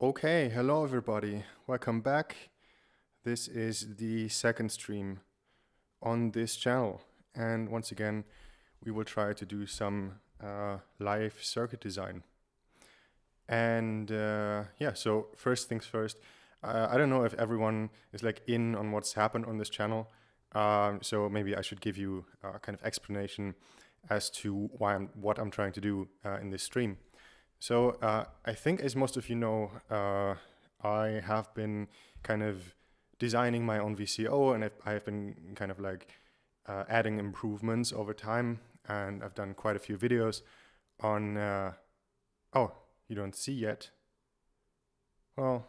Okay, hello everybody. Welcome back. This is the second stream on this channel. And once again, we will try to do some live circuit design. And yeah, so first things first, I don't know if everyone is like in on what's happened on this channel. So maybe I should give you a kind of explanation as to what I'm trying to do in this stream. So I think, as most of you know, I have been kind of designing my own VCO, and I have been kind of like adding improvements over time, and I've done quite a few videos on. Oh, you don't see yet. Well,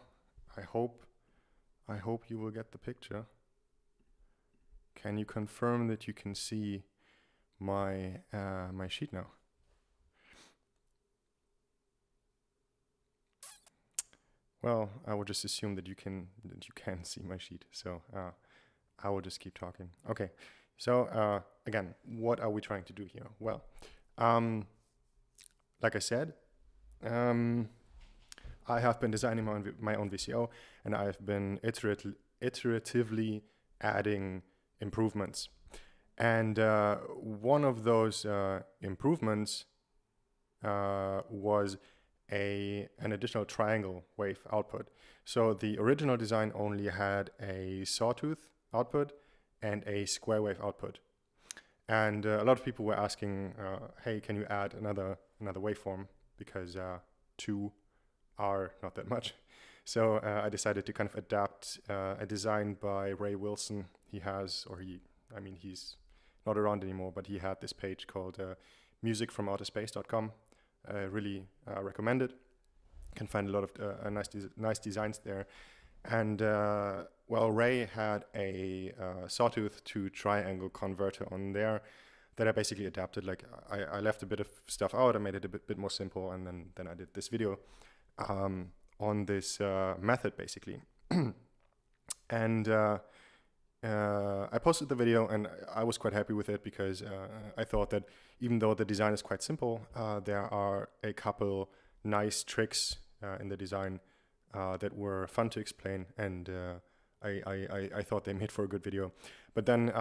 I hope you will get the picture. Can you confirm that you can see my my sheet now? Well, I will just assume that you can see my sheet. So I will just keep talking. Okay. So again, what are we trying to do here? Well, like I said, I have been designing my own VCO, and I have been iteratively adding improvements. And one of those improvements was an additional triangle wave output. So the original design only had a sawtooth output and a square wave output. And a lot of people were asking, hey, can you add another waveform? Because two are not that much. So I decided to kind of adapt a design by Ray Wilson. He's not around anymore, but he had this page called musicfromouterspace.com. Really recommend it. You can find a lot of nice designs there. And well, Ray had a sawtooth-to-triangle converter on there that I basically adapted. Like I left a bit of stuff out, I made it a bit more simple, and then I did this video on this method basically. And I posted the video, and I was quite happy with it because I thought that even though the design is quite simple, there are a couple nice tricks in the design that were fun to explain, and I thought they made for a good video. But then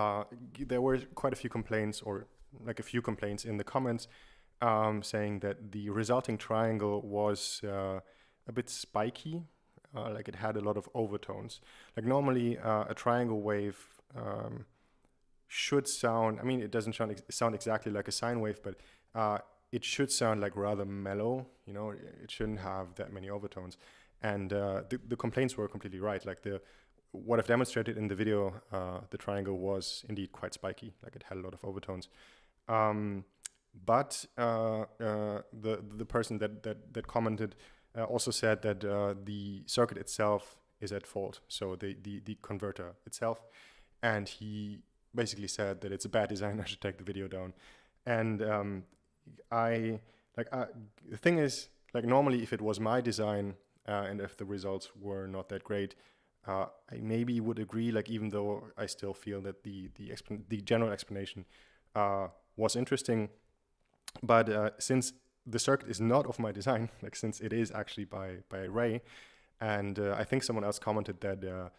there were quite a few complaints, or like a few complaints in the comments, saying that the resulting triangle was a bit spiky. Like it had a lot of overtones. Like normally a triangle wave should sound, I mean, it doesn't sound exactly like a sine wave, but it should sound like rather mellow, you know, it shouldn't have that many overtones. And the complaints were completely right. Like what I've demonstrated in the video, the triangle was indeed quite spiky, like it had a lot of overtones. But the person that commented also said that the circuit itself is at fault, so the converter itself, and he basically said that it's a bad design, I should take the video down. And the thing is, like normally if it was my design and if the results were not that great, I maybe would agree, like even though I still feel that the general explanation was interesting. But since the circuit is not of my design, like since it is actually by Ray, and I think someone else commented that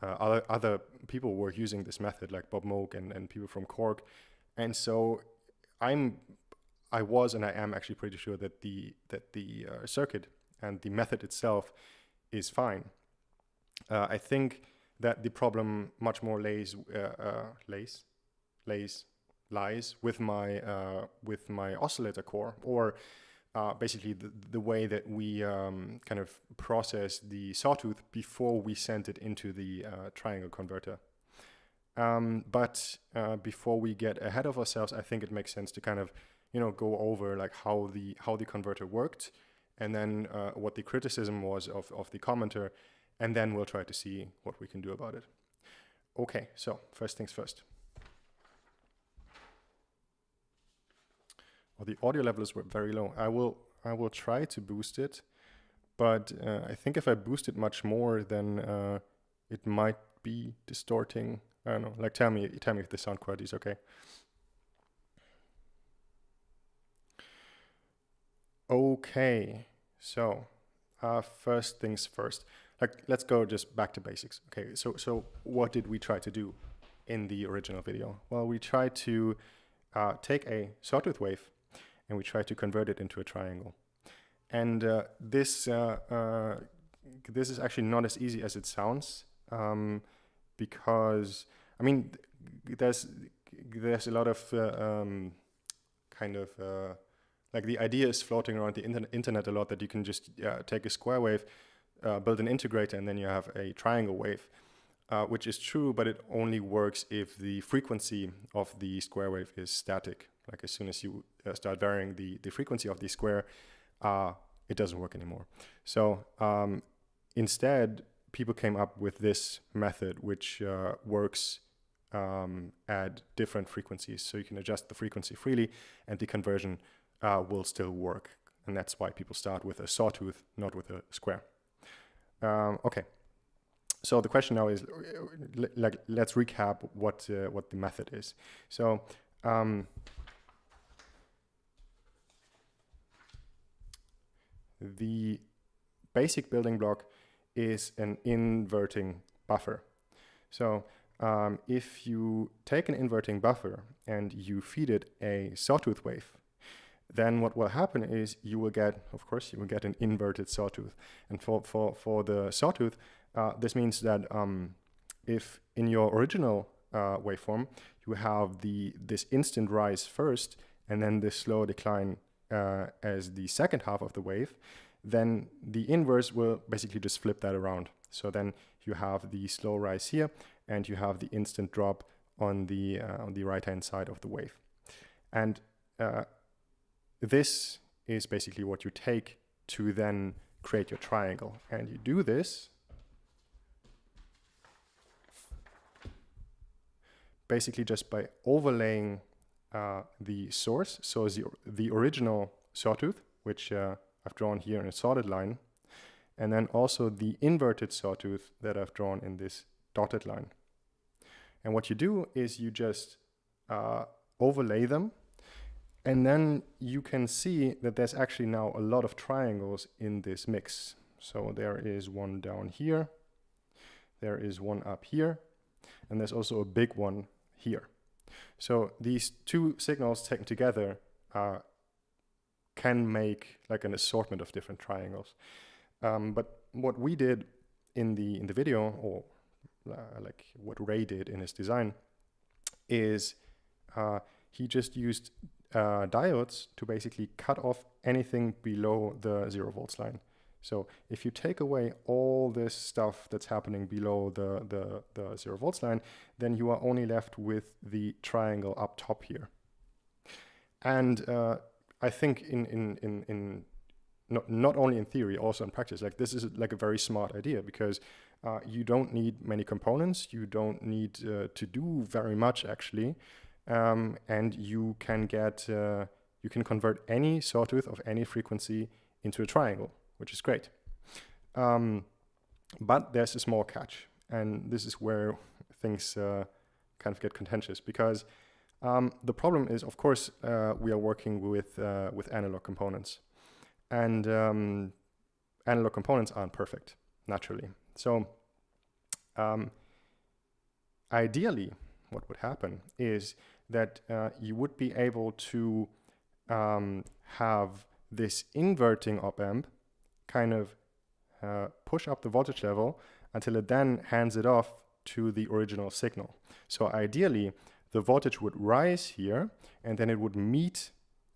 other people were using this method, like Bob Moog and people from Cork, and so I was and I am actually pretty sure that the circuit and the method itself is fine. I think that the problem much more lies with my oscillator core, or basically the way that we kind of process the sawtooth before we send it into the triangle converter. But before we get ahead of ourselves, I think it makes sense to kind of, you know, go over like how the converter worked, and then what the criticism was of the commenter, and then we'll try to see what we can do about it. Okay, so first things first. Well, the audio levels were very low. I will try to boost it, but I think if I boost it much more, then it might be distorting. I don't know. Like, tell me if the sound quality is okay. Okay, so first things first. Like, let's go just back to basics. Okay, so what did we try to do in the original video? Well, we tried to take a sawtooth wave and we tried to convert it into a triangle. And this is actually not as easy as it sounds, because, I mean, there's a lot of like, the idea is floating around the internet a lot that you can just take a square wave, build an integrator, and then you have a triangle wave, which is true, but it only works if the frequency of the square wave is static. Like, as soon as you start varying the frequency of the square, it doesn't work anymore. So instead, people came up with this method, which works at different frequencies. So you can adjust the frequency freely, and the conversion will still work. And that's why people start with a sawtooth, not with a square. Okay. So the question now is, like, let's recap what the method is. So the basic building block is an inverting buffer. So if you take an inverting buffer and you feed it a sawtooth wave, then what will happen is you will get an inverted sawtooth. And for the sawtooth, this means that if in your original waveform you have this instant rise first and then this slow decline as the second half of the wave, then the inverse will basically just flip that around. So then you have the slow rise here and you have the instant drop on the right-hand side of the wave. And this is basically what you take to then create your triangle. And you do this basically just by overlaying the source. So the original sawtooth, which I've drawn here in a solid line, and then also the inverted sawtooth that I've drawn in this dotted line. And what you do is you just overlay them, and then you can see that there's actually now a lot of triangles in this mix. So there is one down here, there is one up here, and there's also a big one here. So these two signals taken together can make like an assortment of different triangles. But what we did in the video, or like what Ray did in his design, is he just used diodes to basically cut off anything below the 0 volts line. So if you take away all this stuff that's happening below the 0 volts line, then you are only left with the triangle up top here. And I think not only in theory, also in practice, like, this is like a very smart idea, because you don't need many components, you don't need to do very much actually, and you can convert any sawtooth of any frequency into a triangle, which is great. But there's a small catch, and this is where things kind of get contentious, because the problem is, of course, we are working with analog components, and analog components aren't perfect, naturally. So ideally, what would happen is that you would be able to have this inverting op-amp kind of push up the voltage level until it then hands it off to the original signal. So ideally, the voltage would rise here, and then it would meet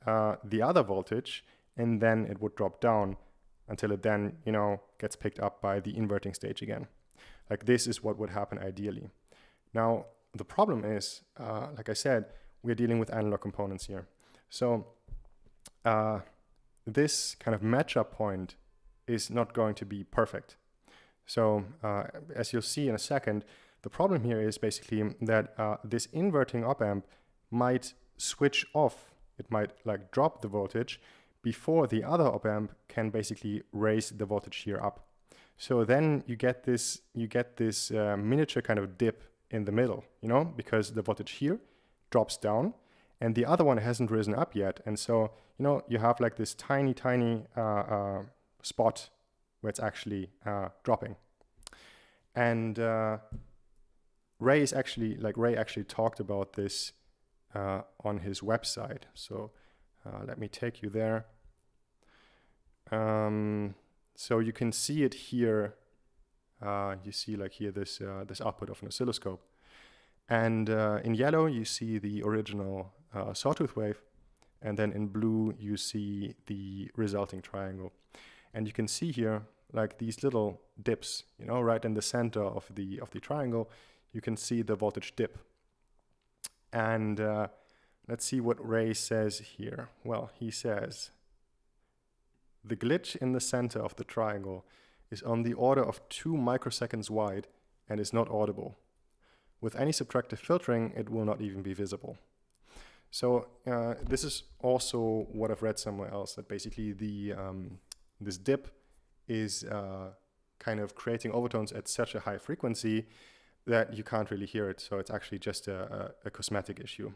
the other voltage, and then it would drop down until it then, gets picked up by the inverting stage again. Like, this is what would happen ideally. Now, the problem is, like I said, we're dealing with analog components here. So this kind of match-up point is not going to be perfect. So as you'll see in a second, the problem here is basically that this inverting op-amp might switch off. It might like drop the voltage before the other op-amp can basically raise the voltage here up. So then you get this miniature kind of dip in the middle, because the voltage here drops down and the other one hasn't risen up yet. And so, you have like this tiny spot where it's actually dropping. And Ray actually talked about this on his website. So let me take you there. So you can see it here. You see like here this output of an oscilloscope. And in yellow, you see the original sawtooth wave. And then in blue, you see the resulting triangle. And you can see here, like these little dips, you know, right in the center of the triangle, you can see the voltage dip. And let's see what Ray says here. Well, he says, the glitch in the center of the triangle is on the order of 2 microseconds wide and is not audible. With any subtractive filtering, it will not even be visible. So this is also what I've read somewhere else, that basically the this dip is kind of creating overtones at such a high frequency that you can't really hear it. So it's actually just a cosmetic issue.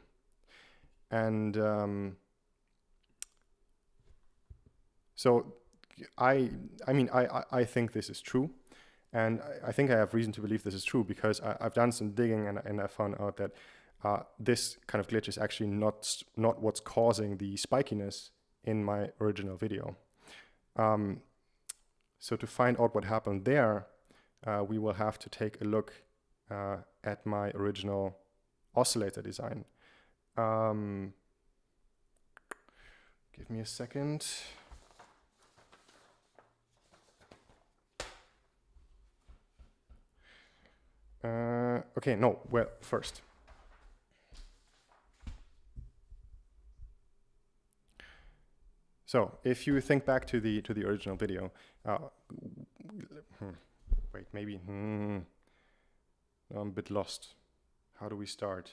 And so I think this is true. And I think I have reason to believe this is true because I've done some digging and I found out that this kind of glitch is actually not what's causing the spikiness in my original video. So to find out what happened there, we will have to take a look at my original oscillator design. Give me a second. Okay, no, well, first. So if you think back to the original video, wait, maybe, I'm a bit lost. How do we start?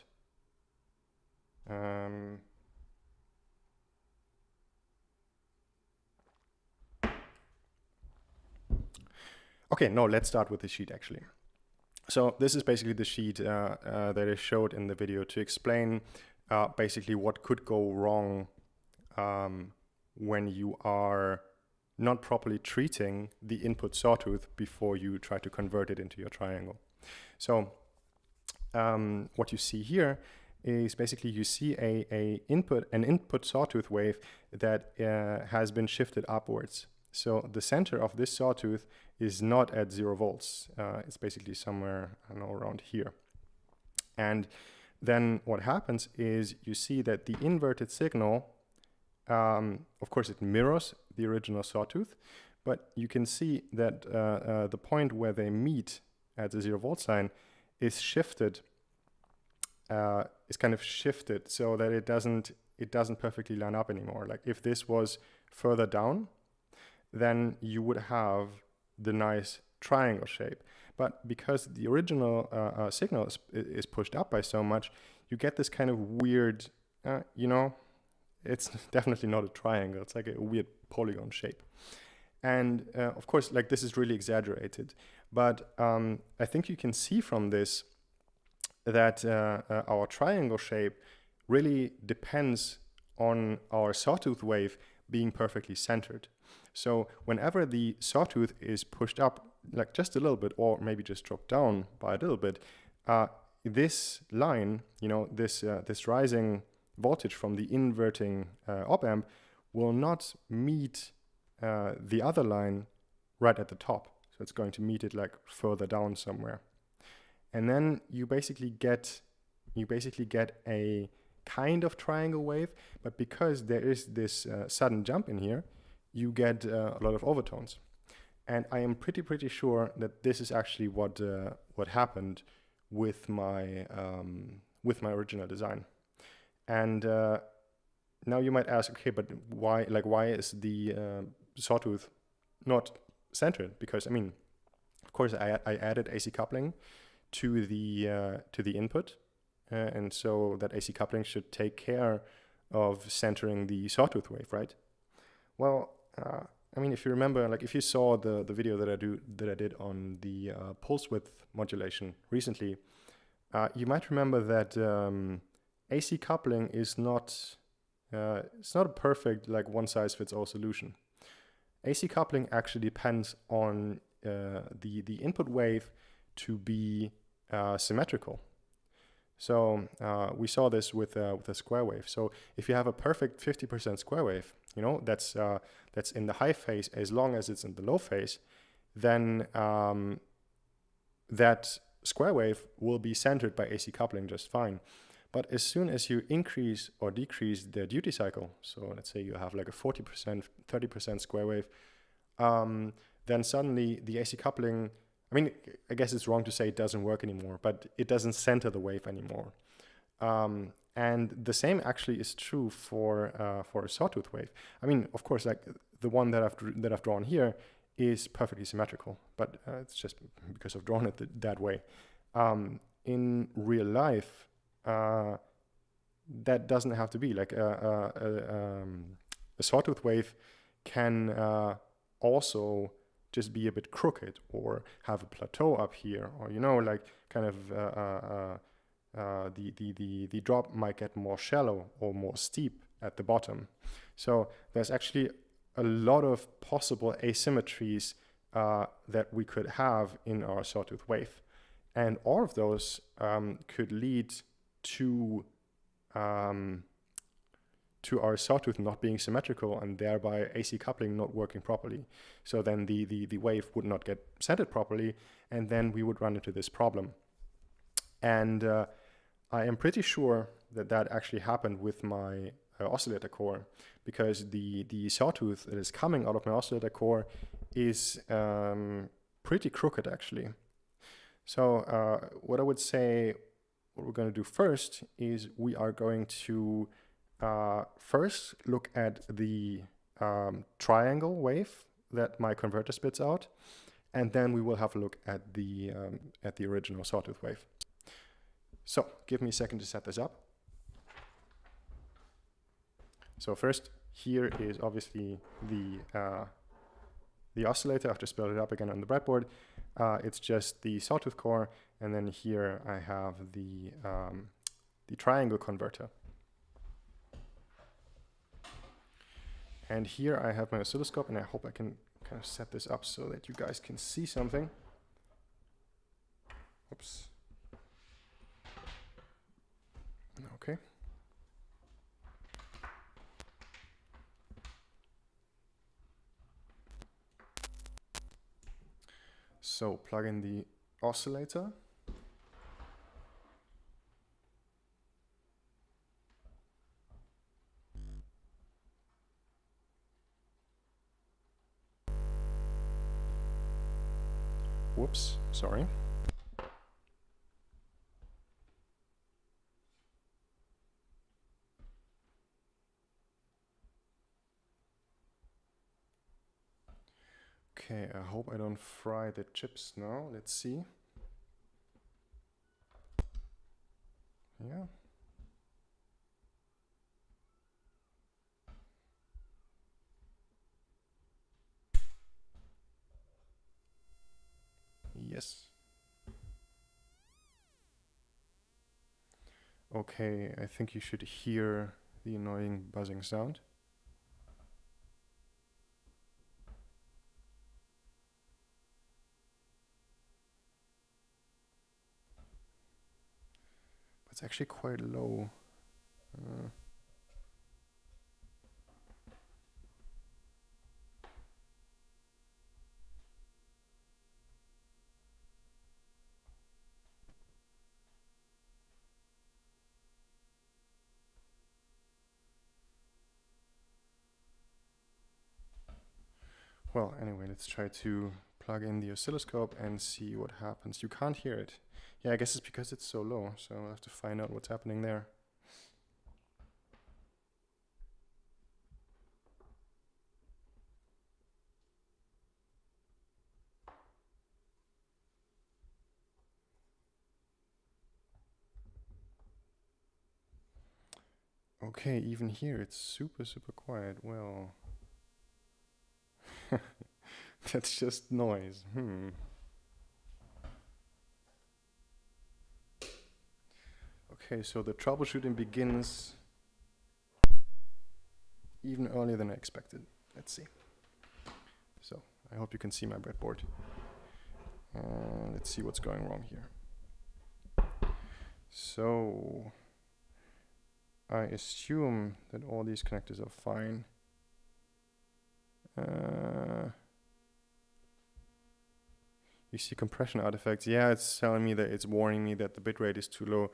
Okay, no, let's start with the sheet actually. So this is basically the sheet that I showed in the video to explain basically what could go wrong when you are not properly treating the input sawtooth before you try to convert it into your triangle. So what you see here is basically you see an input sawtooth wave that has been shifted upwards. So the center of this sawtooth is not at 0 volts. It's basically somewhere, I don't know, around here. And then what happens is you see that the inverted signal, of course it mirrors the original sawtooth, but you can see that the point where they meet at the 0 volt sign is shifted, is kind of shifted so that it doesn't perfectly line up anymore. Like if this was further down, then you would have the nice triangle shape. But because the original signal is pushed up by so much, you get this kind of weird, you know, it's definitely not a triangle. It's like a weird polygon shape. And of course, like this is really exaggerated. But I think you can see from this that our triangle shape really depends on our sawtooth wave being perfectly centered. So whenever the sawtooth is pushed up like just a little bit, or maybe just dropped down by a little bit, this line, you know, this rising voltage from the inverting op-amp will not meet the other line right at the top. So it's going to meet it like further down somewhere. And then you basically get a kind of triangle wave, but because there is this sudden jump in here, you get a lot of overtones. And I am pretty sure that this is actually what happened with my original design. And now you might ask, okay, but why is the sawtooth not centered? Because I mean, of course, I added AC coupling to the input, and so that AC coupling should take care of centering the sawtooth wave, right? Well, I mean, if you remember, like if you saw the video that I did on the pulse width modulation recently, you might remember that AC coupling is not it's not a perfect like one size fits all solution. AC coupling actually depends on the input wave to be symmetrical. So we saw this with a square wave. So if you have a perfect 50% square wave, you know, that's in the high phase as long as it's in the low phase, then that square wave will be centered by AC coupling just fine. But as soon as you increase or decrease the duty cycle, so let's say you have like a 40%, 30% square wave, then suddenly the AC coupling, I mean, I guess it's wrong to say it doesn't work anymore, but it doesn't center the wave anymore. And the same actually is true for a sawtooth wave. I mean, of course, like the one that I've drawn here is perfectly symmetrical, but it's just because I've drawn it that way. In real life, that doesn't have to be. Like a sawtooth wave can also just be a bit crooked or have a plateau up here, or, you know, like kind of the drop might get more shallow or more steep at the bottom. So there's actually a lot of possible asymmetries that we could have in our sawtooth wave, and all of those could lead to our sawtooth not being symmetrical, and thereby AC coupling not working properly. So then the wave would not get centered properly, and then we would run into this problem. And I am pretty sure that actually happened with my oscillator core, because the sawtooth that is coming out of my oscillator core is pretty crooked actually. So what I would say, what we're going to do first is we are going to first look at the triangle wave that my converter spits out, and then we will have a look at the original sawtooth wave. So give me a second to set this up. So first, here is obviously the oscillator. I've just built it up again on the breadboard. It's just the sawtooth core, and then here I have the triangle converter. And here I have my oscilloscope, and I hope I can kind of set this up so that you guys can see something. Oops. Okay. So plug in the oscillator. Whoops, sorry. Okay, I hope I don't fry the chips now. Let's see. Yeah. Yes. Okay, I think you should hear the annoying buzzing sound. It's actually quite low. Well, anyway, let's try to plug in the oscilloscope and see what happens. You can't hear it. Yeah, I guess it's because it's so low, so I'll have to find out what's happening there. Okay, even here it's super, super quiet. Well, that's just noise. Okay, so the troubleshooting begins even earlier than I expected. Let's see. So I hope you can see my breadboard. Let's see what's going wrong here. So I assume that all these connectors are fine. You see compression artifacts. Yeah, it's telling me that it's warning me that the bitrate is too low.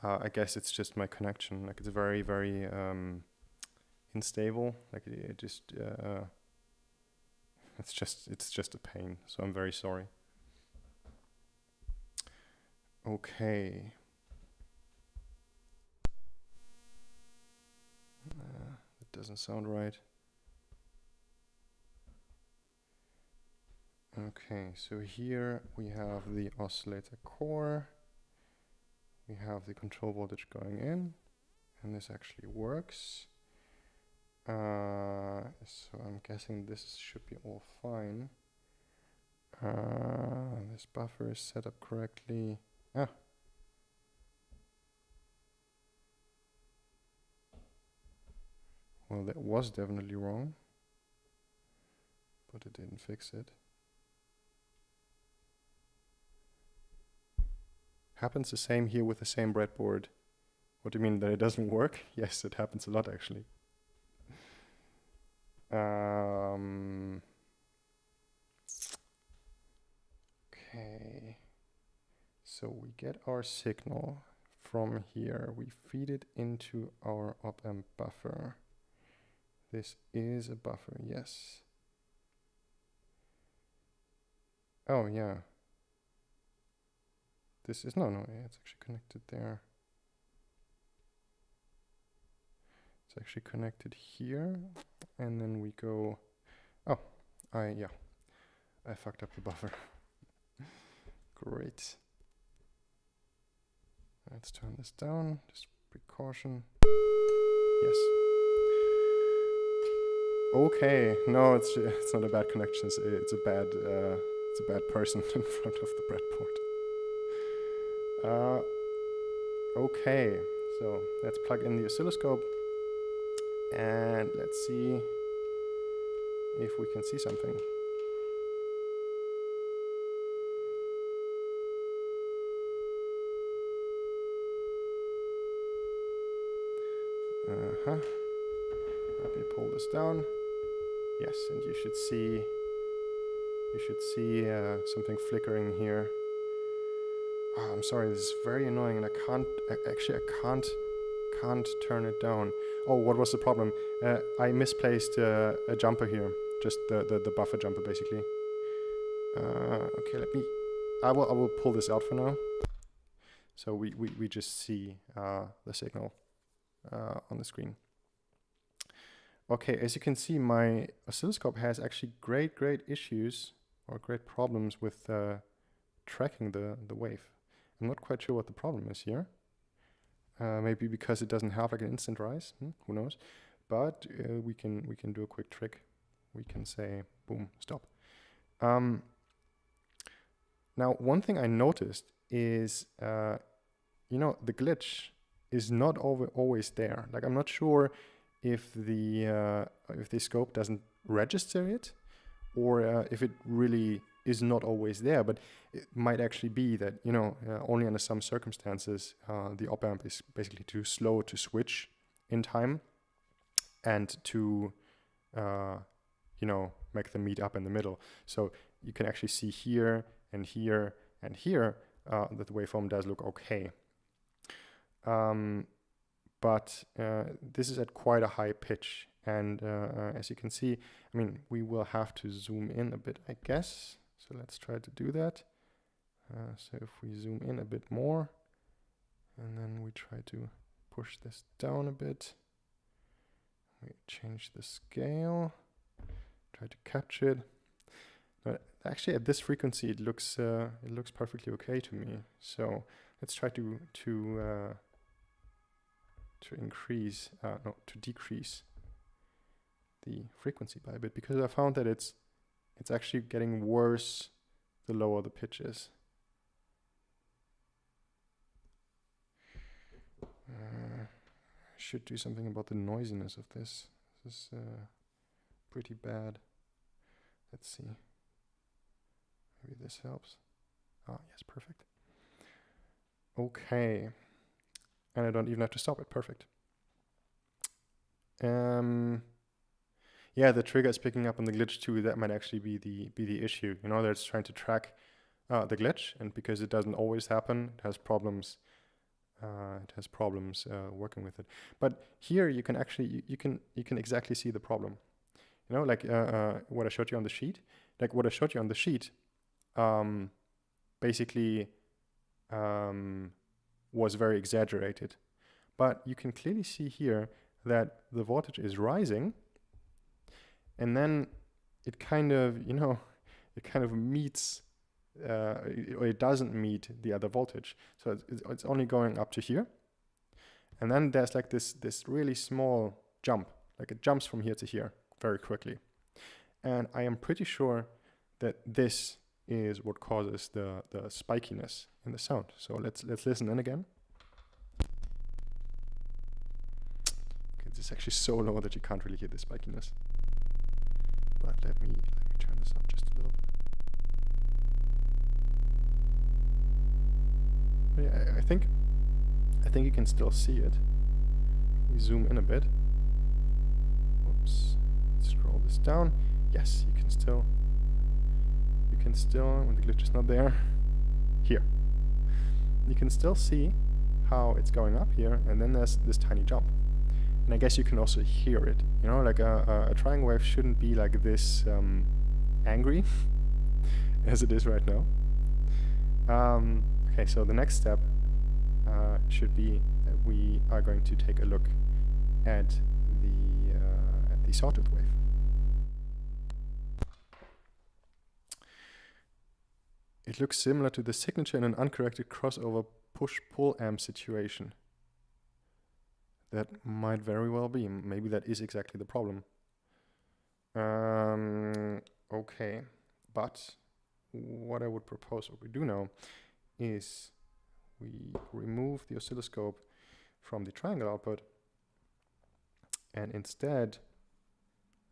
I guess it's just my connection. Like it's very, very unstable. Like it just it's just a pain. So I'm very sorry. Okay. That doesn't sound right. Okay, so here we have the oscillator core. We have the control voltage going in, and this actually works. So I'm guessing this should be all fine. This buffer is set up correctly. Well, that was definitely wrong, but it didn't fix it. Happens the same here with the same breadboard. What do you mean that it doesn't work? Yes, it happens a lot actually. Okay, so we get our signal from here. We feed it into our op-amp buffer. This is a buffer, yes. Oh yeah. This is, no, it's actually connected there. It's actually connected here, and then we go, oh, I fucked up the buffer. Great. Let's turn this down, just precaution. Yes. Okay, no, it's not a bad connection. It's a bad person in front of the breadboard. Okay, so let's plug in the oscilloscope and let's see if we can see something. Let me pull this down. Yes, and you should see something flickering here. Oh, I'm sorry, this is very annoying, and I can't turn it down. Oh, what was the problem? I misplaced a jumper here, just the buffer jumper basically. Okay, I will pull this out for now. So we just see the signal on the screen. Okay, as you can see, my oscilloscope has actually great issues or great problems with tracking the wave. I'm not quite sure what the problem is here. Maybe because it doesn't have like an instant rise. Who knows? But we can do a quick trick. We can say boom, stop. Now, one thing I noticed is, the glitch is not always there. Like I'm not sure if the scope doesn't register it, or if it really is not always there. But it might actually be that only under some circumstances the op-amp is basically too slow to switch in time, and to make them meet up in the middle. So you can actually see here and here and here that the waveform does look okay. But this is at quite a high pitch, and as you can see, I mean, we will have to zoom in a bit, I guess. So let's try to do that. So if we zoom in a bit more, and then we try to push this down a bit, we change the scale, try to capture it. But actually, at this frequency, it looks perfectly okay to me. So let's try to decrease the frequency by a bit, because I found that it's actually getting worse the lower the pitch is. I should do something about the noisiness of this. This is pretty bad. Let's see. Maybe this helps. Ah, yes, perfect. Okay. And I don't even have to stop it. Perfect. Yeah, the trigger is picking up on the glitch too. That might actually be the issue. You know, that it's trying to track the glitch, and because it doesn't always happen, it has problems. Working with it. But here you can actually you can exactly see the problem. You know, like what I showed you on the sheet. Like what I showed you on the sheet, basically was very exaggerated. But you can clearly see here that the voltage is rising, and then it kind of, you know, it kind of meets, or it doesn't meet the other voltage. So it's only going up to here. And then there's like this really small jump, like it jumps from here to here very quickly. And I am pretty sure that this is what causes the spikiness in the sound. So let's listen in again. Okay, this is actually so low that you can't really hear the spikiness. But let me turn this up just a little bit. But yeah, I think you can still see it. We zoom in a bit. Whoops. Let's scroll this down. Yes, you can still, when the glitch is not there, here. You can still see how it's going up here, and then there's this tiny jump. And I guess you can also hear it. You know, like a triangle wave shouldn't be like this angry as it is right now. Okay, so the next step should be that we are going to take a look at the sawtooth wave. It looks similar to the signature in an uncorrected crossover push-pull amp situation. That might very well be. Maybe that is exactly the problem. Okay, but what I would propose, what we do now, is we remove the oscilloscope from the triangle output, and instead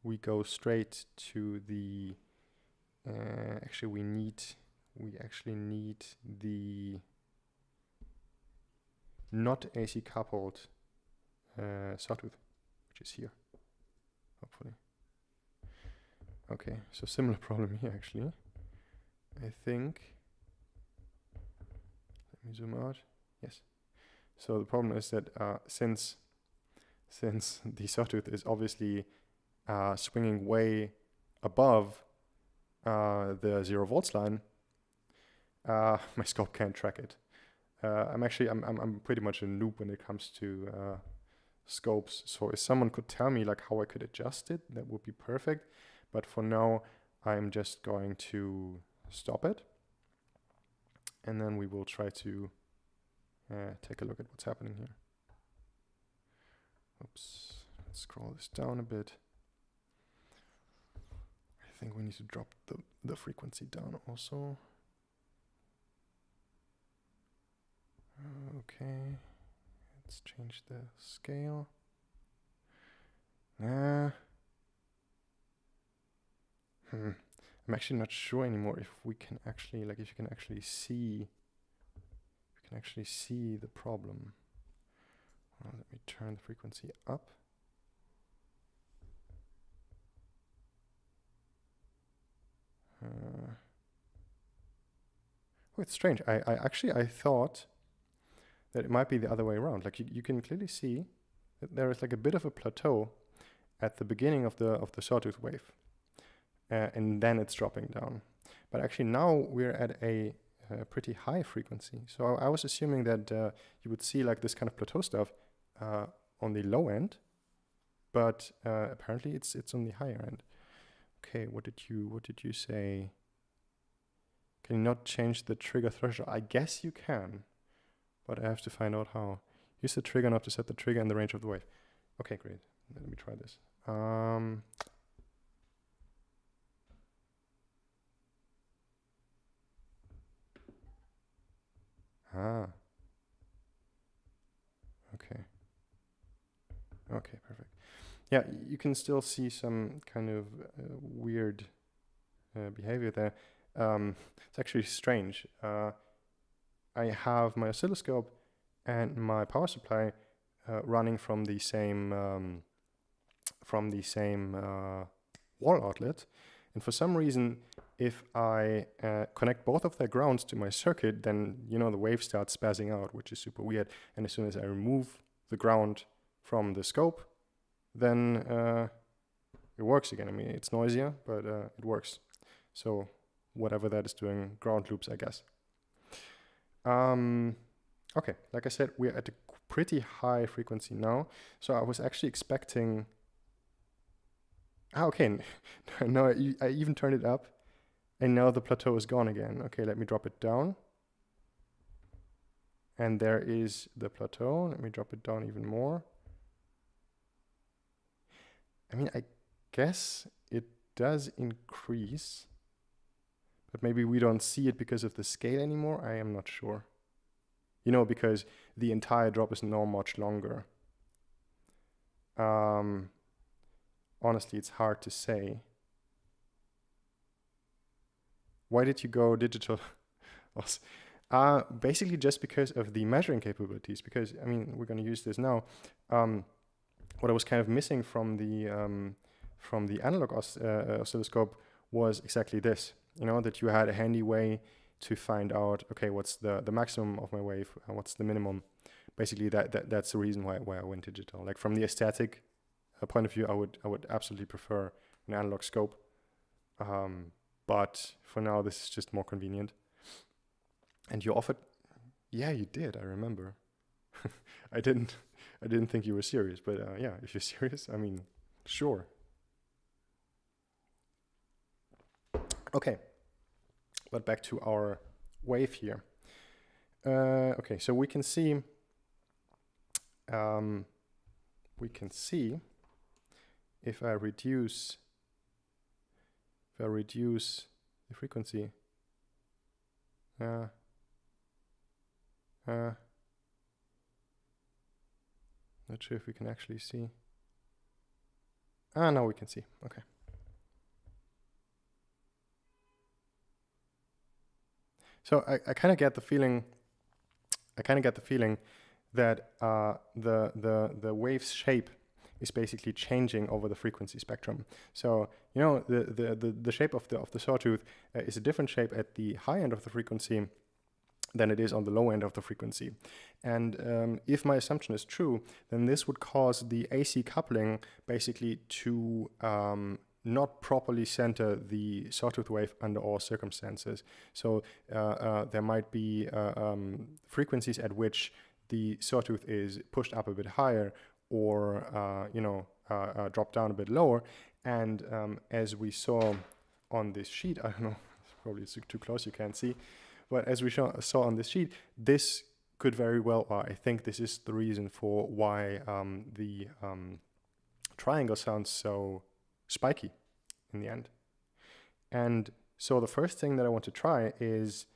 we go straight to the we actually need the not AC coupled sawtooth, which is here, hopefully. Okay, so similar problem here actually. I think, let me zoom out. Yes. So the problem is that since the sawtooth is obviously swinging way above the 0 volts line, my scope can't track it. I'm pretty much a noob when it comes to scopes. So if someone could tell me like how I could adjust it, that would be perfect. But for now, I'm just going to stop it, and then we will try to take a look at what's happening here. Oops, let's scroll this down a bit. I think we need to drop the frequency down also. Okay, let's change the scale. I'm actually not sure anymore if we can actually, like, if you can actually see the problem. Well, let me turn the frequency up. Oh, it's strange. I thought that it might be the other way around. Like you can clearly see that there is like a bit of a plateau at the beginning of the sawtooth wave, and then it's dropping down. But actually now we're at a pretty high frequency. So I was assuming that you would see like this kind of plateau stuff on the low end, but apparently it's on the higher end. Okay, what did you say? Can you not change the trigger threshold? I guess you can, but I have to find out how. Use the trigger knob to set the trigger in the range of the wave. Okay, great. Let me try this. Okay. Okay, perfect. Yeah, you can still see some kind of weird behavior there. It's actually strange. I have my oscilloscope and my power supply running from the same wall outlet, and for some reason, if I connect both of their grounds to my circuit, then the wave starts spazzing out, which is super weird. And as soon as I remove the ground from the scope, then it works again. I mean, it's noisier, but it works. So whatever that is doing, ground loops, I guess. Okay, like I said, we're at a pretty high frequency now. So I was actually expecting... okay, no, I even turned it up, and now the plateau is gone again. Okay, let me drop it down. And there is the plateau. Let me drop it down even more. I mean, I guess it does increase, but maybe we don't see it because of the scale anymore. I am not sure. Because the entire drop is now much longer. Honestly, it's hard to say. Why did you go digital? Basically just because of the measuring capabilities, because, I mean, we're going to use this now. What I was kind of missing from the analog oscilloscope was exactly this, that you had a handy way to find out, okay, what's the maximum of my wave, what's the minimum. Basically, that's the reason why I went digital. Like, from the aesthetic point of view, I would absolutely prefer an analog scope, but for now this is just more convenient. And you offered, yeah, you did. I remember. I didn't think you were serious, but yeah, if you're serious, I mean, sure. Okay, but back to our wave here. Okay, so we can see if I reduce the frequency, not sure if we can actually see. Now we can see. Okay. So I kind of get the feeling. That the wave's shape is basically changing over the frequency spectrum. So the shape of the sawtooth is a different shape at the high end of the frequency than it is on the low end of the frequency. And if my assumption is true, then this would cause the AC coupling basically to not properly center the sawtooth wave under all circumstances. So there might be frequencies at which the sawtooth is pushed up a bit higher, or drop down a bit lower. And as we saw on this sheet, I don't know, probably it's too close, you can't see, but as we saw on this sheet, this could very well, or I think this is the reason for why the triangle sounds so spiky in the end. And so the first thing that I want to try is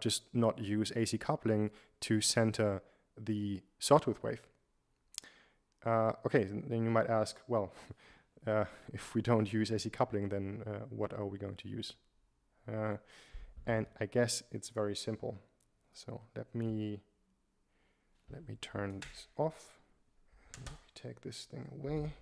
just not use AC coupling to center the sawtooth wave. Okay, then you might ask, well, if we don't use AC coupling, then what are we going to use? And I guess it's very simple. So let me turn this off. Let me take this thing away.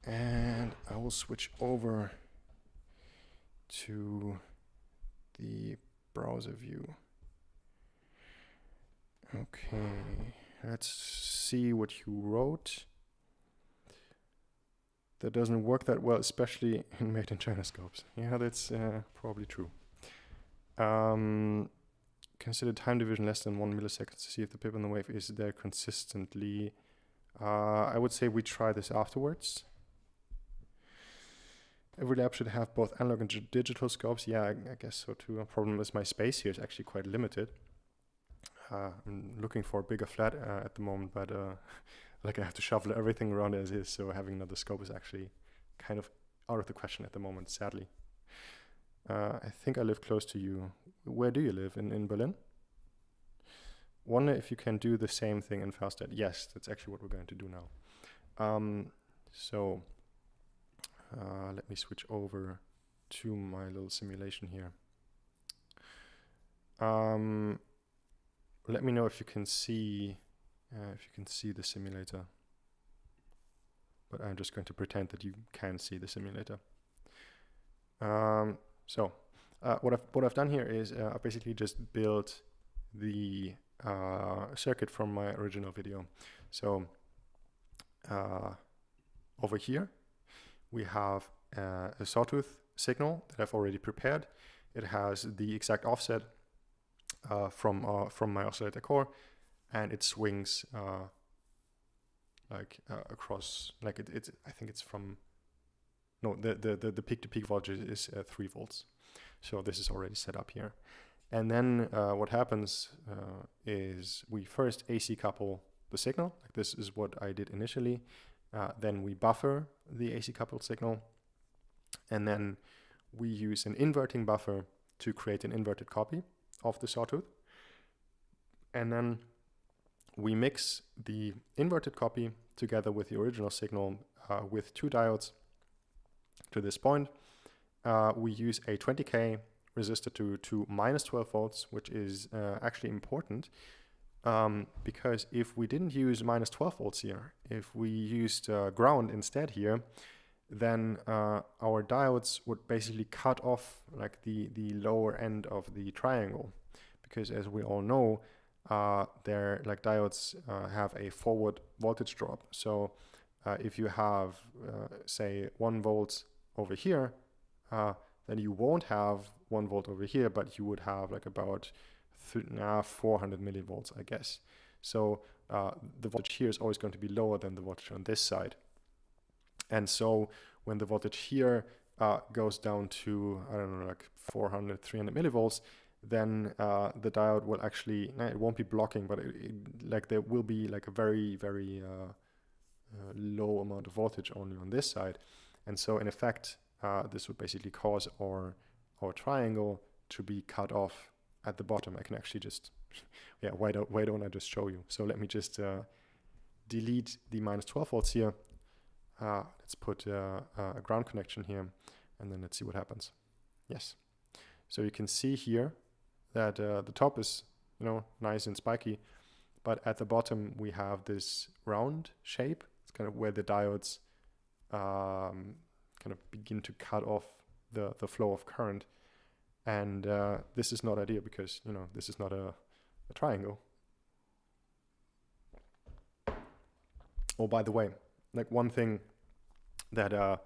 And I will switch over to the browser view. Okay, let's see what you wrote. That doesn't work that well, especially in made in China scopes. Yeah, that's probably true. Consider time division less than 1 millisecond to see if the pip on the wave is there consistently. I would say we try this afterwards. Every lab should have both analog and digital scopes. Yeah, I guess so too. A problem is my space here is actually quite limited. I'm looking for a bigger flat at the moment, but like I have to shuffle everything around as is, so having another scope is actually kind of out of the question at the moment, sadly. I think I live close to you. Where do you live? In Berlin? wonder if you can do the same thing in Fastnet. Yes, that's actually what we're going to do now. So let me switch over to my little simulation here. Let me know if you can see the simulator. But I'm just going to pretend that you can see the simulator. What I've done here is I basically just built the circuit from my original video. So over here we have a sawtooth signal that I've already prepared. It has the exact offset from my oscillator core, and it swings across, like it's I think it's from, no, the peak-to-peak voltage is 3 volts. So this is already set up here. And then what happens is we first AC couple the signal. Like this is what I did initially. Then we buffer the AC coupled signal. And then we use an inverting buffer to create an inverted copy of the sawtooth. And then we mix the inverted copy together with the original signal with 2 diodes to this point. We use a 20K resistor to minus 12 volts, which is actually important because if we didn't use minus 12 volts here, if we used ground instead here, then our diodes would basically cut off like the lower end of the triangle, because as we all know, diodes have a forward voltage drop. So if you have say 1 volt over here, then you won't have 1 volt over here, but you would have like about 400 millivolts, I guess. So the voltage here is always going to be lower than the voltage on this side. And so when the voltage here goes down to, I don't know, like 400, 300 millivolts, then the diode will actually, it won't be blocking, but like there will be like a very, very low amount of voltage only on this side. And so in effect, this would basically cause our triangle to be cut off at the bottom. I can actually just, yeah, why don't I just show you? So let me just delete the minus 12 volts here. Let's put a ground connection here, and then let's see what happens. Yes. So you can see here that the top is, nice and spiky, but at the bottom we have this round shape. It's kind of where the diodes kind of begin to cut off the flow of current. And this is not ideal because, this is not a triangle. Oh, by the way, like one thing that I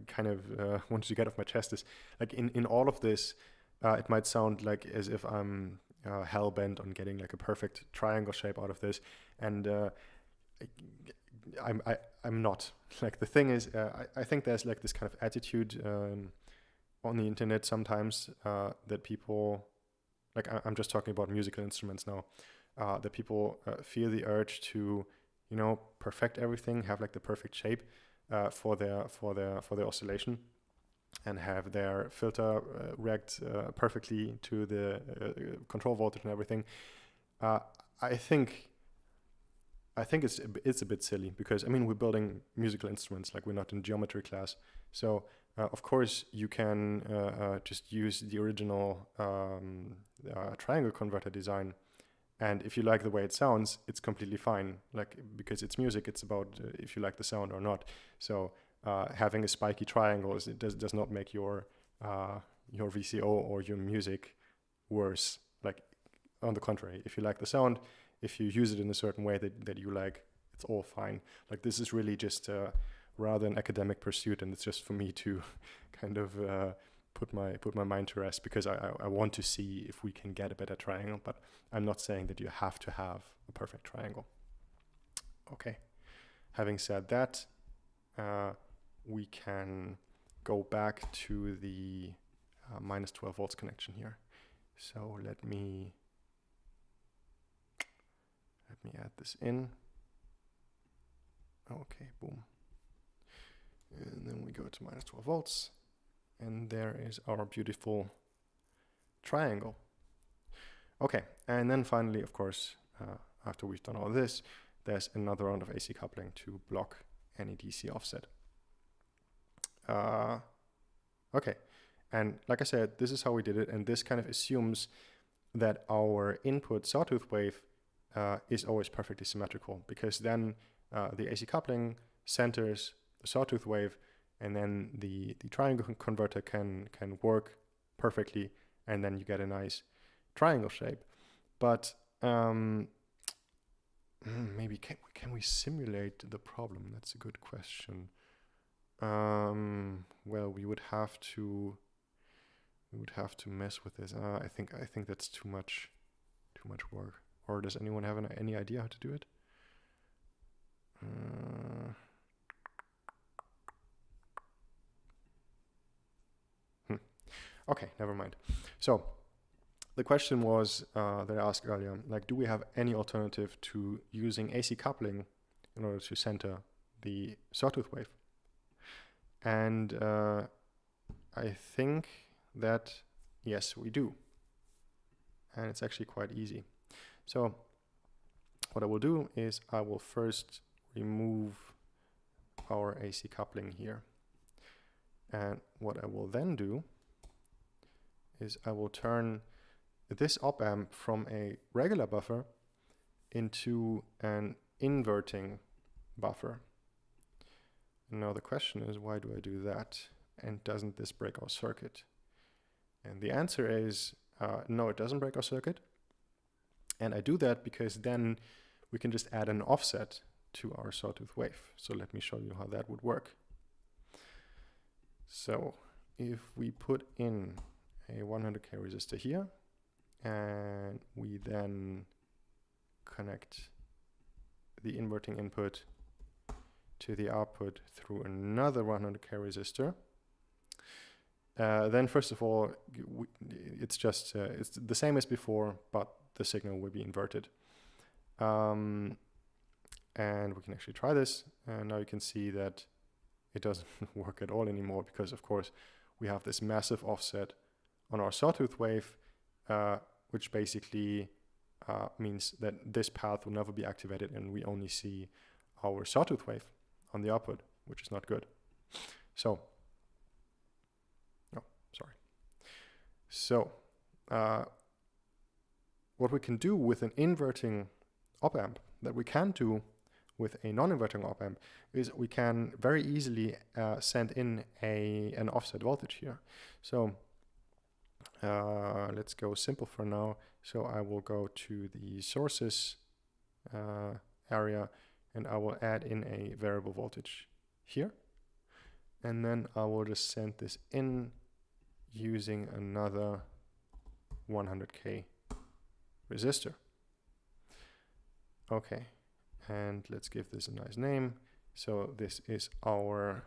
kind of wanted to get off my chest is, like in all of this, it might sound like as if I'm hell-bent on getting like a perfect triangle shape out of this, and I'm not. Like the thing is, I think there's like this kind of attitude on the internet sometimes that people, like I'm just talking about musical instruments now, that people feel the urge to, perfect everything, have like the perfect shape for their oscillation, and have their filter react perfectly to the control voltage and everything. I think it's a bit silly because, we're building musical instruments, like we're not in geometry class. So of course you can just use the original triangle converter design, and if you like the way it sounds, it's completely fine. Like, because it's music, it's about if you like the sound or not. So having a spiky triangle does not make your VCO or your music worse. Like, on the contrary, if you like the sound, if you use it in a certain way that you like, it's all fine. Like, this is really just rather an academic pursuit, and it's just for me to kind of put my mind to rest, because I want to see if we can get a better triangle, but I'm not saying that you have to have a perfect triangle. Okay, having said that, we can go back to the minus 12 volts connection here. So let me add this in. Okay, boom. And then we go to minus 12 volts. And there is our beautiful triangle. Okay, and then finally, of course, after we've done all this, there's another round of AC coupling to block any DC offset. Okay, and like I said, this is how we did it, and this kind of assumes that our input sawtooth wave is always perfectly symmetrical, because then the AC coupling centers the sawtooth wave, and then the triangle converter can work perfectly, and then you get a nice triangle shape. But maybe can we simulate the problem? That's a good question. Well, we would have to mess with this. I think that's too much work. Or does anyone have any idea how to do it? Okay, never mind. So the question was that I asked earlier, like, do we have any alternative to using AC coupling in order to center the sawtooth wave? And I think that yes, we do. And it's actually quite easy. So what I will do is I will first remove our AC coupling here. And what I will then do is I will turn this op-amp from a regular buffer into an inverting buffer. Now the question is, why do I do that? And doesn't this break our circuit? And the answer is, no, it doesn't break our circuit. And I do that because then we can just add an offset to our sawtooth wave. So let me show you how that would work. So if we put in a 100K resistor here, and we then connect the inverting input to the output through another 100K resistor, then first of all, it's just it's the same as before, but the signal will be inverted. And we can actually try this, and now you can see that it doesn't work at all anymore, because of course we have this massive offset on our sawtooth wave, which basically means that this path will never be activated, and we only see our sawtooth wave on the output, which is not good. So, what we can do with an inverting op-amp that we can't do with a non-inverting op-amp is we can very easily send in an offset voltage here. So let's go simple for now. So I will go to the sources area, and I will add in a variable voltage here. And then I will just send this in using another 100K resistor. Okay, and let's give this a nice name. So this is our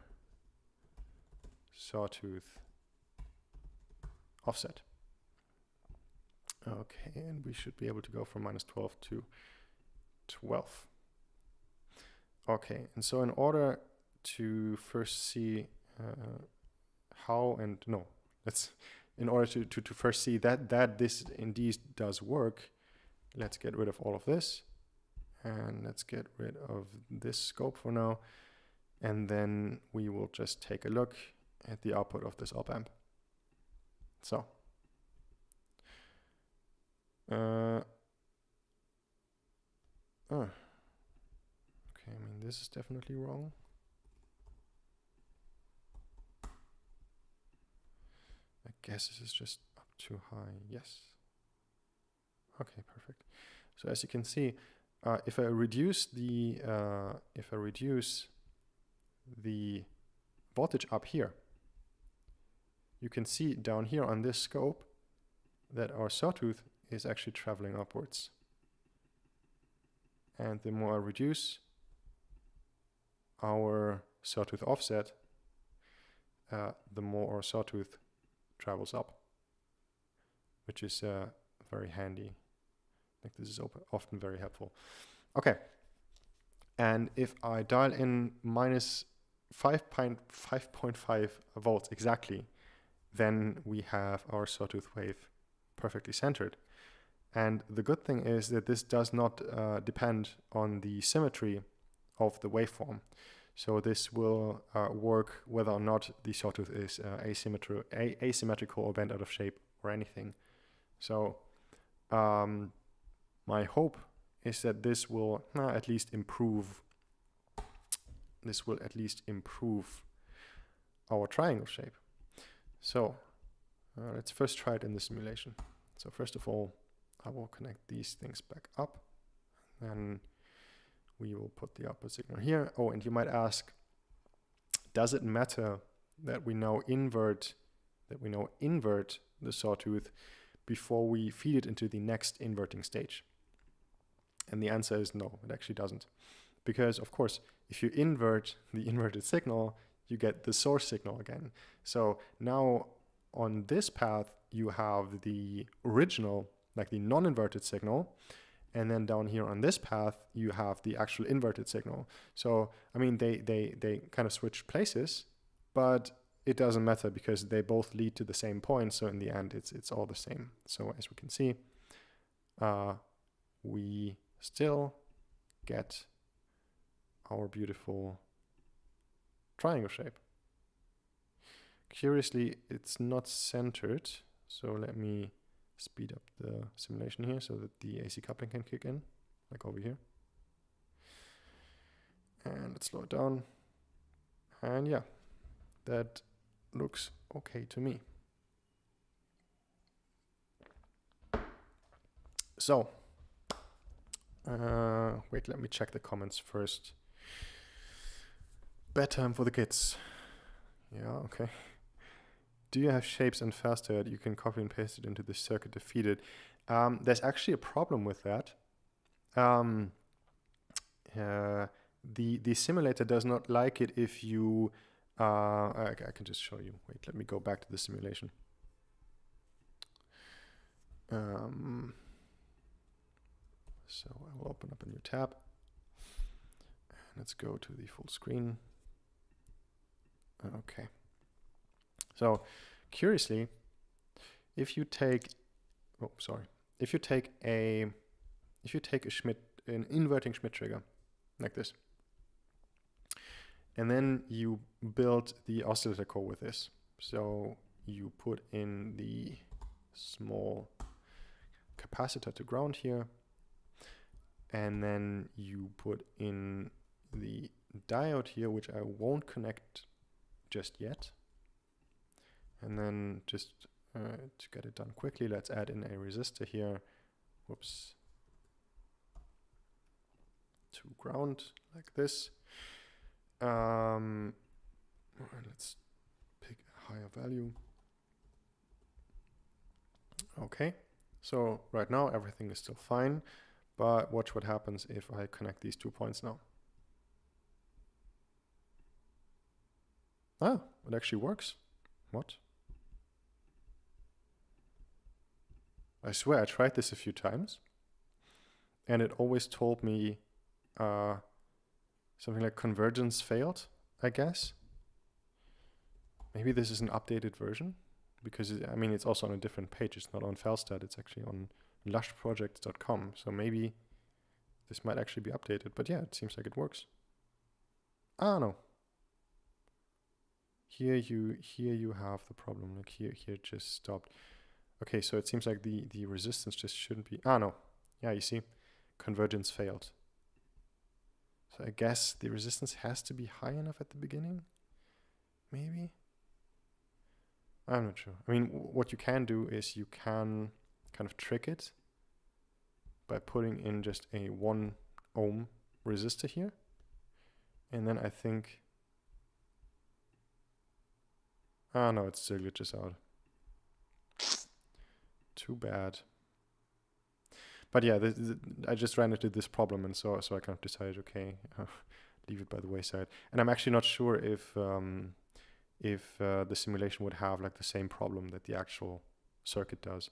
sawtooth offset. Okay, and we should be able to go from -12 to 12. Okay, and so in order to first see in order to first see that this indeed does work, let's get rid of all of this, and let's get rid of this scope for now, and then we will just take a look at the output of this op-amp. So okay, I mean, this is definitely wrong. I guess this is just up too high. Yes. Okay, perfect. So as you can see, if I reduce the voltage up here, you can see down here on this scope that our sawtooth is actually traveling upwards. And the more I reduce our sawtooth offset, the more our sawtooth travels up, which is very handy. I think this is often very helpful. Okay, and if I dial in minus 5.5 volts exactly, then we have our sawtooth wave perfectly centered. And the good thing is that this does not depend on the symmetry of the waveform. So this will work whether or not the sawtooth is asymmetrical or bent out of shape or anything. So my hope is that this will at least improve. This will at least improve our triangle shape. So let's first try it in the simulation. So first of all, I will connect these things back up, and we will put the output signal here. Oh, and you might ask, does it matter that we now invert the sawtooth before we feed it into the next inverting stage? And the answer is no, it actually doesn't. Because of course, if you invert the inverted signal, you get the source signal again. So now on this path, you have the original, like the non-inverted signal, and then down here on this path, you have the actual inverted signal. So, I mean, they kind of switch places, but it doesn't matter because they both lead to the same point. So in the end, it's all the same. So as we can see, we still get our beautiful triangle shape. Curiously, it's not centered. So let me speed up the simulation here so that the AC coupling can kick in, like over here. And let's slow it down. And yeah, that looks okay to me. So, wait, let me check the comments first. Bedtime for the kids. Yeah, okay. Do you have shapes and faster that you can copy and paste it into the circuit to feed it? There's actually a problem with that. The simulator does not like it if you... I can just show you. Wait, let me go back to the simulation. So I will open up a new tab. And let's go to the full screen. Okay. So, curiously, if you take an inverting Schmidt trigger like this, and then you build the oscillator core with this. So you put in the small capacitor to ground here, and then you put in the diode here, which I won't connect just yet. And then just to get it done quickly, let's add in a resistor here. Whoops. To ground like this. Let's pick a higher value. Okay, so right now everything is still fine, but watch what happens if I connect these 2 points now. Ah, it actually works. What? I swear I tried this a few times, and it always told me something like convergence failed, I guess. Maybe this is an updated version, because I mean it's also on a different page. It's not on Felstat, it's actually on lushprojects.com. So maybe this might actually be updated, but yeah, it seems like it works. Ah, no. Here you have the problem. Like here it just stopped. Okay, so it seems like the resistance just shouldn't be... Ah, no. Yeah, you see, convergence failed. So I guess the resistance has to be high enough at the beginning? Maybe? I'm not sure. I mean, what you can do is you can kind of trick it by putting in just a 1 ohm resistor here. And then I think... Ah, no, it still glitches out. Too bad. But yeah, I just ran into this problem, and so I kind of decided, okay, leave it by the wayside. And I'm actually not sure if the simulation would have like the same problem that the actual circuit does.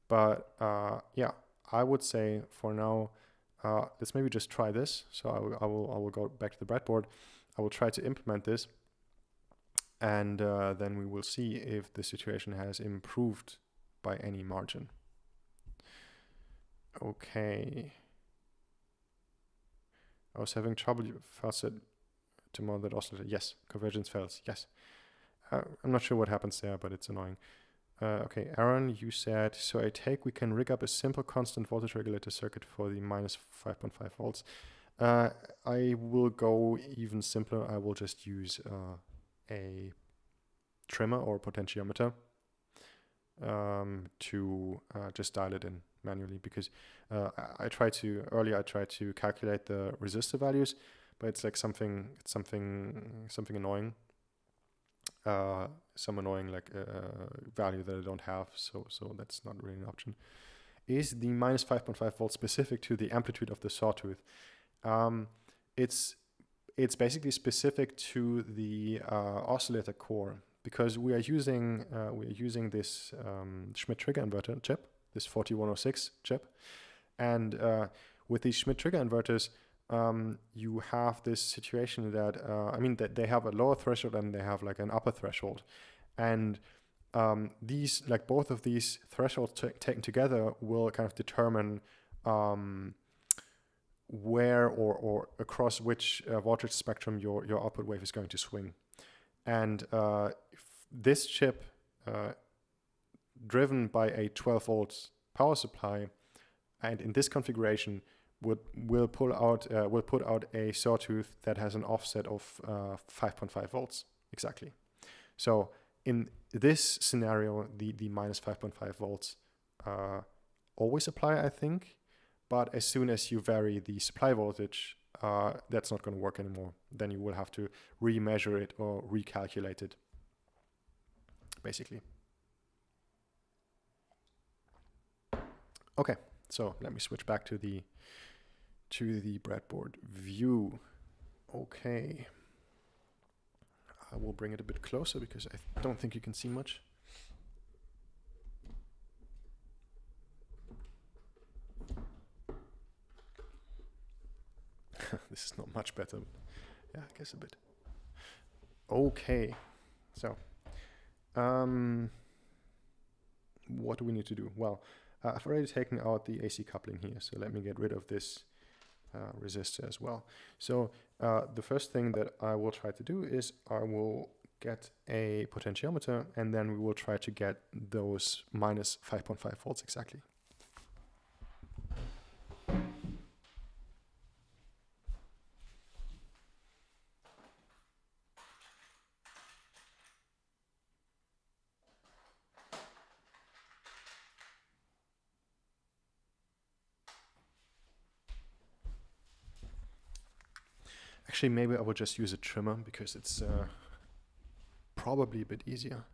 But yeah, I would say for now, let's maybe just try this. So I will go back to the breadboard. I will try to implement this, and then we will see if the situation has improved by any margin. Okay. I was having trouble. You fast it to more that oscillator. Yes. Convergence fails. Yes. I'm not sure what happens there, but it's annoying. Okay, Aaron, you said, so I take we can rig up a simple constant voltage regulator circuit for the minus 5.5 volts. I will go even simpler. I will just use a trimmer or potentiometer to just dial it in manually, because I tried to calculate the resistor values, but it's like something annoying. Some annoying value that I don't have, so that's not really an option. Is the minus 5.5 volts specific to the amplitude of the sawtooth? It's basically specific to the oscillator core, because we are using this Schmidt trigger inverter chip, this 4106 chip, and with these Schmidt trigger inverters, you have this situation that that they have a lower threshold and they have like an upper threshold, and these, like both of these thresholds taken together, will kind of determine where or across which voltage spectrum your output wave is going to swing. And this chip, driven by a 12 volts power supply, and in this configuration, will put out a sawtooth that has an offset of 5.5 volts exactly. So in this scenario, the minus 5.5 volts always apply, I think. But as soon as you vary the supply voltage, that's not going to work anymore. Then you will have to remeasure it or recalculate it, basically. Okay, so let me switch back to the breadboard view. Okay, I will bring it a bit closer because I don't think you can see much. This is not much better. Yeah, I guess a bit. Okay, so what do we need to do? Well, I've already taken out the AC coupling here, so let me get rid of this resistor as well. So the first thing that I will try to do is I will get a potentiometer, and then we will try to get those minus 5.5 volts exactly. Actually, maybe I will just use a trimmer because it's probably a bit easier.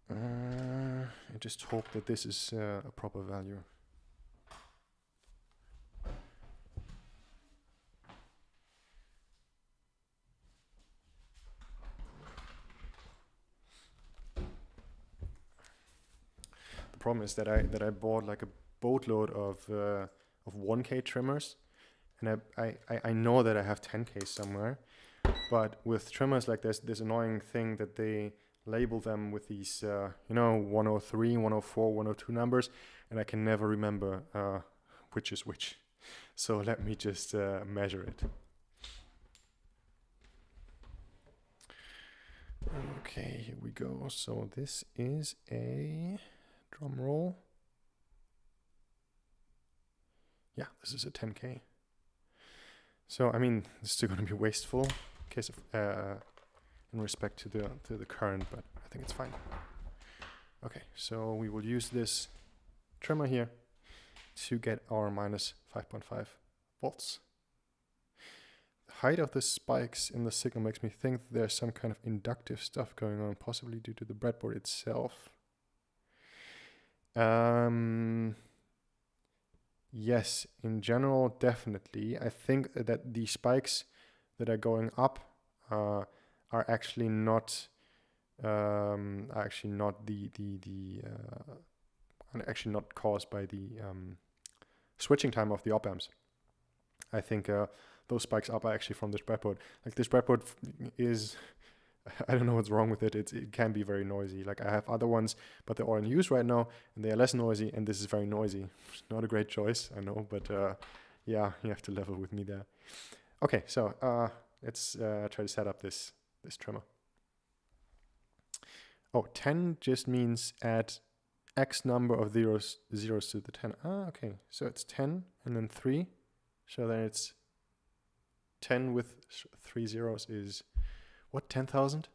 I just hope that this is a proper value. The problem is that I bought like a boatload of 1K trimmers, and I know that I have 10K somewhere, but with trimmers, like there's this annoying thing that they label them with these 103, 104, 102 numbers, and I can never remember which is which. So let me just measure it. Okay, here we go. So this is a drum roll. Yeah, this is a 10K. So I mean, this is still going to be wasteful in case of in respect to the current, but I think it's fine. Okay, so we will use this trimmer here to get our minus 5.5 volts. The height of the spikes in the signal makes me think there's some kind of inductive stuff going on, possibly due to the breadboard itself. Yes, in general, definitely. I think that the spikes that are going up are actually not caused by the switching time of the op amps. I think those spikes up are actually from this breadboard. Like this breadboard is I don't know what's wrong with it. It can be very noisy. Like I have other ones, but they're all in use right now, and they are less noisy. And this is very noisy. It's not a great choice, I know, but yeah, you have to level with me there. Okay, so let's try to set up this trimmer. Oh, 10 just means add X number of zeros to the 10. Ah, okay. So it's 10 and then 3. So then it's 10 with 3 zeros is what, 10,000?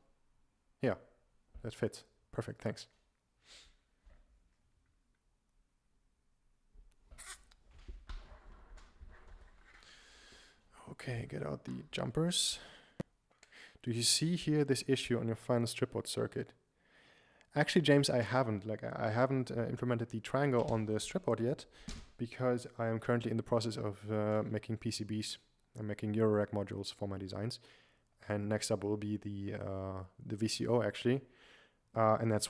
Yeah, that fits. Perfect, thanks. Okay, get out the jumpers. Do you see here this issue on your final strip board circuit? Actually, James, I haven't. I haven't implemented the triangle on the strip board yet because I am currently in the process of making PCBs and making Eurorack modules for my designs. And next up will be the VCO actually, and that's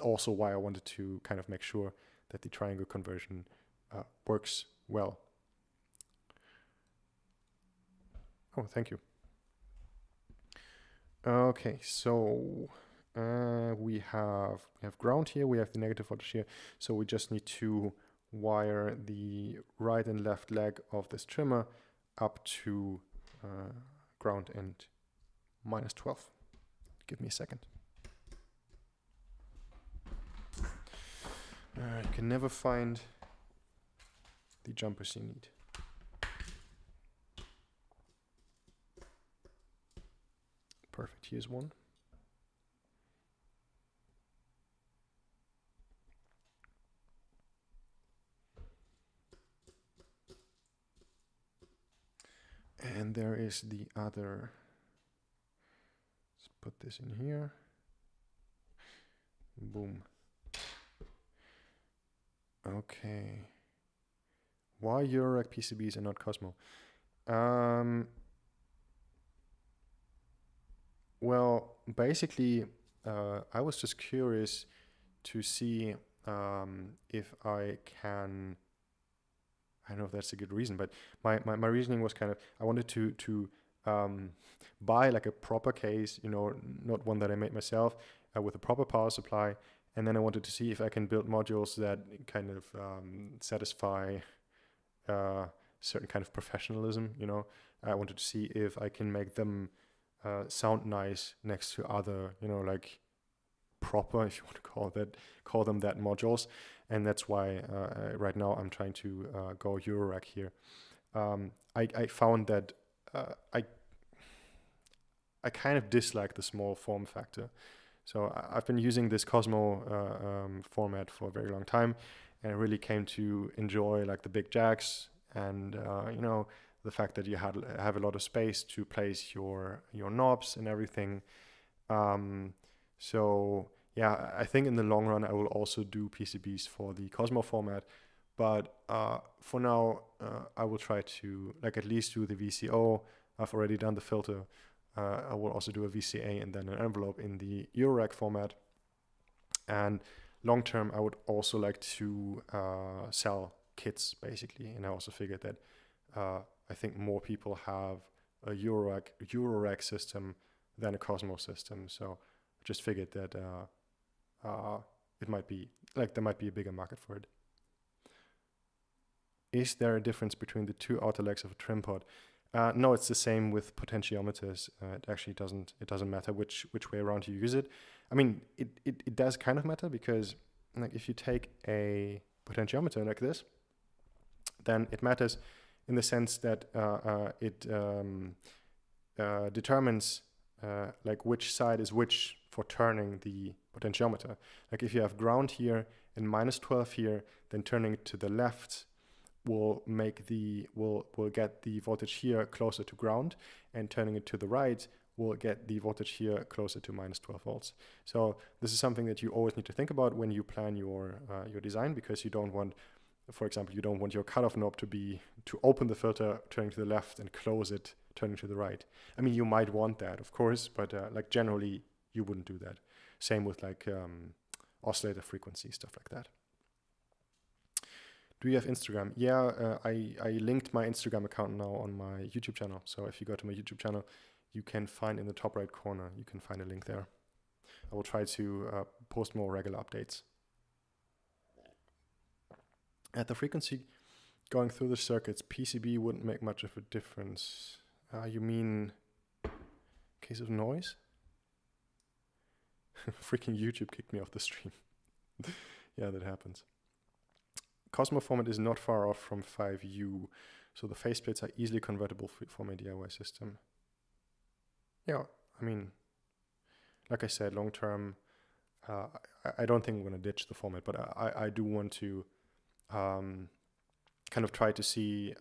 also why I wanted to kind of make sure that the triangle conversion works well. Oh, thank you. Okay, so we have ground here, we have the negative voltage here, so we just need to wire the right and left leg of this trimmer up to ground and -12. Give me a second. You can never find the jumpers you need. Perfect, here's one. And there is the other. Let's put this in here. Boom. Okay. Why Eurorack PCBs and not Cosmo? Well, basically, I was just curious to see if I can. I don't know if that's a good reason, but my reasoning was kind of I wanted to buy like a proper case, you know, not one that I made myself, with a proper power supply, and then I wanted to see if I can build modules that kind of satisfy certain kind of professionalism, you know. I wanted to see if I can make them sound nice next to other, you know, like proper, if you want to call them that modules. And that's why right now I'm trying to go Eurorack here. I found that I kind of dislike the small form factor. So I've been using this Cosmo format for a very long time, and I really came to enjoy like the big jacks and you know, the fact that you have a lot of space to place your knobs and everything. So yeah, I think in the long run I will also do PCBs for the Cosmo format, but for now I will try to like at least do the VCO. I've already done the filter. I will also do a VCA and then an envelope in the Eurorack format. And long term, I would also like to sell kits basically. And I also figured that I think more people have a Eurorack system than a Cosmo system. So I just figured that it might be like there might be a bigger market for it. Is there a difference between the two outer legs of a trim pod? No, it's the same with potentiometers. It actually doesn't matter which way around you use it. I mean, it does kind of matter because like if you take a potentiometer like this, then it matters in the sense that it determines like which side is which for turning the potentiometer. Like if you have ground here and -12 here, then turning it to the left will get the voltage here closer to ground, and turning it to the right will get the voltage here closer to -12 volts. So this is something that you always need to think about when you plan your design, because you don't want, for example, you don't want your cutoff knob to open the filter turning to the left and close it turning to the right. I mean, you might want that, of course, but like generally you wouldn't do that. Same with like oscillator frequency, stuff like that. Do you have Instagram? Yeah, I linked my Instagram account now on my YouTube channel. So if you go to my YouTube channel, you can find in the top right corner. You can find a link there. I will try to post more regular updates. At the frequency going through the circuits, PCB wouldn't make much of a difference. You mean case of noise? Freaking YouTube kicked me off the stream. Yeah, that happens. Cosmo format is not far off from 5U, so the faceplates are easily convertible for my DIY system. Yeah, I mean, like I said, long term, I don't think I'm going to ditch the format, but I do want to kind of try to see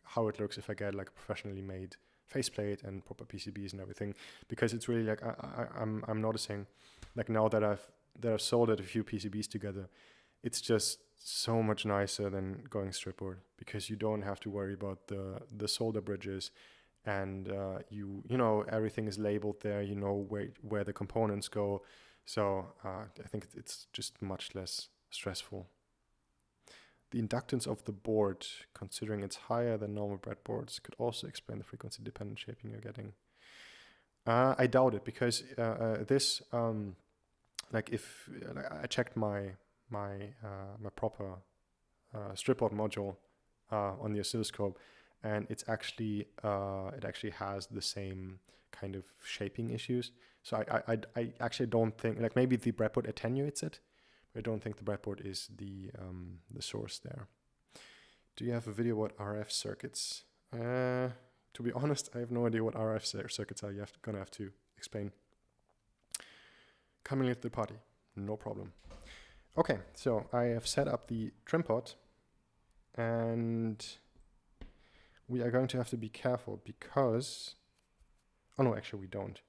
how it looks if I get like a professionally made faceplate and proper PCBs and everything, because it's really like I'm noticing, like now that I've soldered a few PCBs together, it's just so much nicer than going strip board, because you don't have to worry about the solder bridges, and you know everything is labeled there. You know where the components go, so I think it's just much less stressful. The inductance of the board, considering it's higher than normal breadboards, could also explain the frequency dependent shaping you're getting. I doubt it, because this like if I checked my proper strip board module on the oscilloscope, and it's actually it actually has the same kind of shaping issues. So I actually don't think, like, maybe the breadboard attenuates it. I don't think the breadboard is the source there. Do you have a video about RF circuits? To be honest, I have no idea what RF circuits are. You're gonna have to explain. Coming late to the party, no problem. Okay, so I have set up the trim pot, and we are going to have to be careful because, oh no, actually we don't.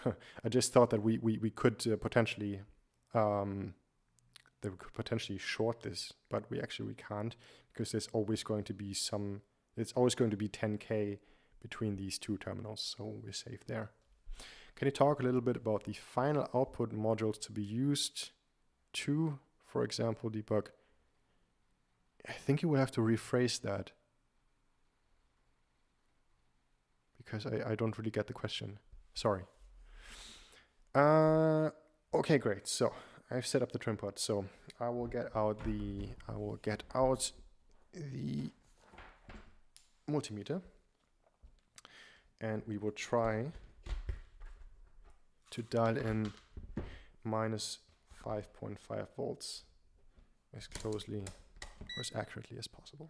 I just thought that we could potentially that we could potentially short this, but we can't, because there's always going to be it's always going to be 10K between these two terminals, so we're safe there. Can you talk a little bit about the final output modules to be used to, for example, debug? I think you will have to rephrase that, because I don't really get the question. Sorry. Okay, great. So I've set up the trim pot, so I will get out the multimeter, and we will try to dial in minus 5.5 volts as closely or as accurately as possible.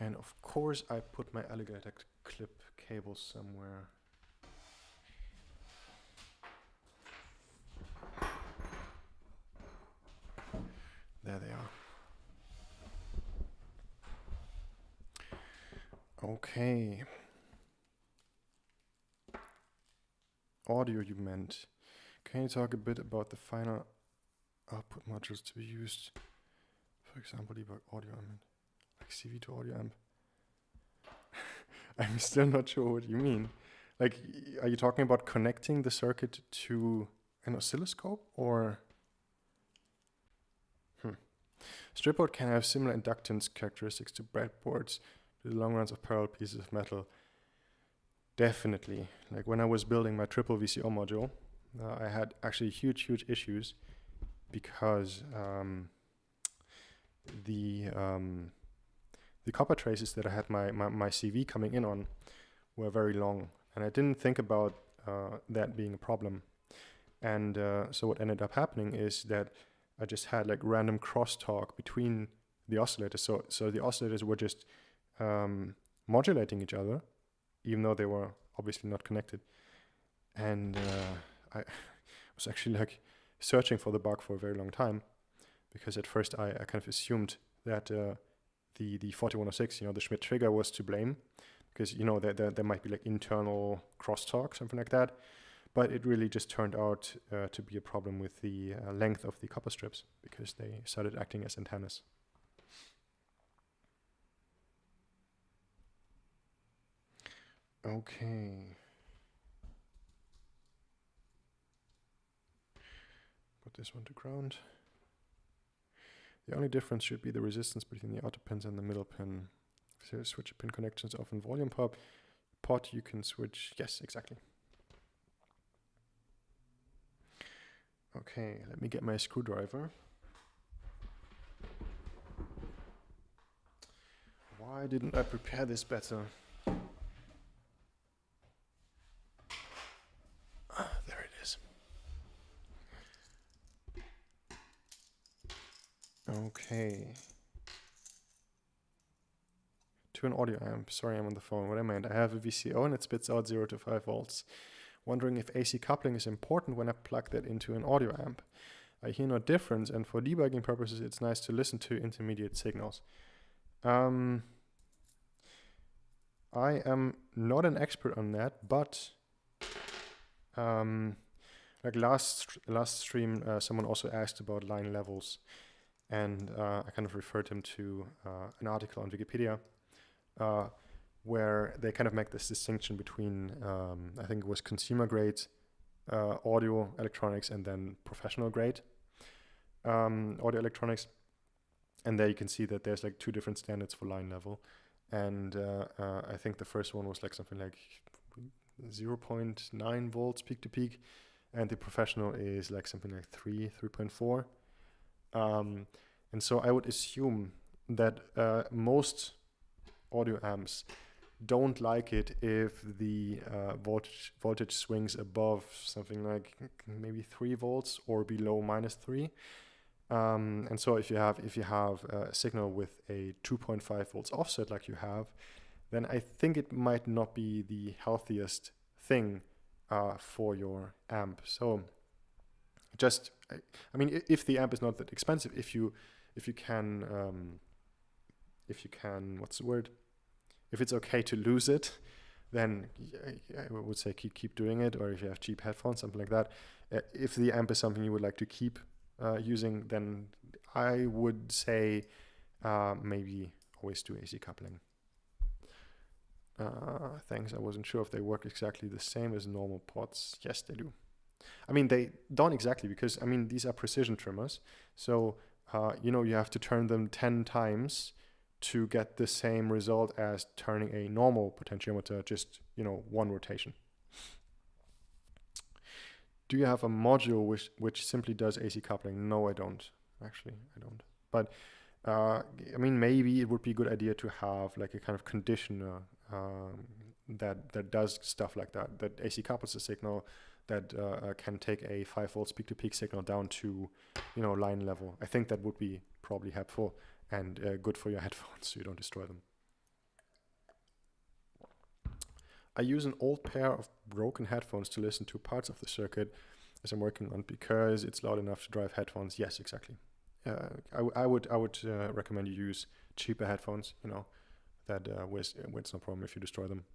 And of course I put my alligator clip cable somewhere. There they are. Okay. Audio, you meant. Can you talk a bit about the final output modules to be used? For example, debug audio amp, like CV to audio amp. I'm still not sure what you mean. Like, are you talking about connecting the circuit to an oscilloscope, or? Strip board can have similar inductance characteristics to breadboards, to the long runs of parallel pieces of metal. Definitely. Like when I was building my triple VCO module, I had actually huge issues, because the copper traces that I had my CV coming in on were very long, and I didn't think about that being a problem. And so what ended up happening is that I just had like random crosstalk between the oscillators. So the oscillators were just modulating each other, even though they were obviously not connected. And I was actually like searching for the bug for a very long time, because at first I kind of assumed that the 4106, the Schmidt trigger, was to blame, because there might be like internal crosstalk, something like that. But it really just turned out to be a problem with the length of the copper strips, because they started acting as antennas. Okay. this one to ground. The only difference should be the resistance between the outer pins and the middle pin. If you switch pin connections off in volume pot, you can switch. Yes, exactly. Okay, let me get my screwdriver. Why didn't I prepare this better? There it is. Okay. To an audio amp. Sorry, I'm on the phone. What I meant, I have a VCO and it spits out 0 to 5 volts. Wondering if AC coupling is important when I plug that into an audio amp. I hear no difference, and for debugging purposes, it's nice to listen to intermediate signals. I am not an expert on that, but like last stream, someone also asked about line levels, and I kind of referred him to an article on Wikipedia where they kind of make this distinction between, I think it was consumer grade audio electronics and then professional grade audio electronics. And there you can see that there's like 2 different standards for line level. And I think the first one was like something like 0.9 volts peak to peak. And the professional is like something like 3.4. And so I would assume that most audio amps don't like it if the voltage swings above something like maybe 3 volts or below -3. And so if you have a signal with a 2.5 volts offset like you have, then I think it might not be the healthiest thing for your amp. So just, I mean, if the amp is not that expensive, if you can, what's the word? If it's okay to lose it, then I would say keep doing it. Or if you have cheap headphones, something like that. If the amp is something you would like to keep using, then I would say maybe always do AC coupling. Thanks, I wasn't sure if they work exactly the same as normal pots. Yes, they do. I mean, they don't exactly, because I mean, these are precision trimmers. So, you have to turn them 10 times to get the same result as turning a normal potentiometer, just, 1 rotation. Do you have a module which simply does AC coupling? No, I don't. Actually, I don't. But, I mean, maybe it would be a good idea to have like a kind of conditioner that does stuff like that AC couples the signal, that can take a 5 volts peak-to-peak signal down to, line level. I think that would be probably helpful and good for your headphones so you don't destroy them. I use an old pair of broken headphones to listen to parts of the circuit as I'm working on because it's loud enough to drive headphones. Yes, exactly. I would recommend you use cheaper headphones, that it's no problem if you destroy them.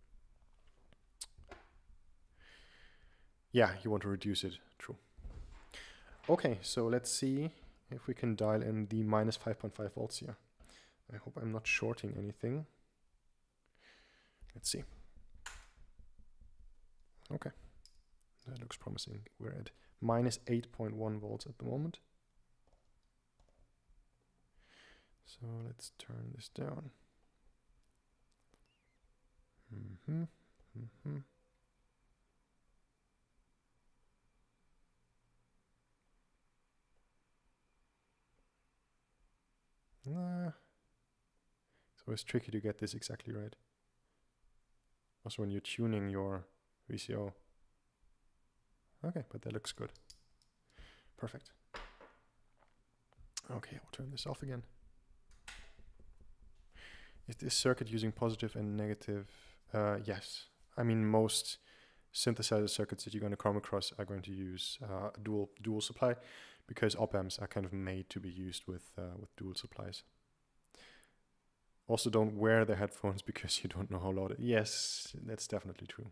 Yeah, you want to reduce it, true. Okay, so let's see if we can dial in the minus 5.5 volts here. I hope I'm not shorting anything. Let's see. Okay, that looks promising. We're at minus 8.1 volts at the moment. So let's turn this down. It's always tricky to get this exactly right. Also when you're tuning your VCO. Okay, but that looks good. Perfect. Okay, I'll turn this off again. Is this circuit using positive and negative? Yes. I mean, most synthesizer circuits that you're going to come across are going to use dual supply, because op amps are kind of made to be used with dual supplies. Also, don't wear the headphones because you don't know how loud it is. Yes, that's definitely true.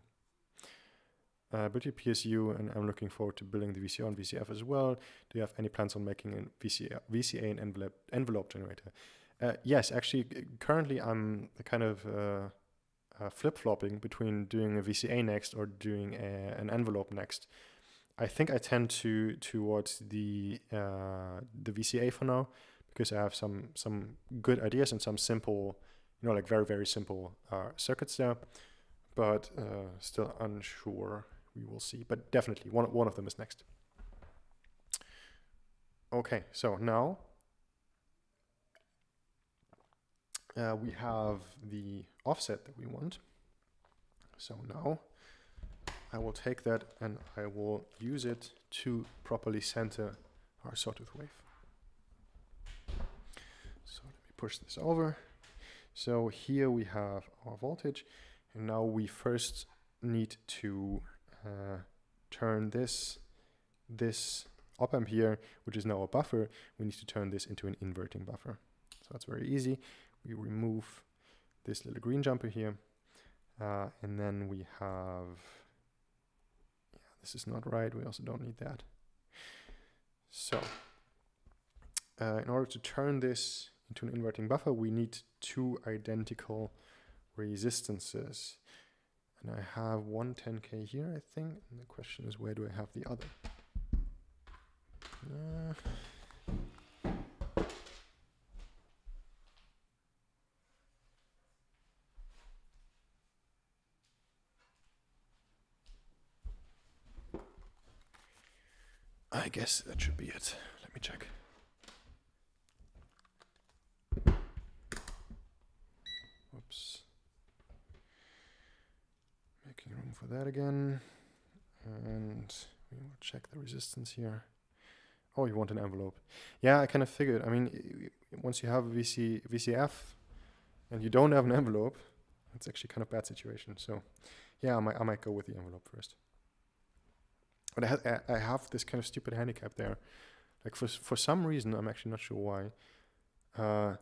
Build your PSU, and I'm looking forward to building the VCO and VCF as well. Do you have any plans on making a VCA and envelope generator? Yes, actually, currently I'm kind of flip-flopping between doing a VCA next or doing an envelope next. I think I tend towards the VCA for now, because I have some good ideas and some simple, like very simple circuits there, but still unsure. We will see, but definitely one of them is next. Okay, so now we have the offset that we want. So now I will take that and I will use it to properly center our sawtooth wave. So let me push this over. So here we have our voltage, and now we first need to turn this op amp here, which is now a buffer, we need to turn this into an inverting buffer. So that's very easy. We remove this little green jumper here, and then we have, this is not right, we also don't need that. So in order to turn this into an inverting buffer, we need two identical resistances. And I have one 10K here, I think, and the question is, where do I have the other? I guess that should be it. Let me check. Whoops. Making room for that again. And we will check the resistance here. Oh, you want an envelope. Yeah, I kind of figured. I mean, once you have a VCF and you don't have an envelope, it's actually kind of a bad situation. So yeah, I might go with the envelope first. But I have this kind of stupid handicap there. Like for some reason, I'm actually not sure why. I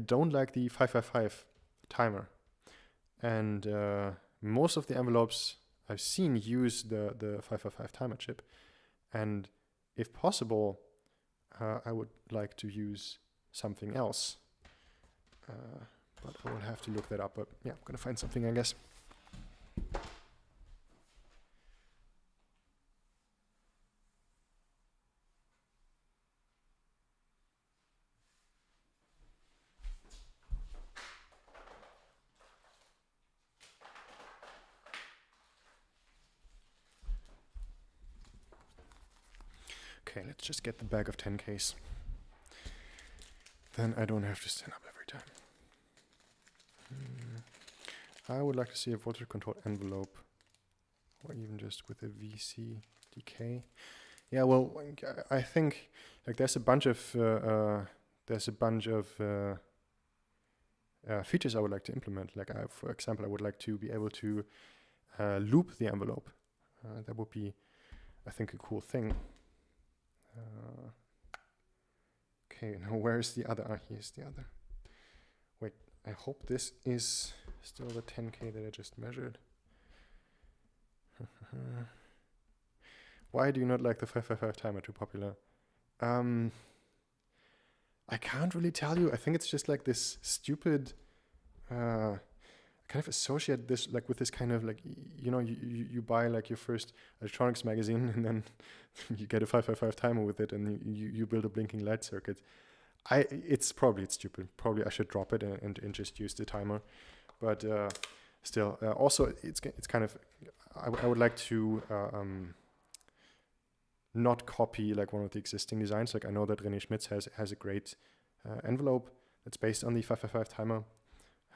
don't like the 555 timer. And most of the envelopes I've seen use the 555 timer chip. And if possible, I would like to use something else. But I will have to look that up. But yeah, I'm going to find something, I guess. Okay, let's just get the bag of 10Ks. Then I don't have to stand up every time. I would like to see a voltage control envelope, or even just with a VCDK. Yeah, well, I think like there's a bunch of features I would like to implement. Like, for example, I would like to be able to loop the envelope. That would be, I think, a cool thing. Okay, now where's the other? Here's the other. Wait, I hope this is still the 10K that I just measured. Why do you not like the 555 timer? Too popular? I can't really tell you. I think it's just like this stupid. Kind of associate this like with this kind of like, you buy like your first electronics magazine and then you get a 555 timer with it and you build a blinking light circuit. It's stupid. Probably I should drop it and just use the timer. But still, also it's kind of, I would like to not copy like one of the existing designs. Like I know that René Schmitz has a great envelope that's based on the 555 timer.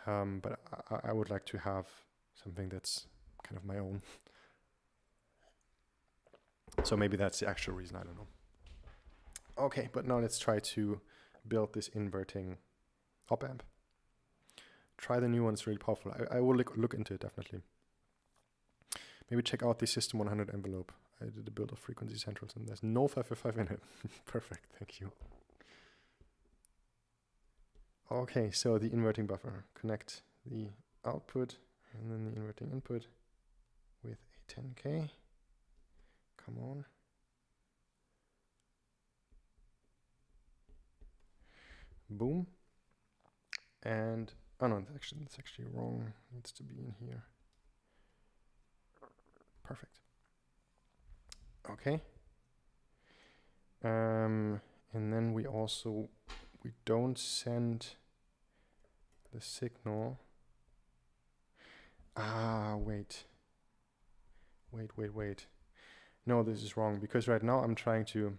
But I would like to have something that's kind of my own. So maybe that's the actual reason, I don't know. Okay, but now let's try to build this inverting op amp. Try the new one, it's really powerful. I will look into it, definitely. Maybe check out the System 100 envelope. I did a build of frequency centrals and there's no 555 in it. Perfect, thank you. Okay, so the inverting buffer. Connect the output and then the inverting input with a 10K. Come on. Boom. And, oh no, that's actually wrong. It needs to be in here. Perfect. Okay. And then we don't send the signal. Wait. No, this is wrong, because right now I'm trying to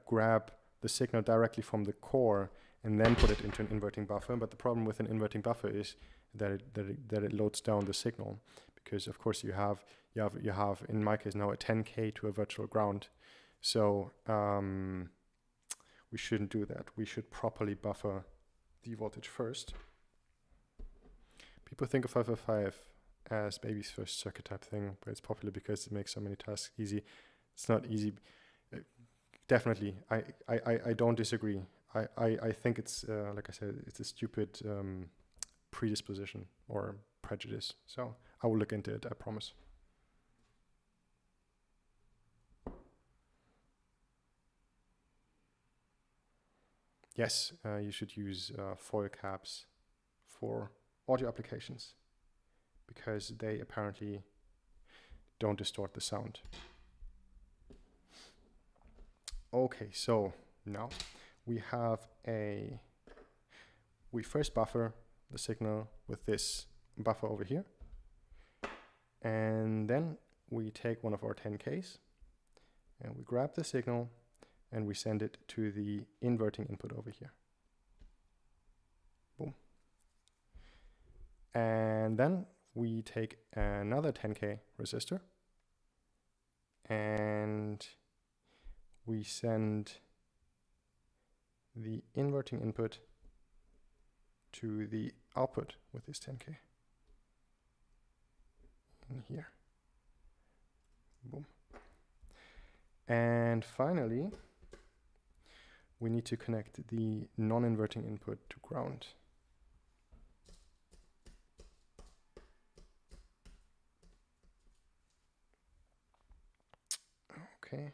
grab the signal directly from the core and then put it into an inverting buffer. But the problem with an inverting buffer is that it loads down the signal, because of course you have in my case now a 10K to a virtual ground. So we shouldn't do that. We should properly buffer the voltage first. People think of 555 as baby's first circuit type thing, but it's popular because it makes so many tasks easy. It's not easy. Definitely, I don't disagree. I think it's, like I said, it's a stupid predisposition or prejudice. So I will look into it, I promise. Yes, you should use foil caps for audio applications, because they apparently don't distort the sound. Okay, so now we first buffer the signal with this buffer over here, and then we take one of our 10Ks and we grab the signal and we send it to the inverting input over here. Boom. And then we take another 10K resistor and we send the inverting input to the output with this 10K in here. Boom. And finally, we need to connect the non-inverting input to ground. Okay.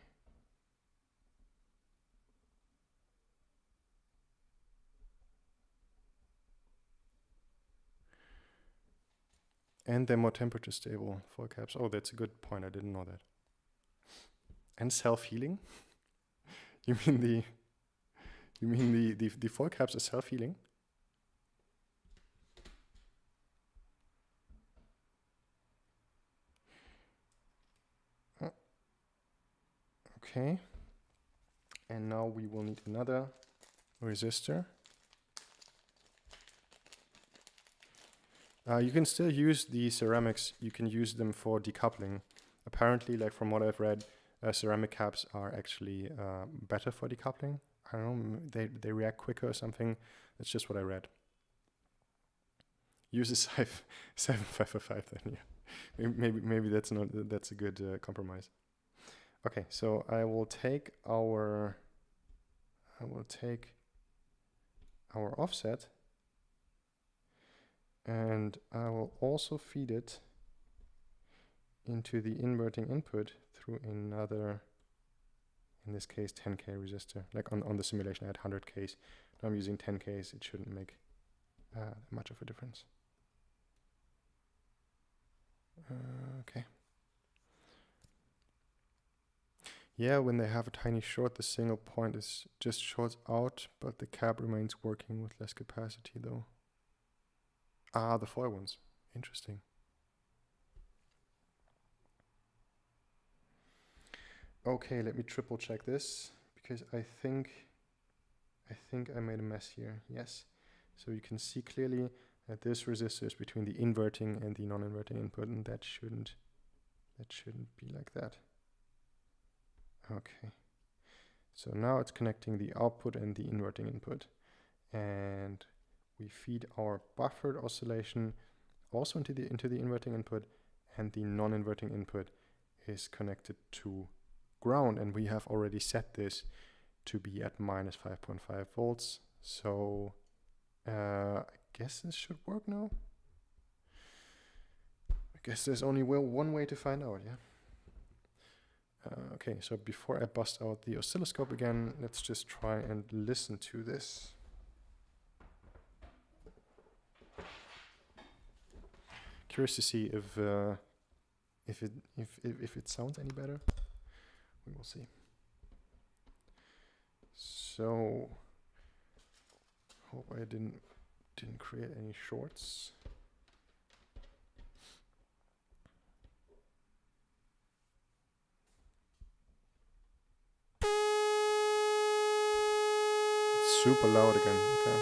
And they're more temperature stable, foil caps. Oh, that's a good point. I didn't know that. And self-healing? You mean the foil caps are self-healing? Okay. And now we will need another resistor. You can still use the ceramics. You can use them for decoupling. Apparently, like from what I've read, ceramic caps are actually better for decoupling. I don't know, they react quicker or something. That's just what I read. Use a 7555 then, yeah. Maybe that's a good compromise. Okay, so I will take our offset, and I will also feed it into the inverting input through another, in this case, 10K resistor. Like on the simulation, I had 100Ks. Now I'm using 10Ks. It shouldn't make much of a difference. Okay. Yeah, when they have a tiny short, the single point is just shorts out, but the cap remains working with less capacity though. Ah, the foil ones. Interesting. Okay, let me triple check this, because I think I made a mess here. Yes. So you can see clearly that this resistor is between the inverting and the non-inverting input, and that shouldn't be like that. Okay. So now it's connecting the output and the inverting input, and we feed our buffered oscillation also into the inverting input, and the non-inverting input is connected to ground, and we have already set this to be at minus 5.5 volts. So I guess this should work now. I guess there's only one way to find out, yeah? Okay, so before I bust out the oscilloscope again, let's just try and listen to this. Curious to see if If it sounds any better, we will see. So hope I didn't create any shorts. It's super loud again. Okay.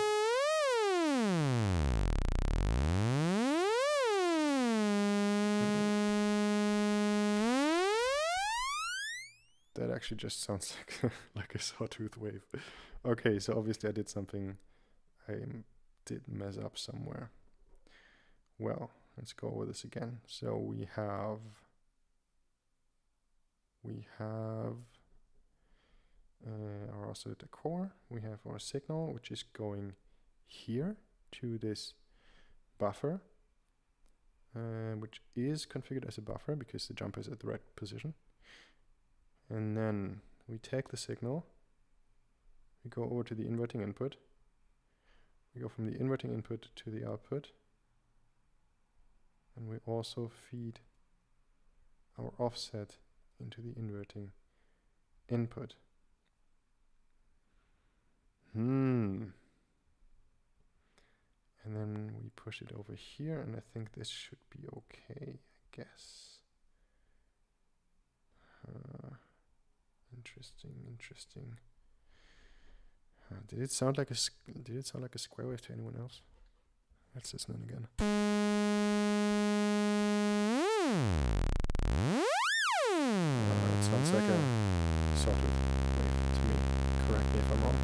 That actually just sounds like like a sawtooth wave. Okay, so obviously I did something. I did mess up somewhere. Well, let's go over this again. So we have our oscillator core. We have our signal, which is going here to this buffer, which is configured as a buffer because the jumper is at the right position. And then we take the signal, we go over to the inverting input, we go from the inverting input to the output, and we also feed our offset into the inverting input. And then we push it over here, and I think this should be okay, I guess. Interesting. Did it sound like a square wave to anyone else? Let's listen in again. It sounds like a sawtooth wave to me. Correct me if I'm wrong.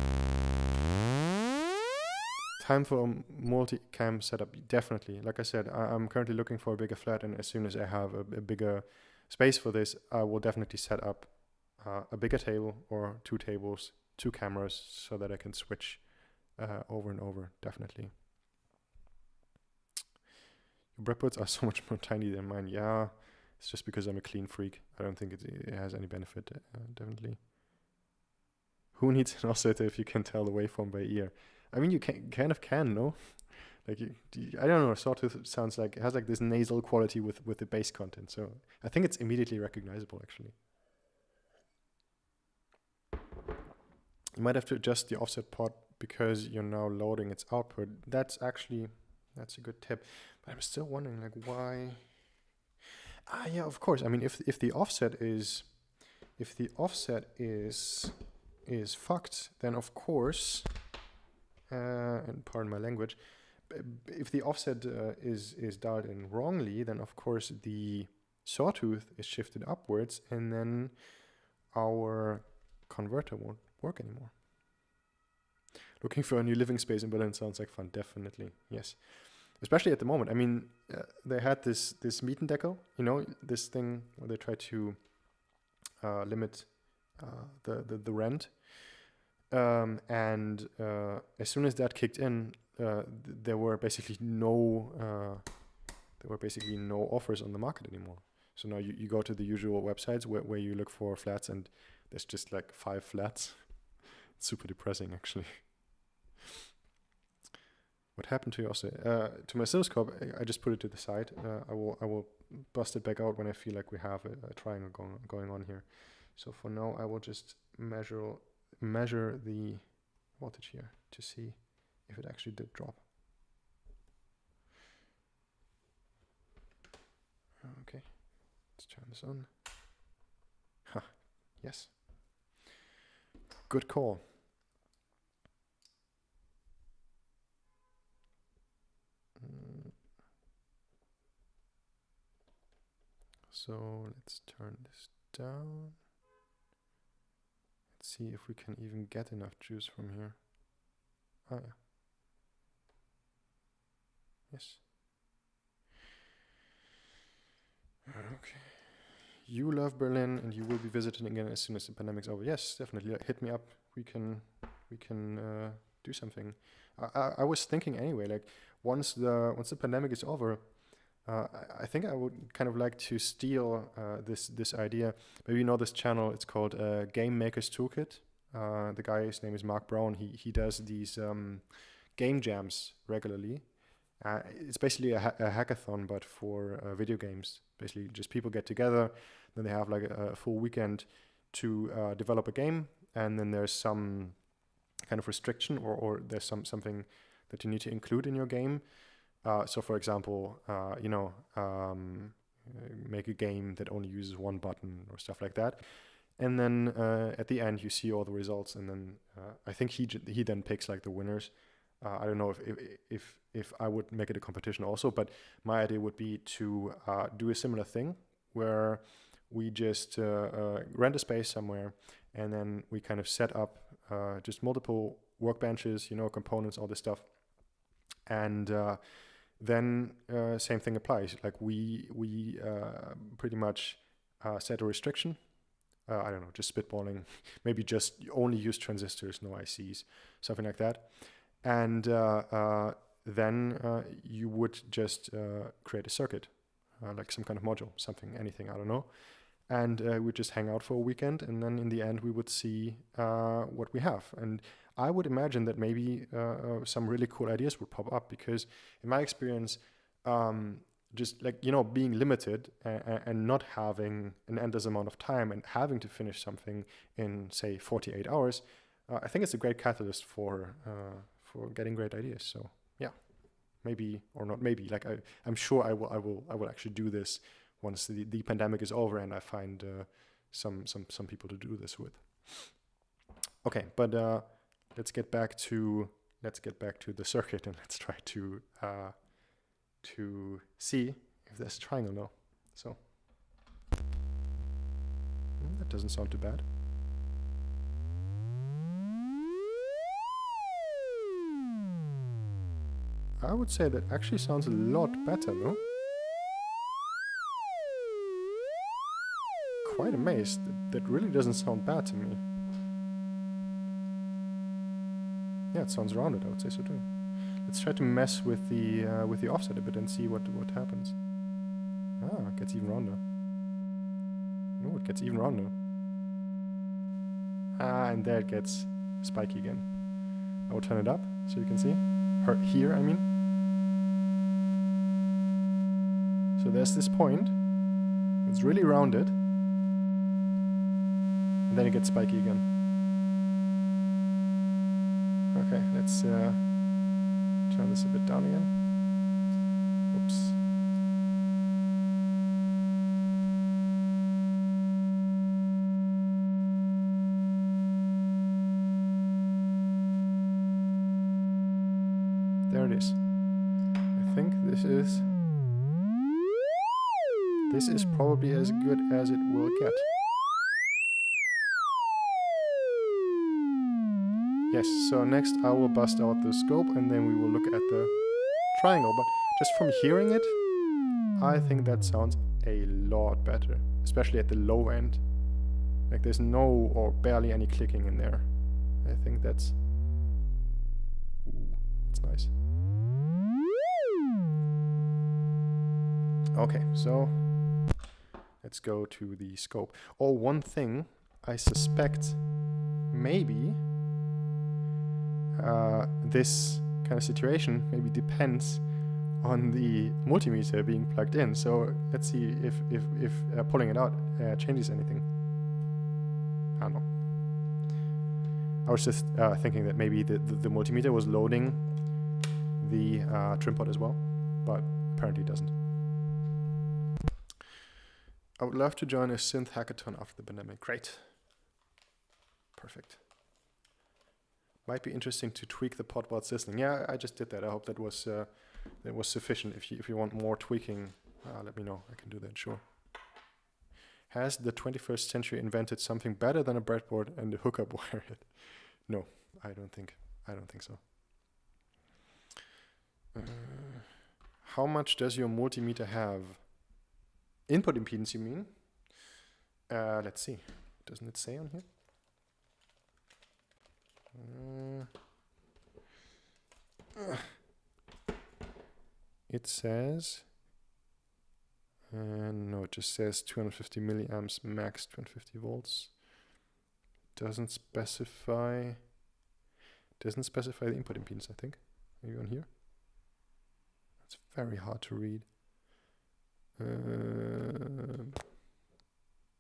Time for a multi-cam setup, definitely. Like I said, I'm currently looking for a bigger flat, and as soon as I have a bigger space for this, I will definitely set up a bigger table or 2 tables, 2 cameras, so that I can switch over and over, definitely. Your breadboards are so much more tiny than mine. Yeah, it's just because I'm a clean freak. I don't think it has any benefit, definitely. Who needs an oscillator if you can tell the waveform by ear? I mean, you kind of can, no? Like, I don't know, sawtooth sounds like, it has like this nasal quality with the bass content. So I think it's immediately recognizable, actually. You might have to adjust the offset pot because you're now loading its output. That's a good tip. But I'm still wondering, like, why? Yeah, of course. I mean, if the offset is fucked, then of course, and pardon my language, if the offset is dialed in wrongly, then of course the sawtooth is shifted upwards, and then our converter won't work anymore. Looking for a new living space in Berlin sounds like fun. Definitely, yes. Especially at the moment. I mean, they had this Mietendeckel, you know, this thing where they try to limit the rent. And as soon as that kicked in, there were basically no offers on the market anymore. So now you go to the usual websites where you look for flats, and there's just like 5 flats. It's super depressing, actually. What happened to your to my oscilloscope? I just put it to the side. I will bust it back out when I feel like we have a triangle going on here. So for now, I will just measure the voltage here to see if it actually did drop. Okay, let's turn this on. Ha, yes. Good call. So let's turn this down. Let's see if we can even get enough juice from here. Ah, yeah. Yes. Okay. You love Berlin, and you will be visiting again as soon as the pandemic's over. Yes, definitely. Hit me up. We can do something. I was thinking anyway, like once the pandemic is over, I think I would kind of like to steal this idea. Maybe you know this channel. It's called Game Maker's Toolkit. The guy's name is Mark Brown. He does these game jams regularly, It's basically a hackathon, but for video games. Basically, just people get together, then they have like a full weekend to develop a game, and then there's some kind of restriction, or there's something that you need to include in your game. So, for example, make a game that only uses one button or stuff like that. And then at the end, you see all the results, and then I think he then picks like the winners. I don't know if I would make it a competition also, but my idea would be to do a similar thing where we just rent a space somewhere, and then we kind of set up just multiple workbenches, components, all this stuff, and then same thing applies. Like we pretty much set a restriction. I don't know, just spitballing. Maybe just only use transistors, no ICs, something like that. And then you would just create a circuit, like some kind of module, anything, I don't know. And we'd just hang out for a weekend, and then in the end we would see what we have. And I would imagine that maybe some really cool ideas would pop up, because in my experience, just like, being limited and not having an endless amount of time and having to finish something in, say, 48 hours, I think it's a great catalyst for getting great ideas. So yeah, maybe or not maybe. Like I'm sure I will actually do this once the pandemic is over and I find some people to do this with. Okay, but let's get back to the circuit, and let's try to see if there's a triangle now. So that doesn't sound too bad. I would say that actually sounds a lot better, no? Quite amazed. That really doesn't sound bad to me. Yeah, it sounds rounded, I would say so too. Let's try to mess with the offset a bit and see what happens. Ah, it gets even rounder. Oh, it gets even rounder. Ah, and there it gets spiky again. I will turn it up so you can see. Here, I mean. So there's this point. It's really rounded. And then it gets spiky again. Okay, let's turn this a bit down again. Oops. There it is. I think this is probably as good as it will get. Yes, so next I will bust out the scope and then we will look at the triangle. But just from hearing it, I think that sounds a lot better, especially at the low end. Like there's no or barely any clicking in there. I think that's nice. Okay, so let's go to the scope. Oh, one thing I suspect maybe this kind of situation maybe depends on the multimeter being plugged in. So let's see if pulling it out changes anything. I don't know. I was just thinking that maybe the multimeter was loading the trim pot as well, but apparently it doesn't. I would love to join a synth hackathon after the pandemic. Great. Perfect. Might be interesting to tweak the pot while listening. Yeah, I just did that. I hope that was sufficient. If you want more tweaking, let me know. I can do that, sure. Has the 21st century invented something better than a breadboard and a hookup wire? No, I don't think so. How much does your multimeter have? Input impedance, you mean? Let's see. Doesn't it say on here? It says, no, it just says 250 milliamps max, 250 volts. Doesn't specify the input impedance, I think. Maybe on here. Very hard to read.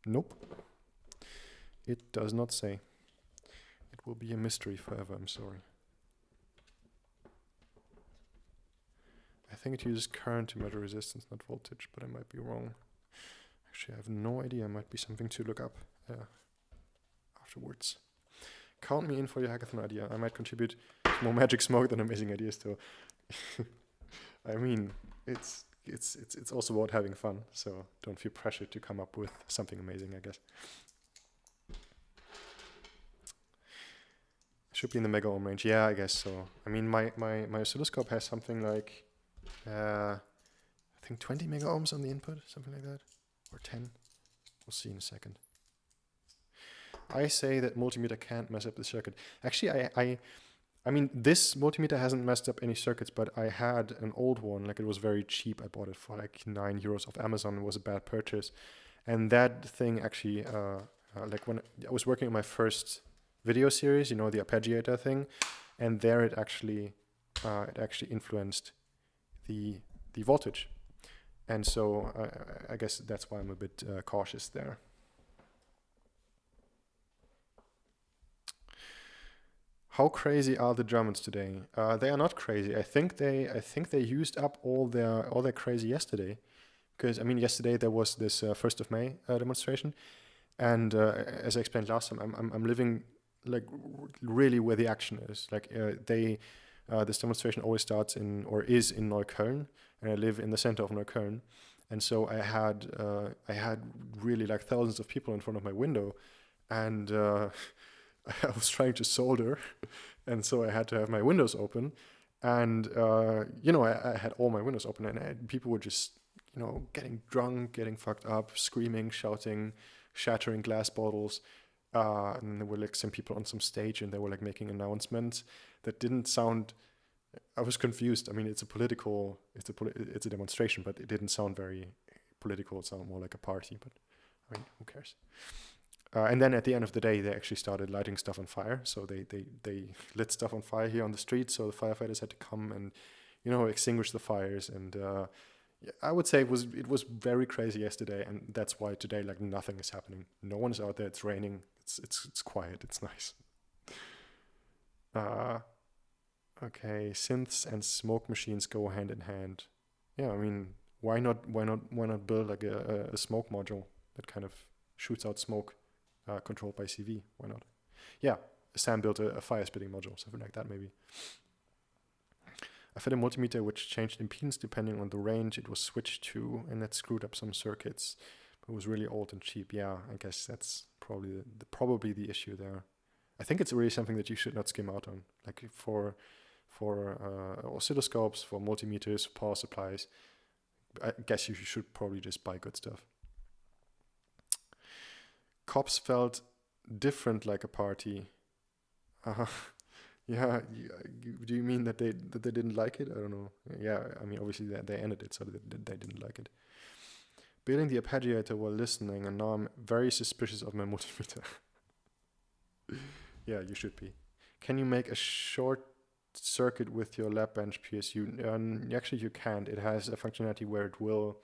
Nope. It does not say. It will be a mystery forever, I'm sorry. I think it uses current to measure resistance, not voltage, but I might be wrong. Actually, I have no idea. It might be something to look up afterwards. Count me in for your hackathon idea. I might contribute more magic smoke than amazing ideas too. I mean, it's also about having fun, so don't feel pressured to come up with something amazing, I guess. Should be in the mega ohm range. Yeah, I guess so. I mean, my oscilloscope has something like, I think 20 mega ohms on the input, something like that, or 10. We'll see in a second. I say that multimeter can't mess up the circuit. Actually, I mean, this multimeter hasn't messed up any circuits, but I had an old one, like it was very cheap. I bought it for like €9 off Amazon. It was a bad purchase. And that thing actually, like when I was working on my first video series, you know, the arpeggiator thing, and there it actually influenced the voltage. And so I guess that's why I'm a bit cautious there. How crazy are the Germans today? They are not crazy. I think they used up all their crazy yesterday, because I mean yesterday there was this 1st of May demonstration, and as I explained last time, I'm living like really where the action is. Like this demonstration always starts in or is in Neukölln, and I live in the center of Neukölln, and so I had really like thousands of people in front of my window, and I was trying to solder, and so I had to have my windows open, and you know, I had all my windows open, and people were just, you know, getting drunk, getting fucked up, screaming, shouting, shattering glass bottles, and there were like some people on some stage, and they were like making announcements that didn't sound. I was confused. I mean, it's a demonstration, but it didn't sound very political. It sounded more like a party. But I mean, who cares? And then at the end of the day, they actually started lighting stuff on fire. So they lit stuff on fire here on the street. So the firefighters had to come and, you know, extinguish the fires. And I would say it was very crazy yesterday, and that's why today like nothing is happening. No one is out there. It's raining. It's quiet. It's nice. Okay, synths and smoke machines go hand in hand. Yeah, I mean, why not build like a smoke module that kind of shoots out smoke? Controlled by CV, why not? Yeah, Sam built a fire spitting module, something like that maybe. I fit a multimeter which changed impedance depending on the range it was switched to, and that screwed up some circuits. But it was really old and cheap. Yeah, I guess that's probably the issue there. I think it's really something that you should not skim out on. Like for oscilloscopes, for multimeters, power supplies, I guess you should probably just buy good stuff. Cops felt different like a party. Yeah, do you mean that they didn't like it? I don't know. Yeah, I mean, obviously they ended it, so they didn't like it. Building the arpeggiator while listening, and now I'm very suspicious of my multimeter. Yeah, you should be. Can you make a short circuit with your lab bench PSU? Actually, you can't. It has a functionality where it will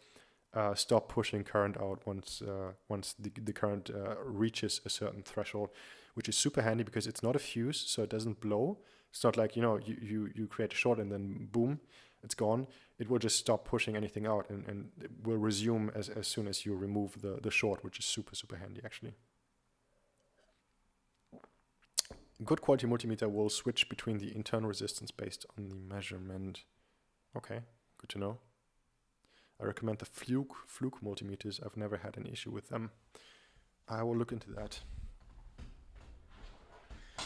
stop pushing current out once the current reaches a certain threshold, which is super handy because it's not a fuse, so it doesn't blow. It's not like, you know, you create a short and then boom, it's gone. It will just stop pushing anything out, and it will resume as soon as you remove the short, which is super handy actually. Good quality multimeter will switch between the internal resistance based on the measurement. Okay, good to know. I recommend the Fluke multimeters. I've never had an issue with them. I will look into that.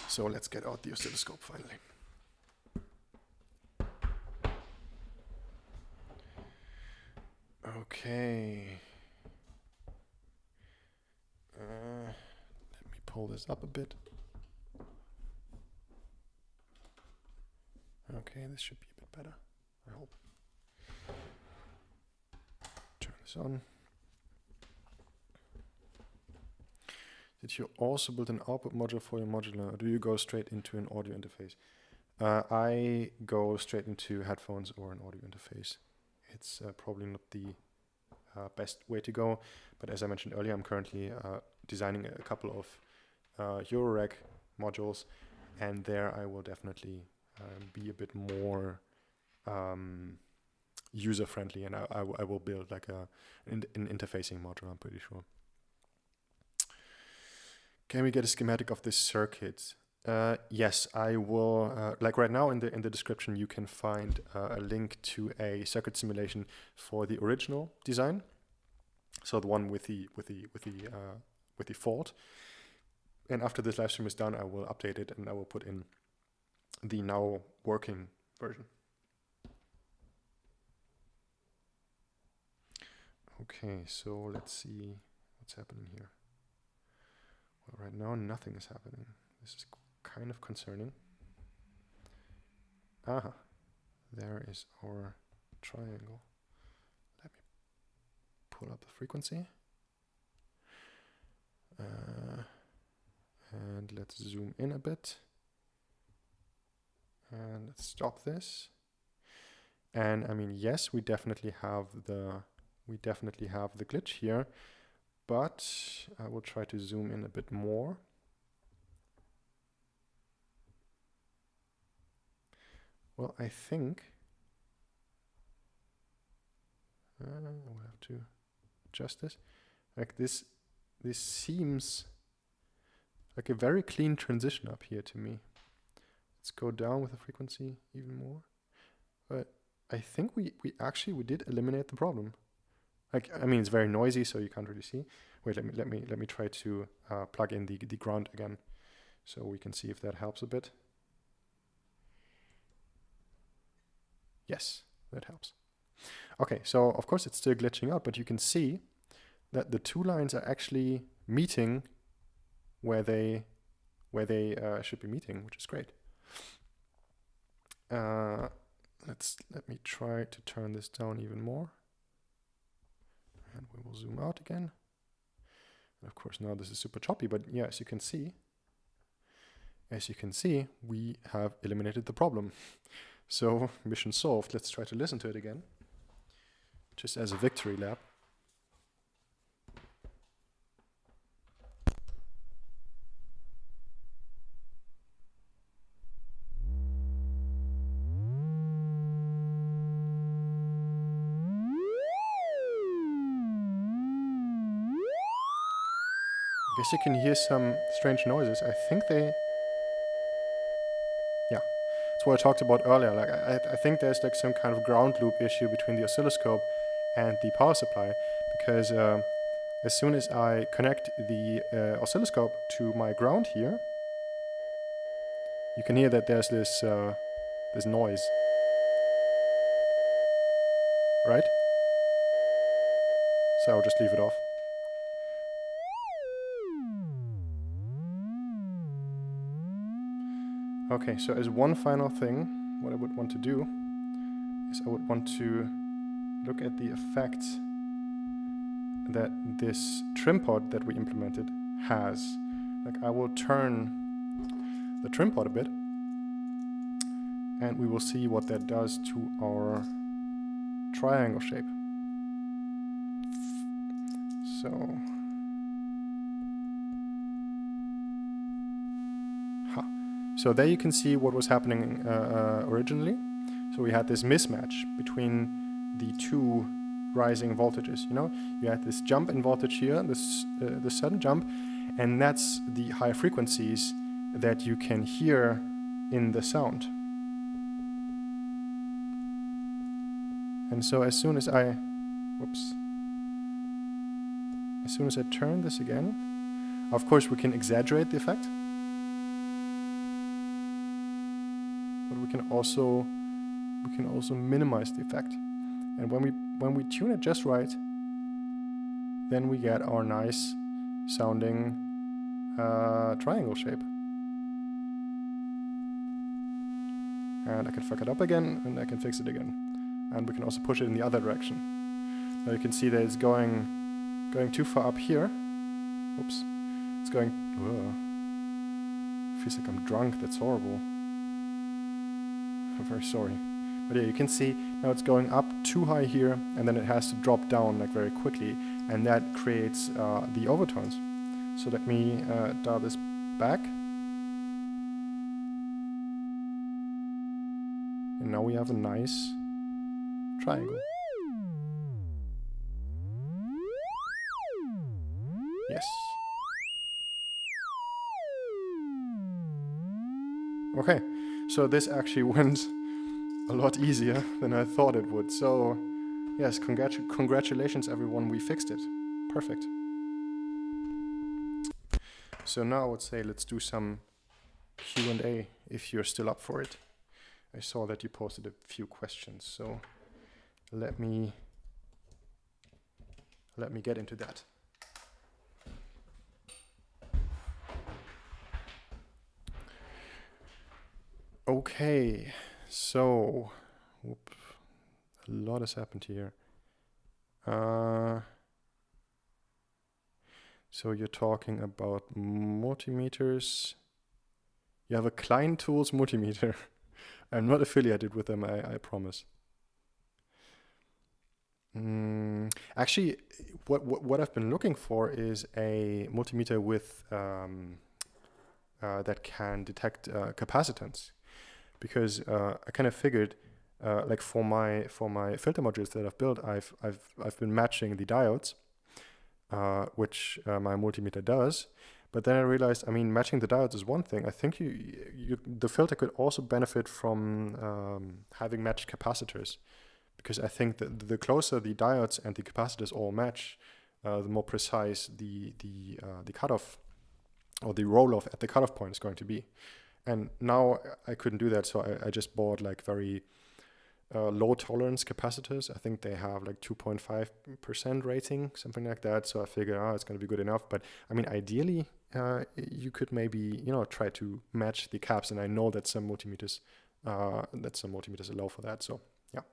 So let's get out the oscilloscope finally. Okay. Let me pull this up a bit. Okay, this should be a bit better, I hope. Turn this on. Did you also build an output module for your modular, or do you go straight into an audio interface? I go straight into headphones or an audio interface. it's probably not the best way to go. But as I mentioned earlier, I'm currently designing a couple of Eurorack modules, and there I will definitely be a bit more user-friendly, and I will build like an interfacing module, I'm pretty sure. Can we get a schematic of this circuit? Yes, I will. Like right now in the description, you can find a link to a circuit simulation for the original design. So the one with the fault. And after this live stream is done, I will update it and I will put in the now working version. Okay, so let's see what's happening here. Well, right now nothing is happening. This is kind of concerning. Aha, there is our triangle. Let me pull up the frequency. And let's zoom in a bit. And let's stop this. And I mean, yes, we definitely have the glitch here, but I will try to zoom in a bit more. Well, I think I will have to adjust this. Like this seems like a very clean transition up here to me. Let's go down with the frequency even more. But I think we did eliminate the problem. Like, I mean, it's very noisy, so you can't really see. Wait, let me try to plug in the ground again, so we can see if that helps a bit. Yes, that helps. Okay, so of course it's still glitching out, but you can see that the two lines are actually meeting where they should be meeting, which is great. Let me try to turn this down even more. And we will zoom out again. And of course now this is super choppy, but yeah, as you can see, we have eliminated the problem. So mission solved. Let's try to listen to it again, just as a victory lap. I guess you can hear some strange noises. I think yeah, that's what I talked about earlier. Like I think there's like some kind of ground loop issue between the oscilloscope and the power supply, because as soon as I connect the oscilloscope to my ground here, you can hear that there's this noise, right? So I'll just leave it off. Okay, so as one final thing, what I would want to do is I would want to look at the effect that this trim pod that we implemented has. Like, I will turn the trim pod a bit, and we will see what that does to our triangle shape. So there you can see what was happening originally. So we had this mismatch between the two rising voltages. You know, you had this jump in voltage here, this sudden jump, and that's the high frequencies that you can hear in the sound. And so as soon as I turn this again, of course we can exaggerate the effect. But we can also minimize the effect. And when we tune it just right, then we get our nice sounding triangle shape. And I can fuck it up again, and I can fix it again. And we can also push it in the other direction. Now you can see that it's going too far up here. Oops. It's going... Feels like I'm drunk. That's horrible. I'm very sorry. But yeah, you can see now it's going up too high here, and then it has to drop down like very quickly, and that creates the overtones. So let me dial this back. And now we have a nice triangle. Yes. Okay, so this actually went a lot easier than I thought it would. So yes, congratulations everyone, we fixed it. Perfect. So now I would say let's do some Q&A if you're still up for it. I saw that you posted a few questions, so let me get into that. Okay, so a lot has happened here. So you're talking about multimeters. You have a Klein Tools multimeter. I'm not affiliated with them, I promise. Actually, what I've been looking for is a multimeter with that can detect capacitance, because I kind of figured, like for my filter modules that I've built, I've been matching the diodes, which my multimeter does. But then I realized, I mean, matching the diodes is one thing. I think the filter could also benefit from having matched capacitors, because I think that the closer the diodes and the capacitors all match, the more precise the cutoff or the roll-off at the cutoff point is going to be. And now I couldn't do that, so I just bought like very low tolerance capacitors. I think they have like 2.5% rating, something like that. So I figured, it's going to be good enough. But I mean, ideally, you could maybe, try to match the caps. And I know that some multimeters allow for that. So yeah.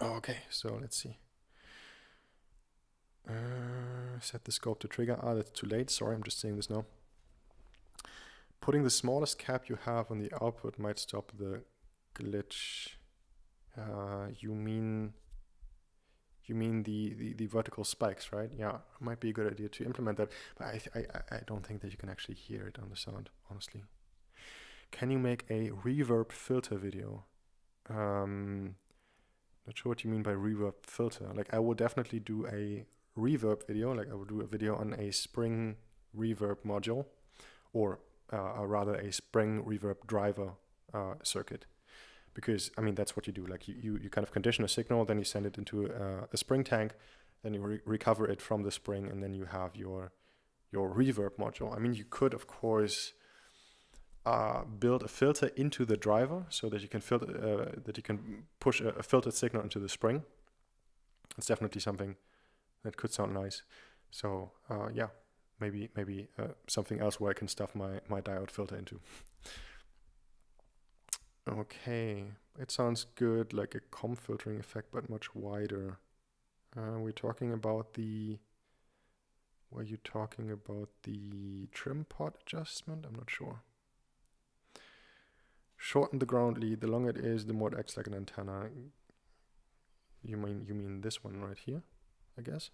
Okay, so let's see. Set the scope to trigger. That's too late. Sorry, I'm just saying this now. Putting the smallest cap you have on the output might stop the glitch. You mean the vertical spikes, right? Yeah, it might be a good idea to implement that, but I don't think that you can actually hear it on the sound, honestly. Can you make a reverb filter video? Not sure what you mean by reverb filter. Like, I will definitely do a reverb video. Like, I will do a video on a spring reverb module, or rather a spring reverb driver circuit, because I mean that's what you do. Like you kind of condition a signal, then you send it into a spring tank, then you recover it from the spring, and then you have your reverb module. I mean, you could of course build a filter into the driver so that you can push a filtered signal into the spring. It's definitely something that could sound nice. So yeah. Maybe something else where I can stuff my diode filter into. Okay, it sounds good, like a comb filtering effect, but much wider. We're talking about were you talking about the trim pot adjustment? I'm not sure. Shorten the ground lead. The longer it is, the more it acts like an antenna. You mean this one right here, I guess?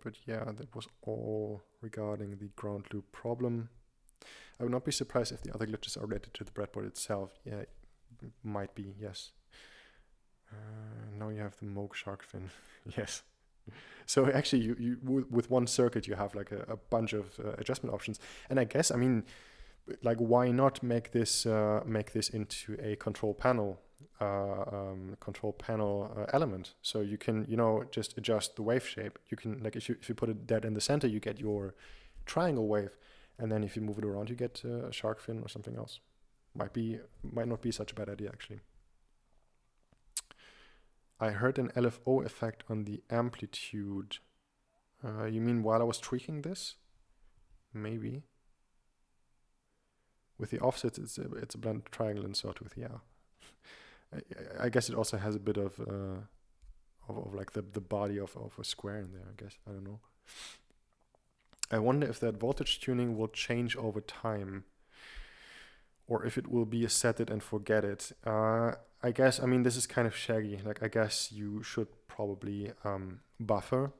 But yeah, that was all regarding the ground loop problem. I would not be surprised if the other glitches are related to the breadboard itself. Yeah, it might be, yes. Now you have the Moog shark fin. Yes. So actually, you with one circuit, you have like a bunch of adjustment options. And I guess, I mean, like, why not make this into a control panel element, so you can just adjust the wave shape. You can, like, if you put it dead in the center, you get your triangle wave, and then if you move it around, you get a shark fin or something else. Might not be such a bad idea, actually. I heard an LFO effect on the amplitude. You mean while I was tweaking this? Maybe. With the offsets, it's a blended triangle and sawtooth. Yeah. I guess it also has a bit of like the body of a square in there, I guess. I don't know. I wonder if that voltage tuning will change over time, or if it will be a set it and forget it. I guess, I mean, this is kind of shaggy. Like, I guess you should probably buffer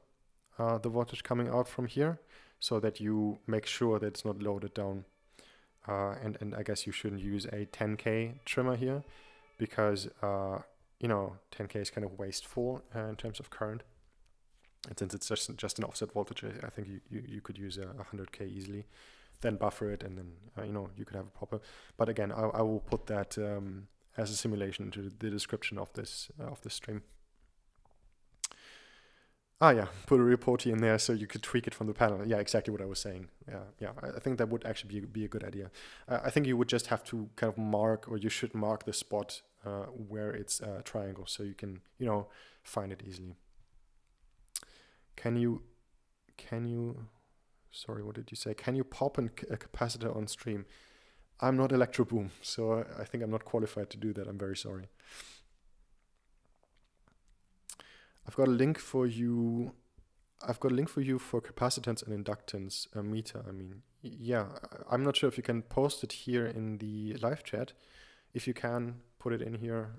the voltage coming out from here so that you make sure that it's not loaded down. And I guess you shouldn't use a 10K trimmer here because, 10K is kind of wasteful in terms of current. And since it's just an offset voltage, I think you could use a 100K easily. Then buffer it, and then you could have a proper. But again, I will put that as a simulation into the description of this stream. Yeah, put a reportee in there so you could tweak it from the panel. Yeah, exactly what I was saying. Yeah. I think that would actually be a good idea. I think you would just have to kind of mark, or you should mark the spot where it's a triangle, so you can find it easily. Can you? Sorry, what did you say? Can you pop a capacitor on stream? I'm not Electroboom, so I think I'm not qualified to do that. I'm very sorry. I've got a link for you. For capacitance and inductance meter. I mean, yeah, I'm not sure if you can post it here in the live chat. If you can, put it in here.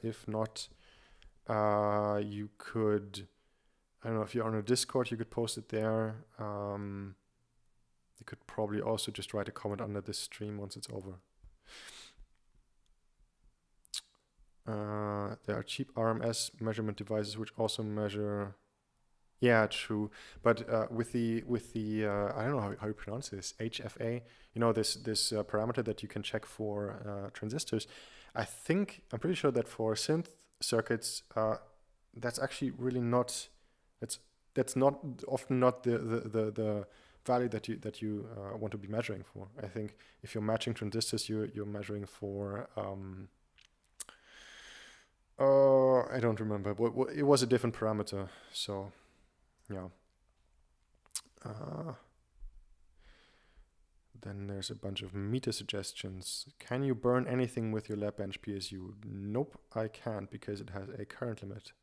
If not, you could. I don't know, if you're on a Discord, you could post it there. You could probably also just write a comment under this stream once it's over. There are cheap RMS measurement devices which also measure. Yeah, true. But with the I don't know how you pronounce this, HFA. This parameter that you can check for transistors. I'm pretty sure that for synth circuits, that's actually really not. That's not often not the value that you want to be measuring for. I think if you're matching transistors, you're measuring for I don't remember, but it was a different parameter. So yeah. Then there's a bunch of meter suggestions. Can you burn anything with your lab bench PSU? Nope, I can't because it has a current limit.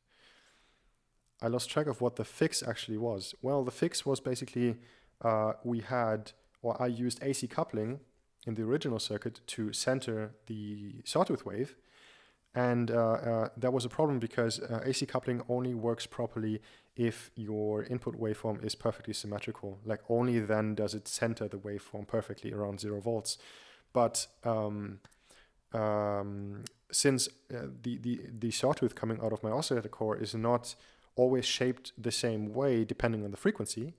I lost track of what the fix actually was. Well, the fix was basically I used AC coupling in the original circuit to center the sawtooth wave. And that was a problem because AC coupling only works properly if your input waveform is perfectly symmetrical. Like only then does it center the waveform perfectly around 0 volts. But since the sawtooth coming out of my oscillator core is not always shaped the same way depending on the frequency,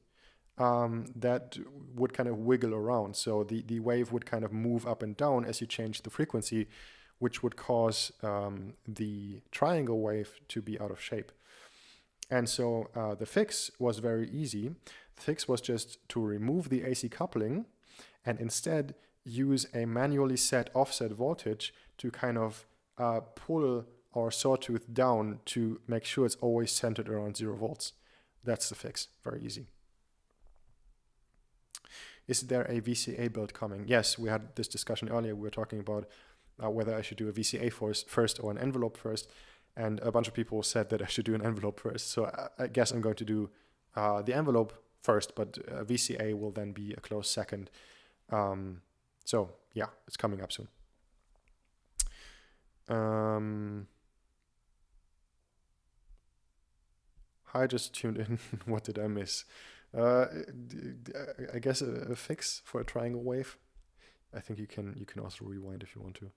that would kind of wiggle around. So the wave would kind of move up and down as you change the frequency, which would cause the triangle wave to be out of shape. And so the fix was very easy. The fix was just to remove the AC coupling and instead use a manually set offset voltage to kind of pull our sawtooth down to make sure it's always centered around 0 volts. That's the fix. Very easy. Is there a VCA build coming? Yes, we had this discussion earlier. We were talking about whether I should do a VCA first or an envelope first. And a bunch of people said that I should do an envelope first. So I guess I'm going to do the envelope first, but VCA will then be a close second. So yeah, it's coming up soon. I just tuned in. What did I miss? I guess a fix for a triangle wave. I think you can also rewind if you want to.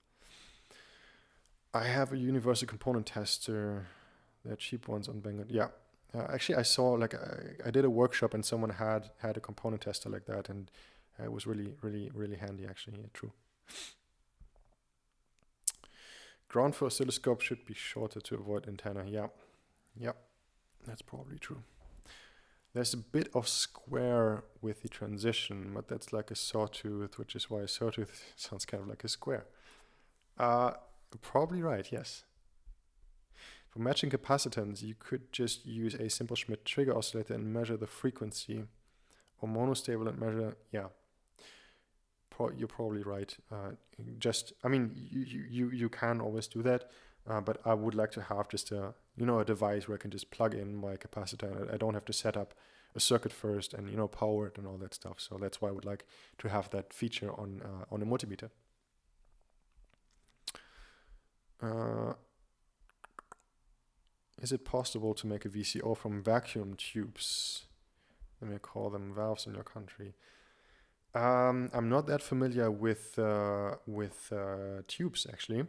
I have a universal component tester. They're cheap ones on Banggood. Yeah. Actually, I saw I did a workshop and someone had a component tester like that, and it was really, really, really handy. Actually, yeah, true. Ground for oscilloscope should be shorter to avoid antenna. Yeah, that's probably true. There's a bit of square with the transition, but that's like a sawtooth, which is why a sawtooth sounds kind of like a square. Probably right, yes. For matching capacitance, you could just use a simple Schmidt trigger oscillator and measure the frequency, or monostable and measure, yeah. You're probably right. You can always do that, but I would like to have just a device where I can just plug in my capacitor. I don't have to set up a circuit first and, you know, power it and all that stuff. So that's why I would like to have that feature on a multimeter. Is it possible to make a VCO from vacuum tubes? Let me call them valves in your country. I'm not that familiar with tubes actually,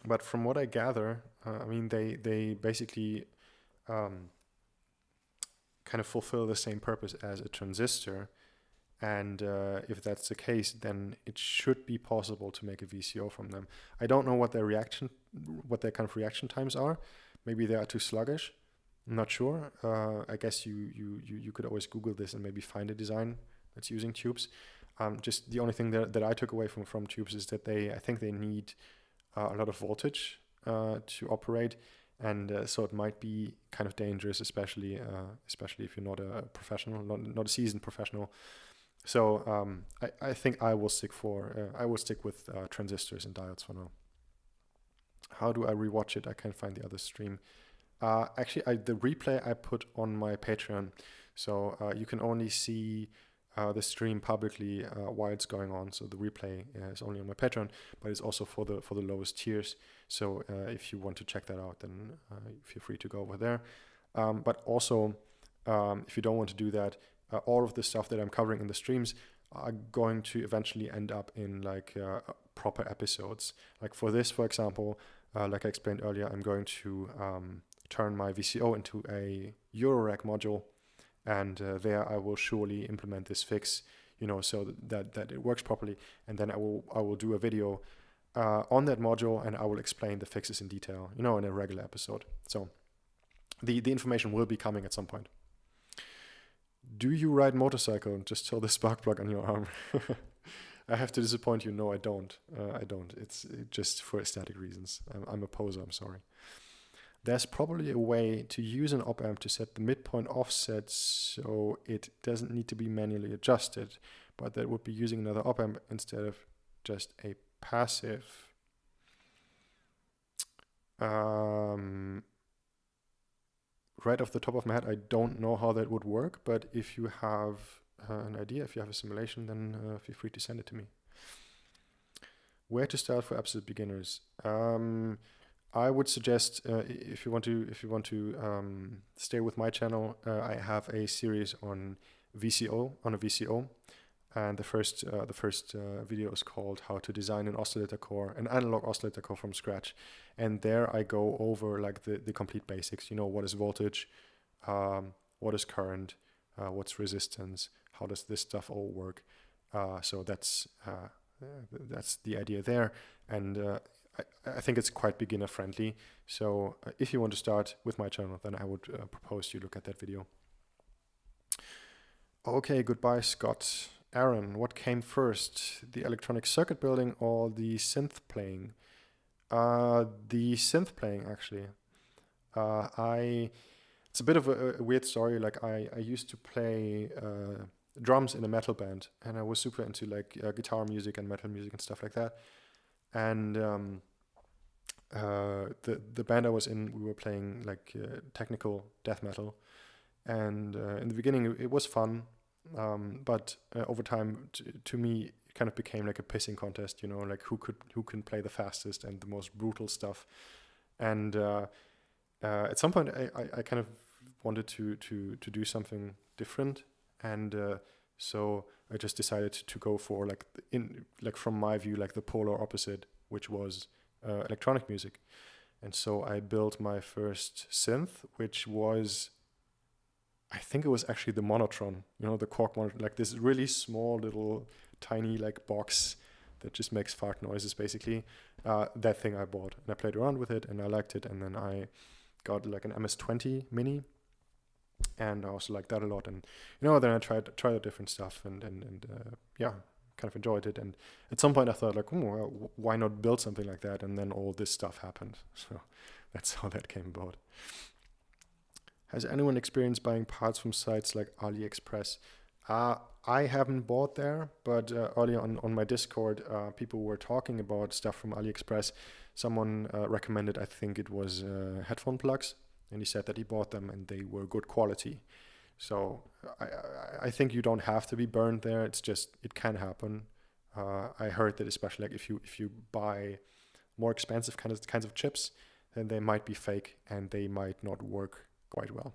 but from what I gather, I mean they basically kind of fulfill the same purpose as a transistor, and if that's the case, then it should be possible to make a VCO from them. I don't know what their kind of reaction times are. Maybe they are too sluggish. I'm not sure. I guess you could always Google this and maybe find a design that's using tubes. Just the only thing that I took away from tubes is that I think they need a lot of voltage to operate, and so it might be kind of dangerous, especially if you're not a professional, not a seasoned professional. So I think I will stick with transistors and diodes for now. How do I rewatch it? I can't find the other stream. Actually, the replay I put on my Patreon, so you can only see the stream publicly while it's going on. So the replay is only on my Patreon, but it's also for the lowest tiers. So if you want to check that out, then feel free to go over there. But also, if you don't want to do that, all of the stuff that I'm covering in the streams are going to eventually end up in like proper episodes. Like for this, for example, like I explained earlier, I'm going to turn my VCO into a Eurorack module, and there I will surely implement this fix, you know, so that it works properly. And then I will do a video on that module, and I will explain the fixes in detail, you know, in a regular episode. So the information will be coming at some point. Do you ride motorcycle? Just tell the spark plug on your arm. I have to disappoint you. No, I don't. I don't. It's just for aesthetic reasons. I'm a poser. I'm sorry. There's probably a way to use an op amp to set the midpoint offset so it doesn't need to be manually adjusted, but that would be using another op amp instead of just a passive. Right off the top of my head, I don't know how that would work, but if you have an idea, if you have a simulation, then feel free to send it to me. Where to start for absolute beginners? I would suggest if you want to stay with my channel, I have a series on a VCO, and the first video is called How to Design an analog oscillator core from scratch, and there I go over like the complete basics. You know, what is voltage, what is current, what's resistance, how does this stuff all work. So that's the idea there, and I think it's quite beginner friendly. So if you want to start with my channel, then I would propose you look at that video. Okay, goodbye, Scott. Aaron, what came first, the electronic circuit building or the synth playing? The synth playing, actually. It's a bit of a weird story. Like I used to play drums in a metal band, and I was super into like guitar music and metal music and stuff like that. And the band I was in, we were playing like technical death metal, and in the beginning it was fun, but over time to me it kind of became like a pissing contest, you know, like who can play the fastest and the most brutal stuff. And at some point I kind of wanted to do something different, and so I just decided to go for like from my view like the polar opposite, which was electronic music. And so I built my first synth, which was, I think it was actually the Monotron, you know, the Korg Monotron, like this really small little tiny like box that just makes fart noises basically. That thing I bought, and I played around with it and I liked it, and then I got like an MS-20 Mini, and I also liked that a lot. And you know, then I tried different stuff, and yeah, kind of enjoyed it. And at some point I thought like, well, why not build something like that? And then all this stuff happened. So that's how that came about. Has anyone experienced buying parts from sites like AliExpress? I haven't bought there, but earlier on my Discord, people were talking about stuff from AliExpress. Someone recommended, I think it was headphone plugs, and he said that he bought them and they were good quality. So I think you don't have to be burned there. It's just, it can happen. I heard that especially like if you buy more expensive kinds of chips, then they might be fake and they might not work quite well.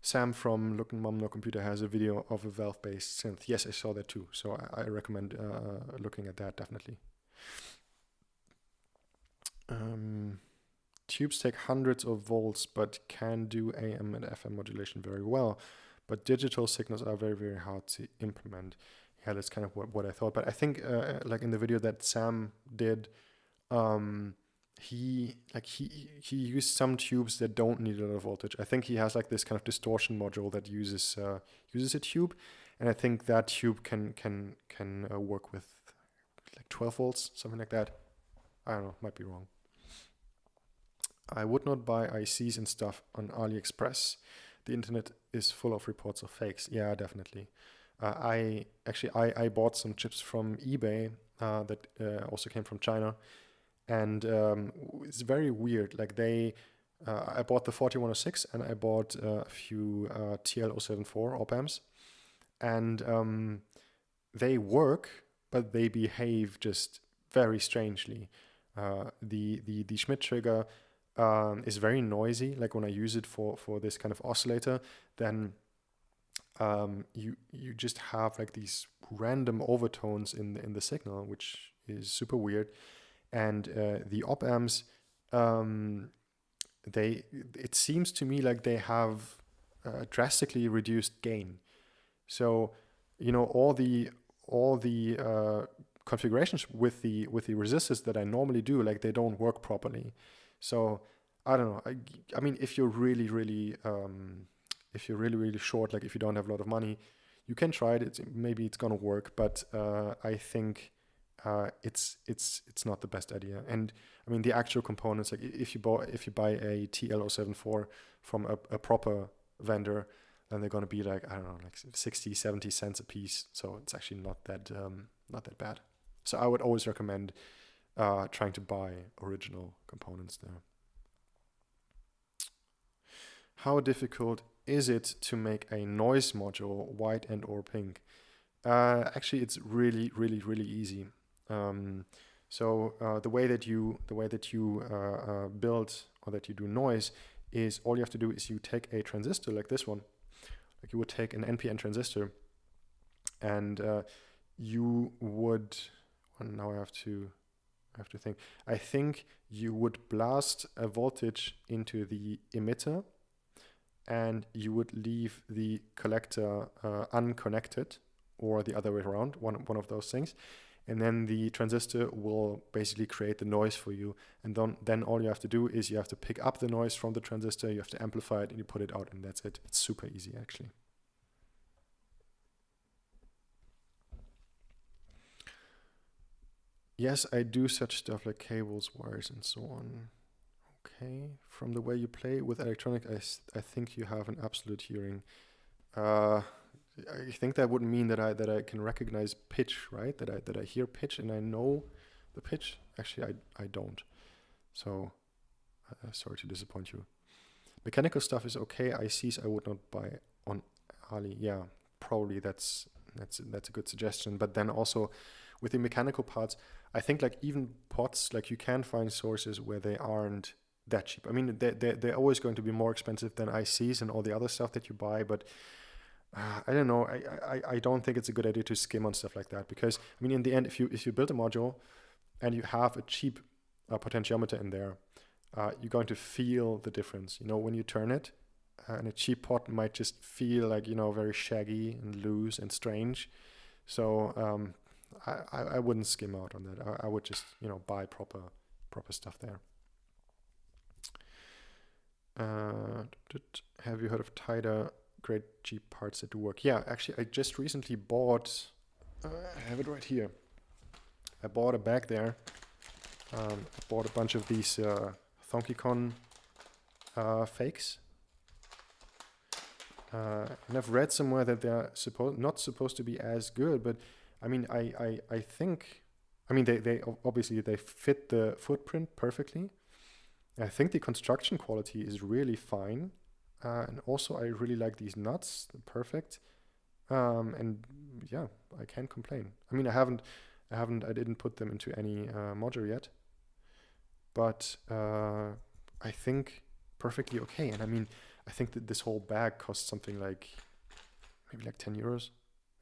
Sam from Looking Mom No Computer has a video of a valve-based synth. Yes, I saw that too. So I recommend looking at that definitely. Tubes take hundreds of volts, but can do AM and FM modulation very well. But digital signals are very, very hard to implement. Yeah, that's kind of what I thought. But I think like in the video that Sam did, he used some tubes that don't need a lot of voltage. I think he has like this kind of distortion module that uses a tube, and I think that tube can work with like 12 volts, something like that. I don't know, might be wrong. I would not buy ICs and stuff on AliExpress. The internet is full of reports of fakes. Yeah, definitely. I bought some chips from eBay that also came from China, and it's very weird. Like I bought the 4106 and I bought a few TL074 op amps, and they work, but they behave just very strangely. The Schmidt trigger is very noisy. Like when I use it for this kind of oscillator, then you just have like these random overtones in the signal, which is super weird. And the op amps, it seems to me like they have drastically reduced gain. So all the configurations with the resistors that I normally do, like they don't work properly. So I don't know. I mean, if you're really short, like if you don't have a lot of money, you can try it. Maybe it's gonna work, but I think it's not the best idea. And I mean, the actual components, like if you buy a TL074 from a proper vendor, then they're gonna be like, I don't know, like 60, 70 cents a piece. So it's actually not that bad. So I would always recommend trying to buy original components there. How difficult is it to make a noise module white and or pink? Actually, it's really easy. So the way that you build or that you do noise is, all you have to do is you take a transistor like this one, like you would take an NPN transistor, and you would. And now I have to think. I think you would blast a voltage into the emitter, and you would leave the collector unconnected, or the other way around, one of those things. And then the transistor will basically create the noise for you. And then all you have to do is you have to pick up the noise from the transistor, you have to amplify it, and you put it out, and that's it. It's super easy, actually. Yes, I do such stuff like cables, wires, and so on. Okay, from the way you play with electronic, I think you have an absolute hearing. I think that would mean that I can recognize pitch, right? That I hear pitch and I know the pitch. Actually, I don't. So, sorry to disappoint you. Mechanical stuff is okay. ICs I would not buy on Ali. Yeah, probably that's a good suggestion. But then also with the mechanical parts, I think like even pots, like you can find sources where they aren't that cheap. I mean, they're always going to be more expensive than ICs and all the other stuff that you buy, but I don't know. I don't think it's a good idea to skim on stuff like that, because I mean, in the end, if you build a module and you have a cheap potentiometer in there, you're going to feel the difference. When you turn it, and a cheap pot might just feel like very shaggy and loose and strange. So I wouldn't skim out on that. I would just buy proper stuff there. Have you heard of Tider? Great cheap parts that do work. Yeah, actually, I just recently bought. I have it right here. I bought a bag there. I bought a bunch of these ThonkyCon fakes. And I've read somewhere that they're not supposed to be as good, but I mean, I think, I mean, they obviously they fit the footprint perfectly. I think the construction quality is really fine. And also I really like these nuts, they're perfect. And yeah, I can't complain. I mean, I didn't put them into any module yet, but I think perfectly okay. And I mean, I think that this whole bag costs something like maybe like 10 euros,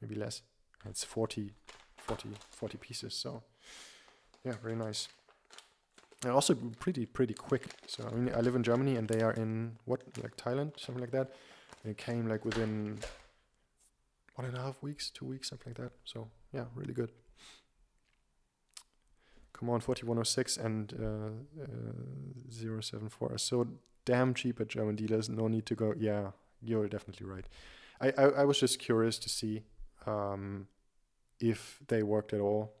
maybe less. And it's 40 pieces. So yeah, very nice. And also pretty quick. So I mean, I live in Germany and they are in like Thailand, something like that. And it came like within 1.5 weeks, 2 weeks, something like that. So yeah, really good. Come on, 4106 and 074 are so damn cheap at German dealers. No need to go. Yeah, you're definitely right. I was just curious to see if they worked at all.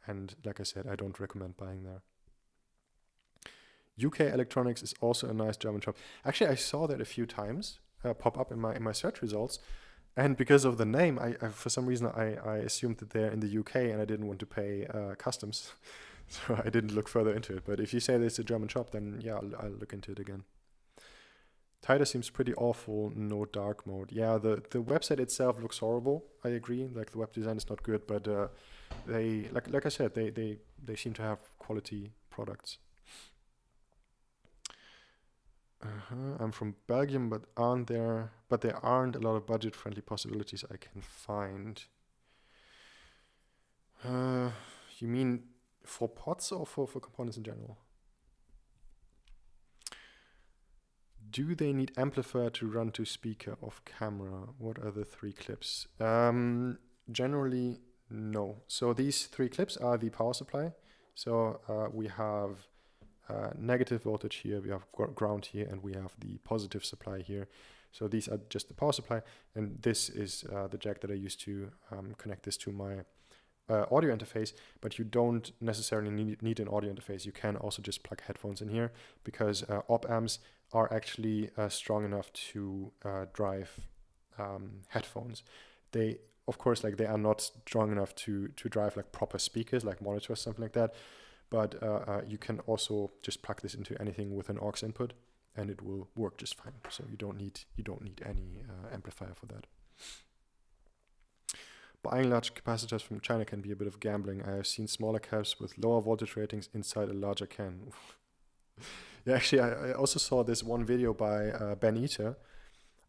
And like I said, I don't recommend buying there. UK Electronics is also a nice German shop. Actually, I saw that a few times pop up in my search results. And because of the name, I for some reason I assumed that they're in the UK and I didn't want to pay customs. So I didn't look further into it. But if you say that it's a German shop, then yeah, I'll look into it again. Tighter seems pretty awful, no dark mode. Yeah, the website itself looks horrible. I agree. Like the web design is not good, but they like I said, they seem to have quality products. I'm from Belgium, but there aren't a lot of budget-friendly possibilities I can find. You mean for pots or for components in general? Do they need amplifier to run to speaker off camera? What are the 3 clips? Generally, no. So these 3 clips are the power supply. So we have negative voltage here, we have ground here, and we have the positive supply here. So these are just the power supply, and this is the jack that I use to connect this to my audio interface, but you don't necessarily need an audio interface. You can also just plug headphones in here because op amps are actually strong enough to drive headphones. They, of course, like they are not strong enough to drive like proper speakers, like monitors, something like that. But you can also just plug this into anything with an aux input, and it will work just fine. So you don't need any amplifier for that. Buying large capacitors from China can be a bit of gambling. I have seen smaller caps with lower voltage ratings inside a larger can. Yeah, actually, I also saw this one video by Ben Eater.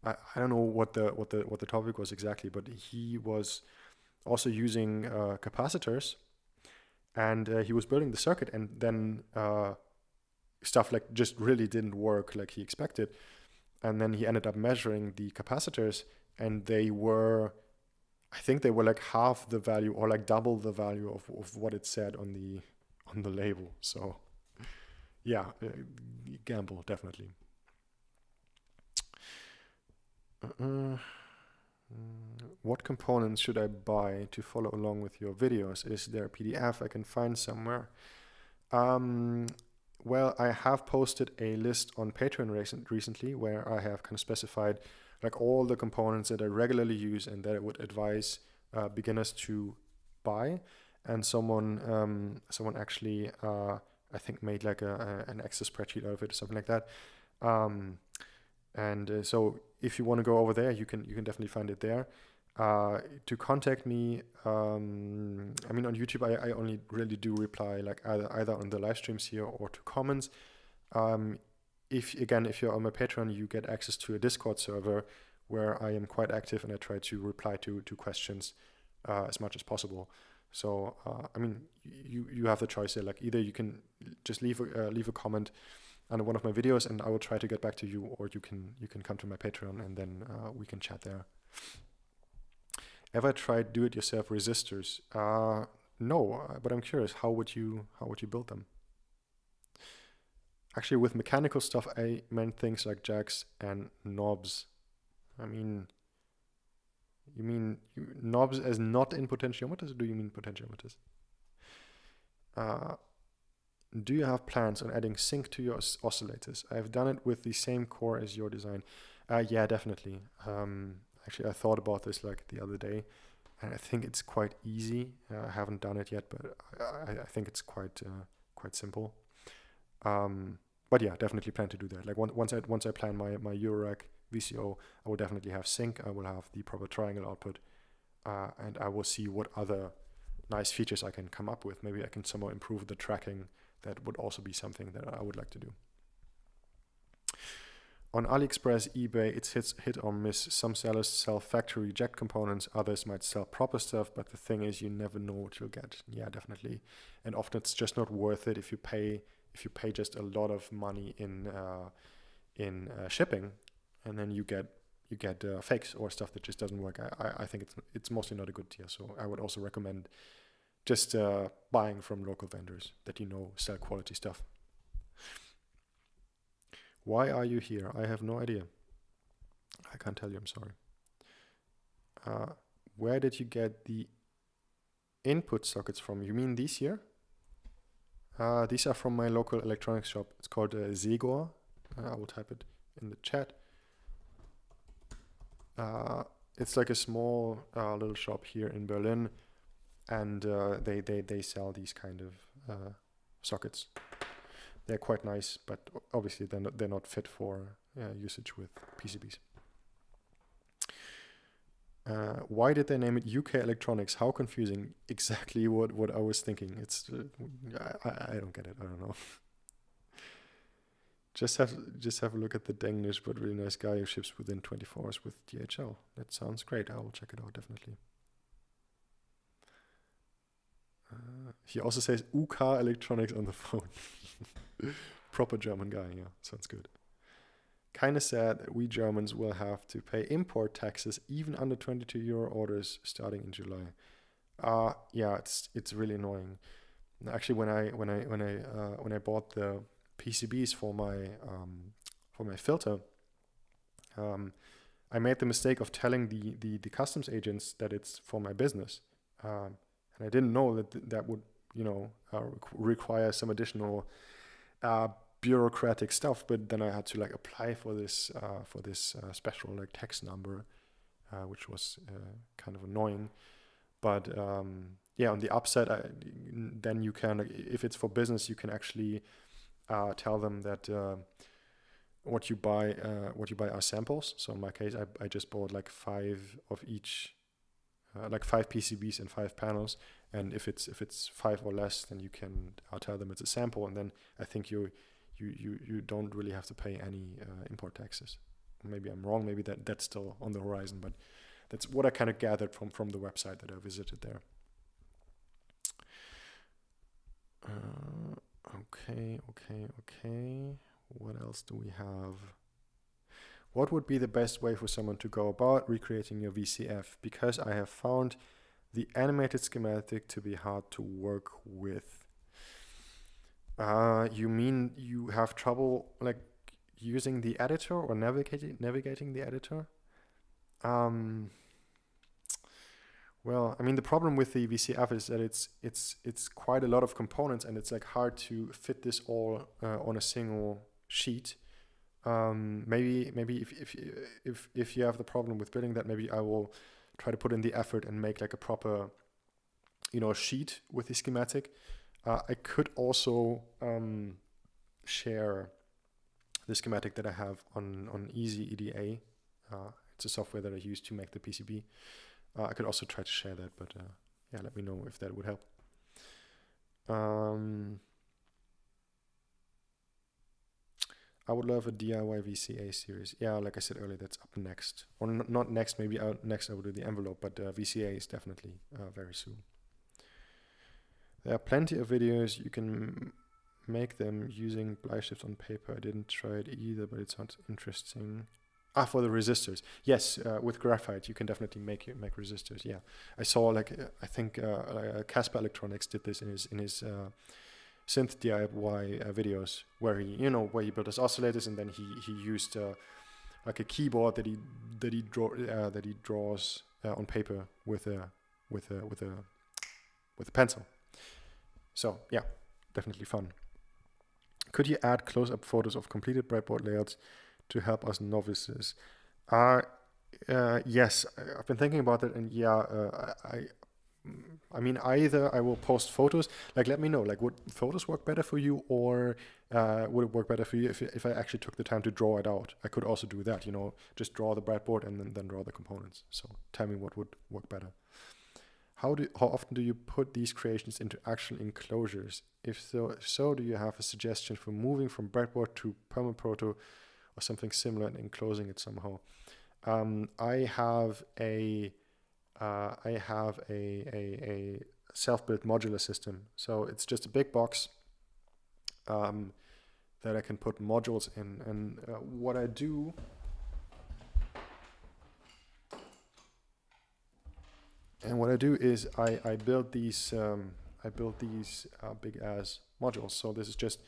I don't know what the topic was exactly, but he was also using capacitors, and he was building the circuit, and then stuff like just really didn't work like he expected, and then he ended up measuring the capacitors, and I think they were like half the value or like double the value of what it said on the label. So yeah, gamble, definitely. What components should I buy to follow along with your videos? Is there a PDF I can find somewhere? Well, I have posted a list on Patreon recently where I have kind of specified like all the components that I regularly use and that I would advise beginners to buy. And someone actually I think made like an Excel spreadsheet out of it or something like that. So if you want to go over there, you can definitely find it there. To contact me, I mean on YouTube I only really do reply like either on the live streams here or to comments. If you're on my Patreon, you get access to a Discord server where I am quite active and I try to reply to questions as much as possible. So I mean you have the choice here. Like either you can just leave a comment under one of my videos and I will try to get back to you, or you can come to my Patreon and then we can chat there. Ever tried do-it-yourself resistors? No, but I'm curious. How would you build them? Actually, with mechanical stuff, I meant things like jacks and knobs. I mean, you mean knobs as not in potentiometers, or do you mean potentiometers? Do you have plans on adding sync to your oscillators? I've done it with the same core as your design. Yeah, definitely. Actually, I thought about this like the other day, and I think it's quite easy. I haven't done it yet, but I think it's quite simple. But yeah, definitely plan to do that. Like once I plan my Eurorack VCO, I will definitely have sync, I will have the proper triangle output, and I will see what other nice features I can come up with. Maybe I can somehow improve the tracking. That would also be something that I would like to do. On AliExpress, eBay, it's hit or miss. Some sellers sell factory reject components, others might sell proper stuff, but the thing is you never know what you'll get. Yeah, definitely. And often it's just not worth it if you pay just a lot of money in shipping, and then you get fakes or stuff that just doesn't work. I think it's mostly not a good deal. So I would also recommend just buying from local vendors that you know sell quality stuff. Why are you here? I have no idea. I can't tell you, I'm sorry. Where did you get the input sockets from? You mean these here? These are from my local electronics shop. It's called Zegor. I will type it in the chat. It's like a small little shop here in Berlin, and they sell these kind of sockets. They're quite nice, but obviously they're not fit for usage with PCBs. Why did they name it UK Electronics? How confusing. Exactly what I was thinking. It's I don't get it. I don't know. Just have a look at the Denglish but really nice guy who ships within 24 hours with DHL. That sounds great. I will check it out definitely. He also says UK Electronics on the phone. Proper German guy, yeah, sounds good. Kinda sad that we Germans will have to pay import taxes even under 22 euro orders starting in July. Yeah, it's really annoying. Actually, when I bought the PCBs for my filter, I made the mistake of telling the customs agents that it's for my business, and I didn't know that would require some additional bureaucratic stuff. But then I had to like apply for this special like tax number, which was kind of annoying. But yeah, on the upside, then you can, if it's for business, you can actually tell them that what you buy are samples. So in my case, I just bought like 5 of each, like 5 PCBs and 5 panels. And if it's 5 or less, then you can tell them it's a sample, and then I think you don't really have to pay any import taxes. Maybe I'm wrong. Maybe that's still on the horizon, but that's what I kind of gathered from the website that I visited there. Okay. What else do we have? What would be the best way for someone to go about recreating your VCF? Because I have found the animated schematic to be hard to work with. You mean you have trouble like using the editor or navigating the editor? Well, I mean, the problem with the VCF is that it's quite a lot of components, and it's like hard to fit this all on a single sheet. Maybe if you have the problem with building that, maybe I will try to put in the effort and make like a proper, sheet with the schematic. I could also share the schematic that I have on Easy EDA. It's a software that I use to make the PCB. I could also try to share that, but yeah, let me know if that would help. I would love a DIY VCA series. Yeah, like I said earlier, that's up next. Or not next, maybe next I will do the envelope, but VCA is definitely very soon. There are plenty of videos. You can make them using Bleistift on paper. I didn't try it either, but it sounds interesting. For the resistors. Yes, with graphite, you can definitely make resistors. Yeah, I saw I think Casper Electronics did this in his synth DIY videos, where he built his oscillators, and then he used like a keyboard that he draws on paper with a pencil. So yeah, definitely fun. Could you add close-up photos of completed breadboard layouts to help us novices? Yes, I've been thinking about it, and yeah, I mean, either I will post photos, like let me know, like would photos work better for you, or would it work better for you if I actually took the time to draw it out? I could also do that, you know, just draw the breadboard and then draw the components. So tell me what would work better. How often do you put these creations into actual enclosures? If so, do you have a suggestion for moving from breadboard to permaproto or something similar and enclosing it somehow? I have a self-built modular system. So it's just a big box that I can put modules in. And what I do is I build these big ass modules. So this is just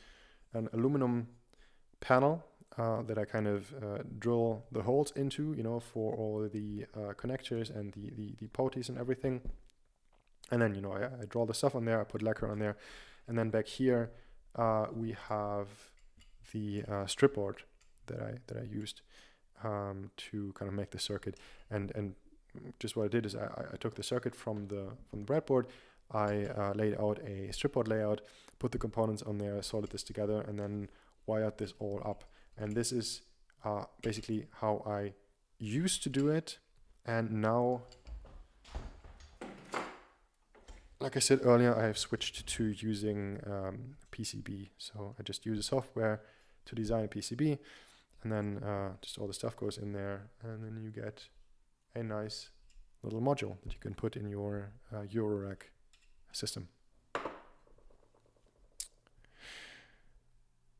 an aluminum panel that I kind of drill the holes into, you know, for all the connectors and the poties and everything. And then, you know, I draw the stuff on there, I put lacquer on there. And then back here, we have the strip board that I used to kind of make the circuit. And just what I did is I took the circuit from the breadboard, I laid out a strip board layout, put the components on there, soldered this together, and then wired this all up. And this is basically how I used to do it. And now, like I said earlier, I have switched to using PCB. So I just use a software to design a PCB, and then just all the stuff goes in there, and then you get a nice little module that you can put in your Eurorack system.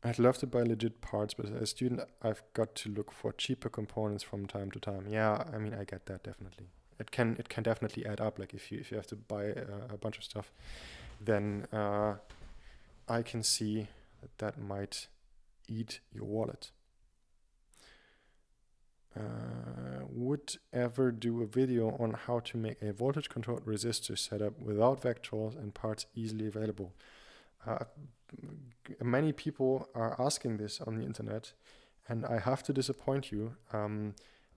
I'd love to buy legit parts, but as a student, I've got to look for cheaper components from time to time. Yeah, I mean, I get that definitely. It can definitely add up. Like if you have to buy a bunch of stuff, then I can see that might eat your wallet. Would ever do a video on how to make a voltage controlled resistor setup without vectors and parts easily available. Many people are asking this on the internet, and I have to disappoint you.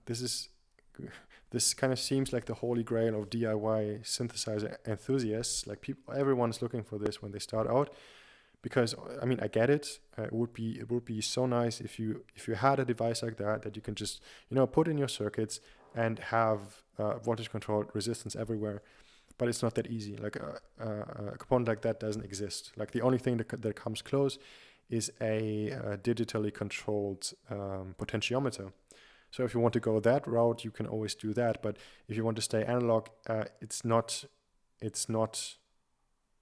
This kind of seems like the holy grail of DIY synthesizer enthusiasts. Like everyone's looking for this when they start out, because I mean, I get it. It would be so nice if you had a device like that you can just, you know, put in your circuits and have voltage controlled resistance everywhere. But it's not that easy. Like a component like that doesn't exist. Like the only thing that comes close is a digitally controlled potentiometer. So if you want to go that route, you can always do that. But if you want to stay analog, it's not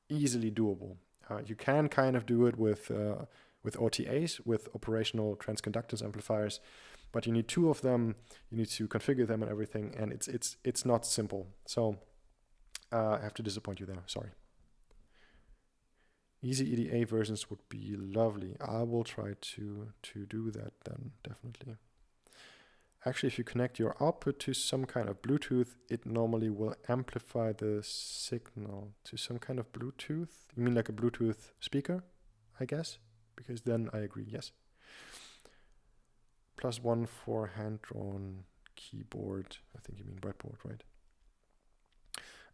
easily doable. You can kind of do it with OTAs, with operational transconductance amplifiers, but you need two of them. You need to configure them and everything, and it's not simple. So I have to disappoint you there. Sorry. Easy EDA versions would be lovely. I will try to do that then, definitely. Actually, if you connect your output to some kind of Bluetooth, it normally will amplify the signal to some kind of Bluetooth. You mean like a Bluetooth speaker, I guess? Because then I agree, yes. +1 for hand-drawn keyboard. I think you mean breadboard, right?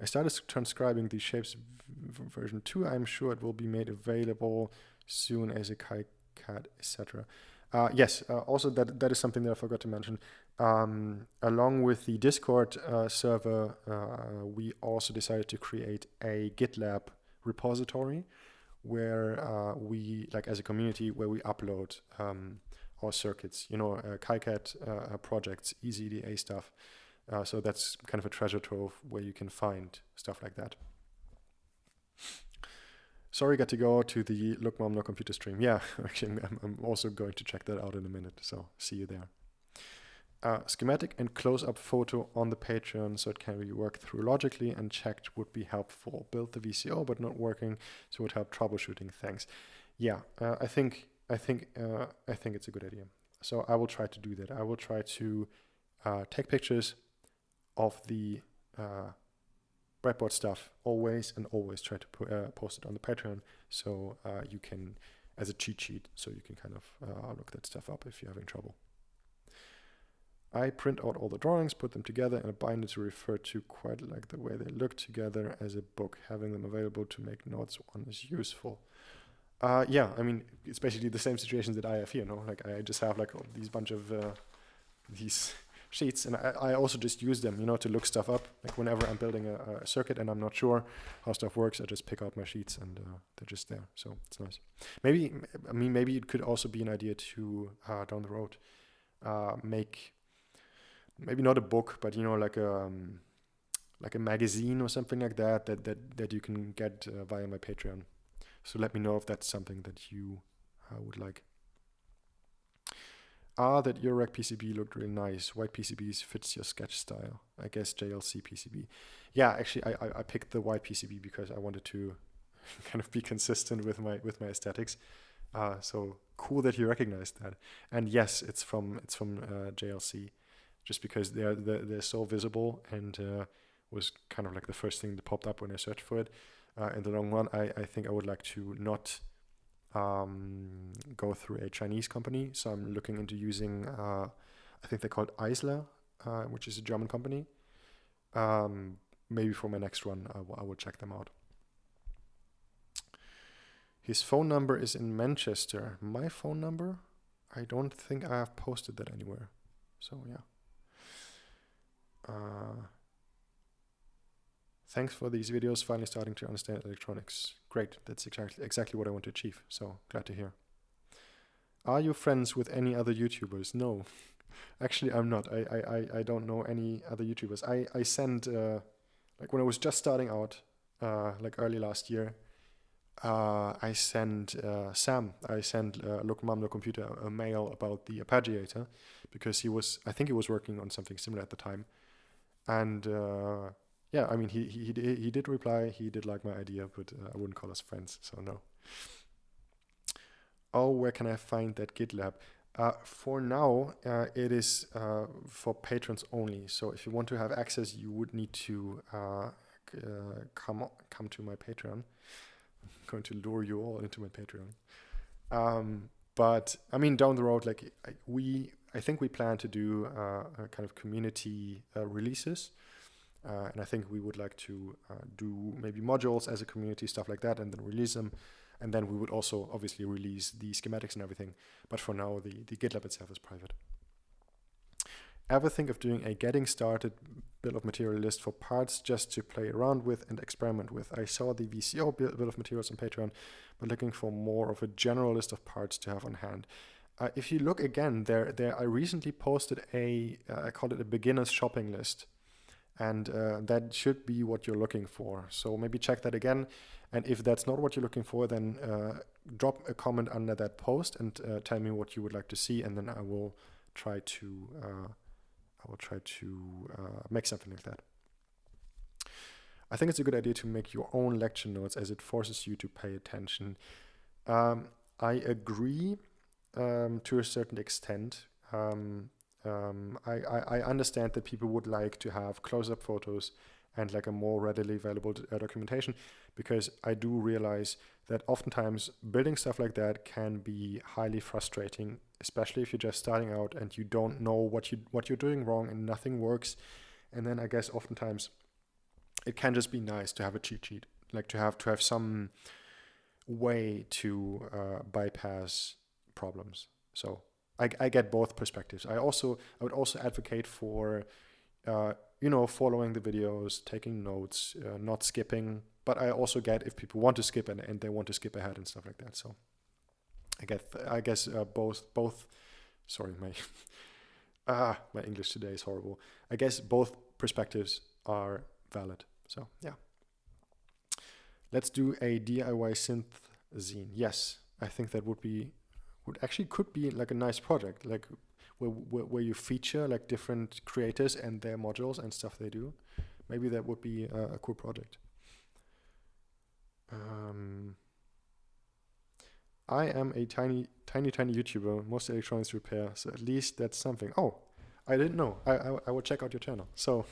I started transcribing the shapes version 2. I'm sure it will be made available soon as a KiCad, etc. Yes, also that is something that I forgot to mention. Along with the Discord server, we also decided to create a GitLab repository where we, like as a community, where we upload our circuits, you know, KiCad projects, easy EDA stuff. So that's kind of a treasure trove where you can find stuff like that. Sorry, got to go to the Look Mom No Computer stream. Yeah, actually, I'm also going to check that out in a minute. So see you there. Schematic and close-up photo on the Patreon so it can be worked through logically and checked would be helpful. Built the VCO but not working, so it would help troubleshooting. Thanks. Yeah, I think it's a good idea. So I will try to do that. I will try to take pictures of the breadboard stuff always try to post it on the Patreon, so you can, as a cheat sheet, so you can kind of look that stuff up if you're having trouble. I print out all the drawings, put them together in a binder to refer to, quite like the way they look together as a book. Having them available to make notes on is useful. Yeah, I mean, it's basically the same situation that I have here, no? Like, I just have like these bunch of these sheets, and I also just use them, you know, to look stuff up. Like whenever I'm building a circuit and I'm not sure how stuff works, I just pick out my sheets and they're just there. So it's nice. Maybe, I mean, maybe it could also be an idea to down the road make maybe not a book, but you know, like a magazine or something like that you can get via my Patreon. So let me know if that's something that you would like. That your rack PCB looked really nice. White PCBs fits your sketch style. I guess JLC PCB. Yeah, actually, I picked the white PCB because I wanted to kind of be consistent with my aesthetics. So cool that you recognized that. And yes, it's from JLC, just because they're so visible, and was kind of like the first thing that popped up when I searched for it. In the long run, I think I would like to not go through a Chinese company. So I'm looking into using, I think they're called Eisler, which is a German company. Maybe for my next one, I will check them out. His phone number is in Manchester. My phone number? I don't think I have posted that anywhere. So yeah. Thanks for these videos, finally starting to understand electronics. Great, that's exactly what I want to achieve, so glad to hear. Are you friends with any other YouTubers? No, actually I'm not. I don't know any other YouTubers. I sent, like when I was just starting out, like early last year, I sent Sam, Look Mom, No Computer, a mail about the arpeggiator, because I think he was working on something similar at the time. And yeah, I mean, he did reply, he did like my idea, but I wouldn't call us friends, so no. Oh, where can I find that GitLab? For now, it is for patrons only. So if you want to have access, you would need to come to my Patreon. I'm going to lure you all into my Patreon. But I mean, down the road, like I think we plan to do a kind of community releases. And I think we would like to do maybe modules as a community, stuff like that, and then release them. And then we would also obviously release the schematics and everything. But for now, the GitLab itself is private. Ever think of doing a getting started bill of material list for parts just to play around with and experiment with? I saw the VCO bill of materials on Patreon, but looking for more of a general list of parts to have on hand. If you look again, I recently posted I called it a beginner's shopping list. And that should be what you're looking for. So maybe check that again. And if that's not what you're looking for, then drop a comment under that post and tell me what you would like to see, and then I will try to make something like that. I think it's a good idea to make your own lecture notes, as it forces you to pay attention. I agree to a certain extent. I understand that people would like to have close-up photos and like a more readily available documentation, because I do realize that oftentimes building stuff like that can be highly frustrating, especially if you're just starting out and you don't know what you're doing wrong and nothing works. And then I guess oftentimes it can just be nice to have a cheat sheet, like to have some way to bypass problems. So I get both perspectives. I would also advocate for following the videos, taking notes, not skipping. But I also get if people want to skip and they want to skip ahead and stuff like that. So I guess both. Sorry, my English today is horrible. I guess both perspectives are valid. So yeah. Let's do a DIY synth zine. Yes, I think that could be like a nice project, like where you feature like different creators and their modules and stuff they do. Maybe that would be a cool project. I am a tiny YouTuber, mostly electronics repair, so at least that's something. Oh, I didn't know. I will check out your channel. So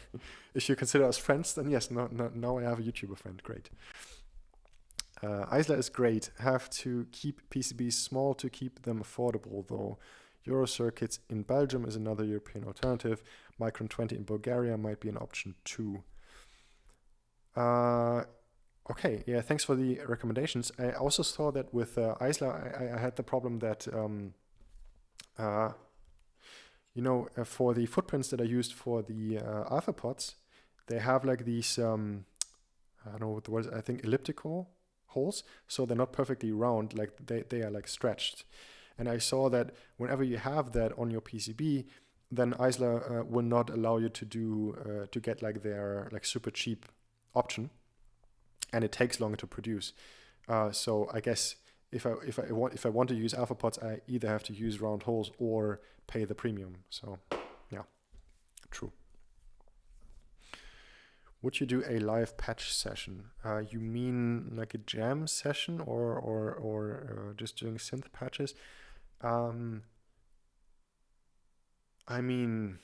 if you consider us friends, then yes, now I have a YouTuber friend. Great. Eisler is great. Have to keep PCBs small to keep them affordable, though. Euro circuits in Belgium is another European alternative. Micron 20 in Bulgaria might be an option too. Okay, yeah, thanks for the recommendations. I also saw that with Eisler, I had the problem that, for the footprints that I used for the alpha pods, they have like these, I don't know what the word is, I think elliptical holes, so they're not perfectly round, like they are like stretched. And I saw that whenever you have that on your PCB, then Eisler will not allow you to do to get like their like super cheap option, and it takes longer to produce. So I guess if I want to use alpha pods, I either have to use round holes or pay the premium. So yeah, true. Would you do a live patch session? You mean like a jam session, or just doing synth patches? I mean,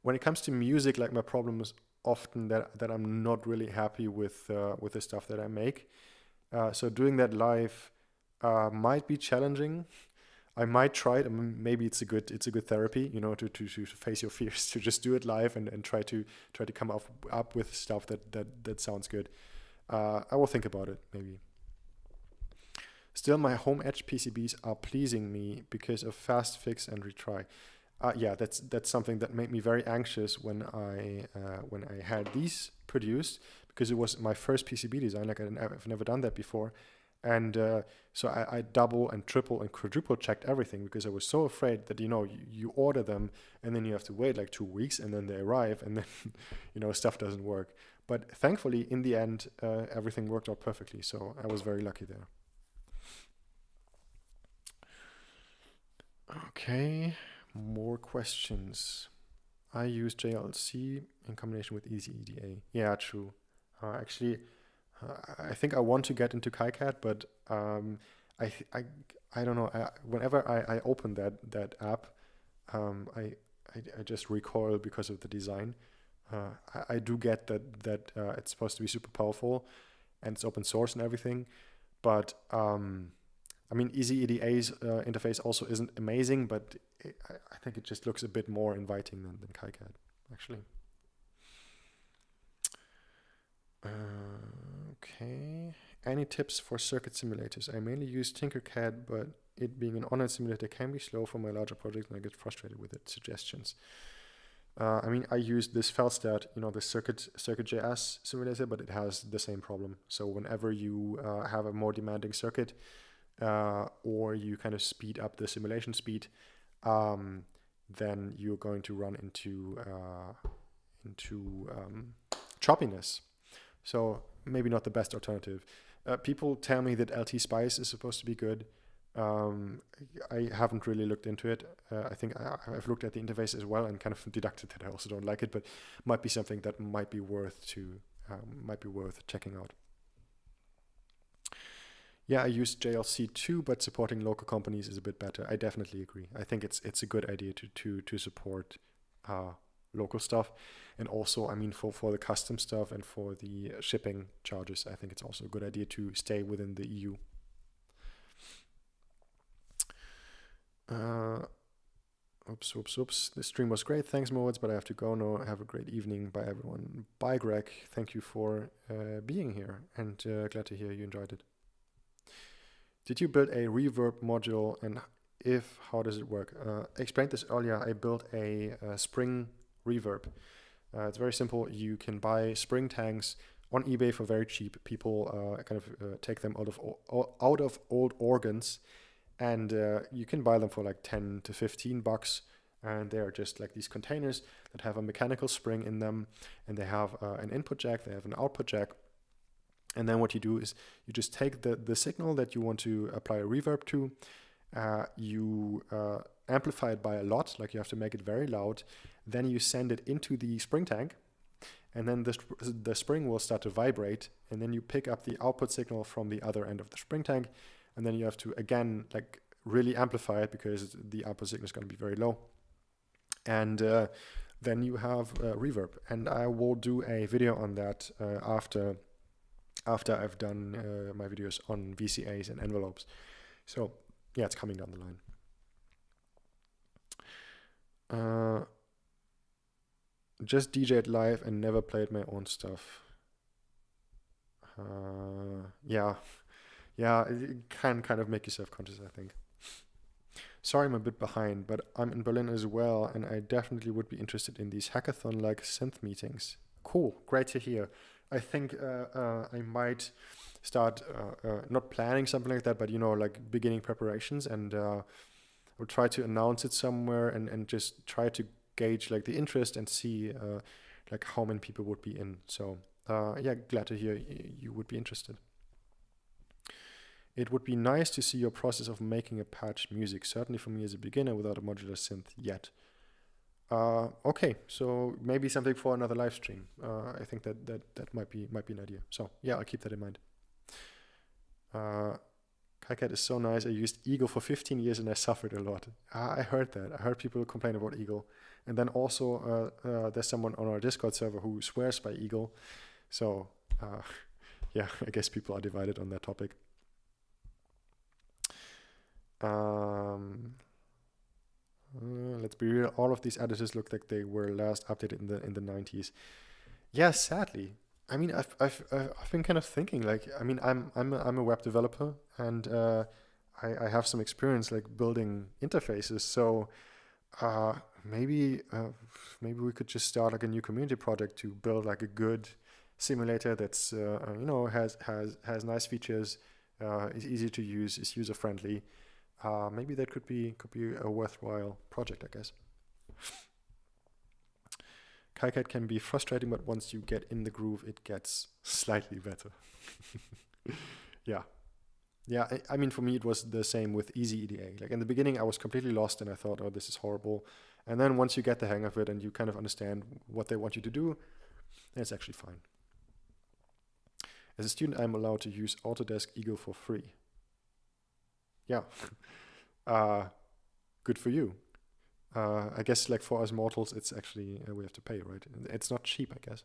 when it comes to music, like my problem is often that I'm not really happy with the stuff that I make. So doing that live might be challenging. I might try it. I mean, maybe it's a good therapy, to face your fears, to just do it live and try to come up with stuff that sounds good. I will think about it maybe. Still, my home edge PCBs are pleasing me because of fast fix and retry. Yeah, that's something that made me very anxious when I had these produced, because it was my first PCB design. Like I've never done that before, and so I double and triple and quadruple checked everything, because I was so afraid that you order them and then you have to wait like 2 weeks and then they arrive and then stuff doesn't work. But thankfully, in the end, everything worked out perfectly. So I was very lucky there. Okay. More questions. I use JLC in combination with EasyEDA. Yeah, true. Actually, I think I want to get into KiCad, but I don't know. Whenever I open that app, I just recoil because of the design. I do get that it's supposed to be super powerful, and it's open source and everything, but I mean, EasyEDA's interface also isn't amazing, but I think it just looks a bit more inviting than KiCad, actually. Okay. Any tips for circuit simulators? I mainly use Tinkercad, but it being an online simulator can be slow for my larger projects, and I get frustrated with it. Suggestions? I mean, I use this Felstat, the Circuit.js simulator, but it has the same problem. So whenever you have a more demanding circuit, or you kind of speed up the simulation speed, then you're going to run into choppiness. So maybe not the best alternative. People tell me that LT Spice is supposed to be good. I haven't really looked into it. I think I've looked at the interface as well and kind of deducted that I also don't like it, but might be something that might be worth checking out. Yeah, I use JLC too, but supporting local companies is a bit better. I definitely agree. I think it's a good idea to support local stuff, and also, I mean, for the custom stuff and for the shipping charges, I think it's also a good idea to stay within the EU. Oops. The stream was great. Thanks, Moritz, but I have to go now. Have a great evening. Bye, everyone. Bye, Greg. Thank you for being here, and glad to hear you enjoyed it. Did you build a reverb module, and if, how does it work? I explained this earlier. I built a spring reverb. It's very simple. You can buy spring tanks on eBay for very cheap. People take them out of old organs, and you can buy them for like $10 to $15, and they are just like these containers that have a mechanical spring in them, and they have an input jack, they have an output jack. And then what you do is you just take the signal that you want to apply a reverb to, you amplify it by a lot, like you have to make it very loud, then you send it into the spring tank, and then the spring will start to vibrate, and then you pick up the output signal from the other end of the spring tank, and then you have to, again, like really amplify it because the output signal is going to be very low. And then you have reverb. And I will do a video on that after I've done my videos on VCAs and envelopes. So yeah, it's coming down the line. Uh, just DJ'd live and never played my own stuff. Yeah, yeah, it can kind of make you self-conscious, I think. Sorry, I'm a bit behind, but I'm in Berlin as well, and I definitely would be interested in these hackathon-like synth meetings. Cool, great to hear. I think I might start not planning something like that, but like beginning preparations, and I'll try to announce it somewhere, and just try to gauge like the interest and see like how many people would be in. So yeah, glad to hear you would be interested. It would be nice to see your process of making a patch music, certainly for me as a beginner without a modular synth yet. Okay, so maybe something for another live stream. I think that might be an idea. So yeah, I'll keep that in mind. KiCad is so nice. I used Eagle for 15 years and I suffered a lot. I heard that. I heard people complain about Eagle. And then also there's someone on our Discord server who swears by Eagle. So yeah, I guess people are divided on that topic. Let's be real. All of these editors look like they were last updated in the 90s. Yeah, sadly. I mean, I've been kind of thinking like, I mean, I'm a web developer, and I have some experience like building interfaces. So uh, maybe maybe we could just start like a new community project to build like a good simulator that's has nice features, is easy to use, is user friendly. Maybe that could be a worthwhile project, I guess. KiCad can be frustrating, but once you get in the groove, it gets slightly better. Yeah. Yeah, I mean, for me, it was the same with Easy EDA. Like in the beginning, I was completely lost and I thought, oh, this is horrible. And then once you get the hang of it and you kind of understand what they want you to do, then it's actually fine. As a student, I'm allowed to use Autodesk Eagle for free. Yeah. Good for you. I guess like for us mortals, it's actually we have to pay, right? It's not cheap, I guess.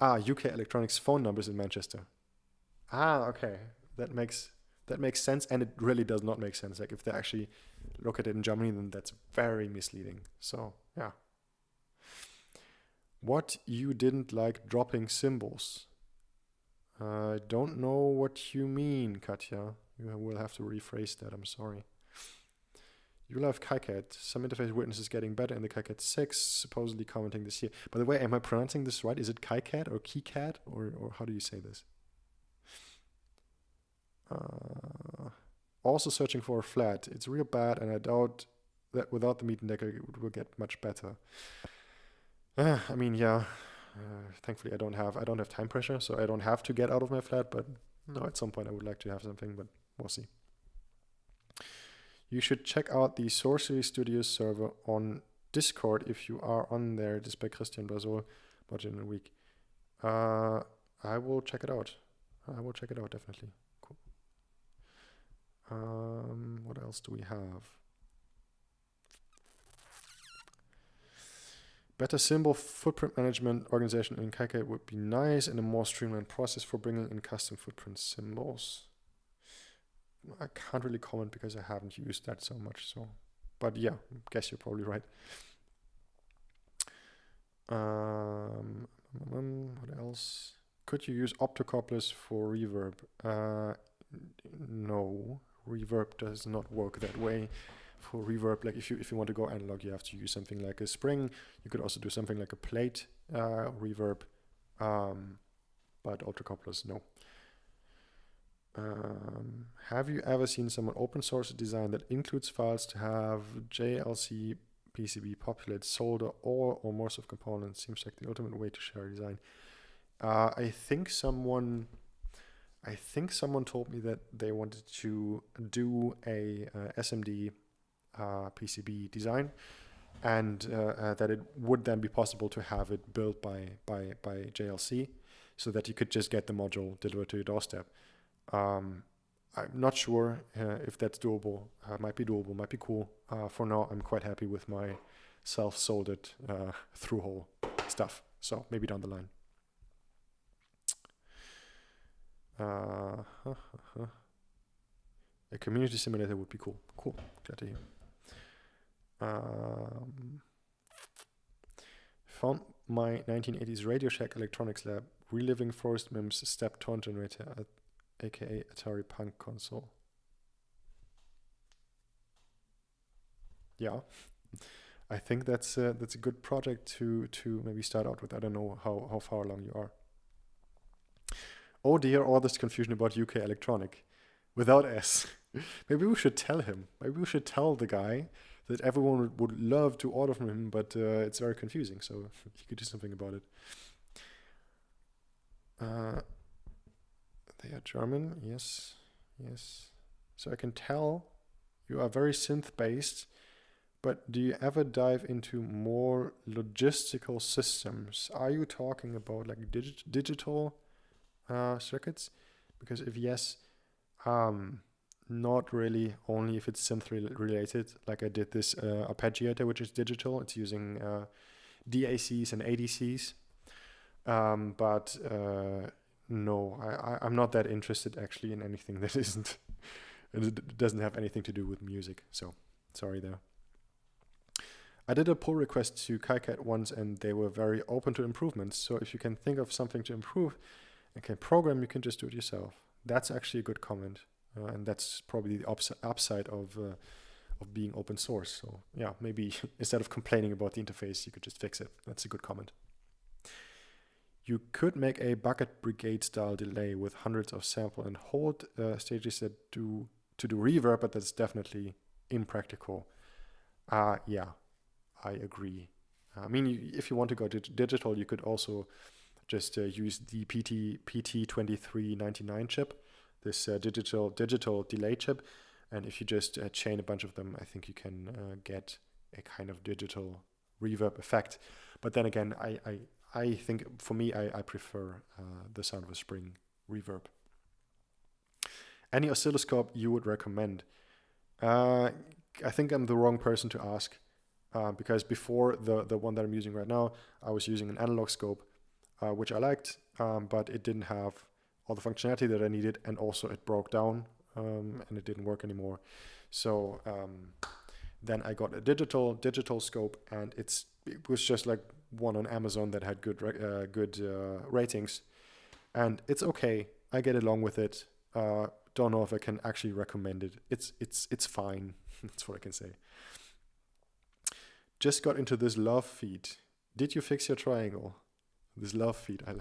UK Electronics phone numbers in Manchester. Okay, that makes sense, and it really does not make sense. Like if they actually look at it in Germany, then that's very misleading. So yeah. What you didn't like dropping symbols? I don't know what you mean, Katja. You will have to rephrase that. I'm sorry. You love KiCad. Some interface witnesses getting better in the KiCad 6, supposedly commenting this year. By the way, am I pronouncing this right? Is it KiCad or KiCad? Or how do you say this? Also searching for a flat. It's real bad, and I doubt that without the meet and decker it will get much better. I mean, yeah. Thankfully, I don't have time pressure, so I don't have to get out of my flat. But no, at some point I would like to have something, but we'll see. You should check out the Sorcery Studios server on Discord if you are on there. This by Christian Basol, but in a week. I will check it out. Definitely. Cool. What else do we have? Better symbol footprint management organization in KiCad would be nice, and a more streamlined process for bringing in custom footprint symbols. I can't really comment because I haven't used that so much. So, but yeah, I guess you're probably right. What else? Could you use optocouplers for reverb? No, reverb does not work that way. For reverb, like if you want to go analog, you have to use something like a spring. You could also do something like a plate reverb, but optocouplers, no. Have you ever seen someone open source a design that includes files to have JLC PCB populate solder or most of components? Seems like the ultimate way to share a design. I think someone told me that they wanted to do a SMD PCB design, and that it would then be possible to have it built by JLC, so that you could just get the module delivered to your doorstep. I'm not sure if that's doable. Might be doable, might be cool. For now, I'm quite happy with my self-soldered through-hole stuff. So maybe down the line. A community simulator would be cool. Cool, glad to hear. Found my 1980s Radio Shack electronics lab, reliving Forest Mim's step tone generator, aka Atari Punk console. Yeah, I think that's a good project to maybe start out with. I don't know how far along you are. Oh dear, all this confusion about UK Electronic without S. Maybe we should tell him. Maybe we should tell the guy that everyone would love to order from him, but it's very confusing, so he could do something about it. They are German, yes. So I can tell you are very synth-based, but do you ever dive into more logistical systems? Are you talking about like digital circuits? Because if yes, not really, only if it's synth related. Like I did this arpeggiator, which is digital. It's using DACs and ADCs. But no, I'm not that interested actually in anything that isn't, it doesn't have anything to do with music. So sorry there. I did a pull request to KiCad once and they were very open to improvements. So if you can think of something to improve and can program, you can just do it yourself. That's actually a good comment. And that's probably the upside of being open source. So yeah, maybe instead of complaining about the interface, you could just fix it. That's a good comment. You could make a bucket brigade style delay with hundreds of sample and hold stages that do reverb, but that's definitely impractical. Yeah, I agree. I mean, if you want to go digital, you could also just use the PT2399 chip, this digital delay chip, and if you just chain a bunch of them, I think you can get a kind of digital reverb effect. But then again, I think for me, I prefer the sound of a spring reverb. Any oscilloscope you would recommend? I think I'm the wrong person to ask because before the one that I'm using right now, I was using an analog scope, which I liked, but it didn't have all the functionality that I needed, and also it broke down and it didn't work anymore. So then I got a digital scope, and it was just like one on Amazon that had good ratings, and it's okay. I get along with it. Don't know if I can actually recommend it. It's fine. That's what I can say. Just got into this love feed. Did you fix your triangle? This love feed. I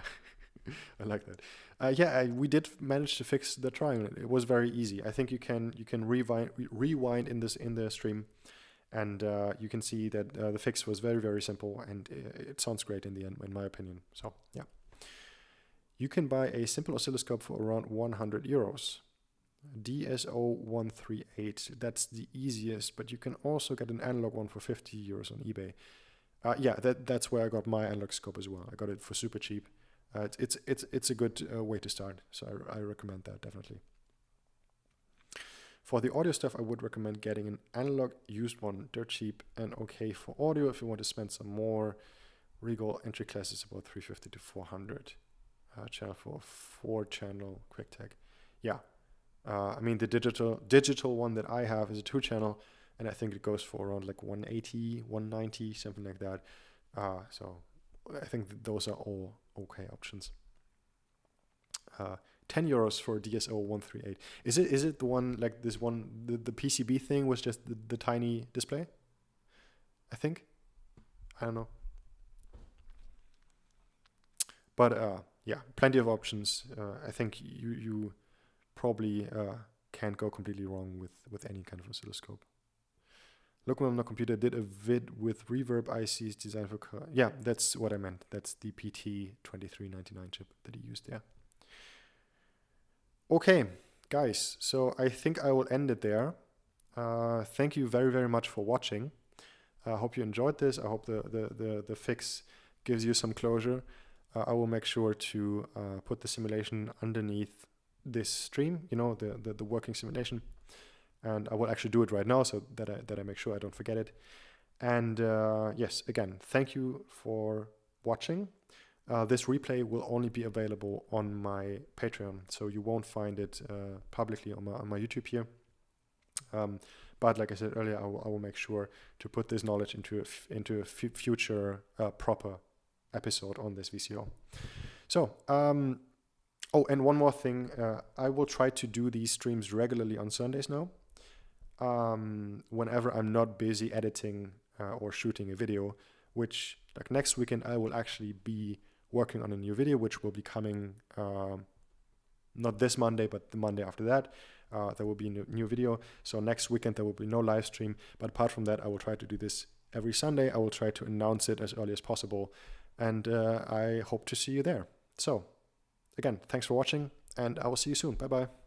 like that. Yeah, we did manage to fix the triangle. It was very easy. I think you can rewind in the stream, and you can see that the fix was very, very simple, and it sounds great in the end, in my opinion. So yeah, you can buy a simple oscilloscope for around 100 euros. DSO138. That's the easiest, but you can also get an analog one for 50 euros on eBay. Yeah, that's where I got my analog scope as well. I got it for super cheap. It's a good way to start, so I recommend that definitely. For the audio stuff, I would recommend getting an analog used one, dirt cheap and okay for audio. If you want to spend some more, Regal entry class is about 350 to 400. Channel for 4-channel QuickTag. Yeah, I mean the digital one that I have is a 2-channel, and I think it goes for around like 180, 190, something like that. So I think those are all okay options. 10 euros for DSO138. Is it the one like this one, the PCB thing was just the tiny display? I think. I don't know. But yeah, plenty of options. I think you probably can't go completely wrong with any kind of oscilloscope. Local on the computer did a vid with reverb ICs designed for car. Yeah, that's what I meant. That's the PT2399 chip that he used there. Okay, guys, so I think I will end it there. Thank you very, very much for watching. I hope you enjoyed this. I hope the fix gives you some closure. I will make sure to put the simulation underneath this stream, the working simulation. And I will actually do it right now so that I make sure I don't forget it. And yes, again, thank you for watching. This replay will only be available on my Patreon, so you won't find it publicly on my YouTube here. But But like I said earlier, I will make sure to put this knowledge into a future proper episode on this VCO. So, oh, and one more thing. I will try to do these streams regularly on Sundays now. Whenever I'm not busy editing or shooting a video, which like next weekend I will actually be working on a new video, which will be coming not this Monday, but the Monday after that. There will be a new video. So next weekend there will be no live stream. But apart from that, I will try to do this every Sunday. I will try to announce it as early as possible. And I hope to see you there. So again, thanks for watching, and I will see you soon. Bye-bye.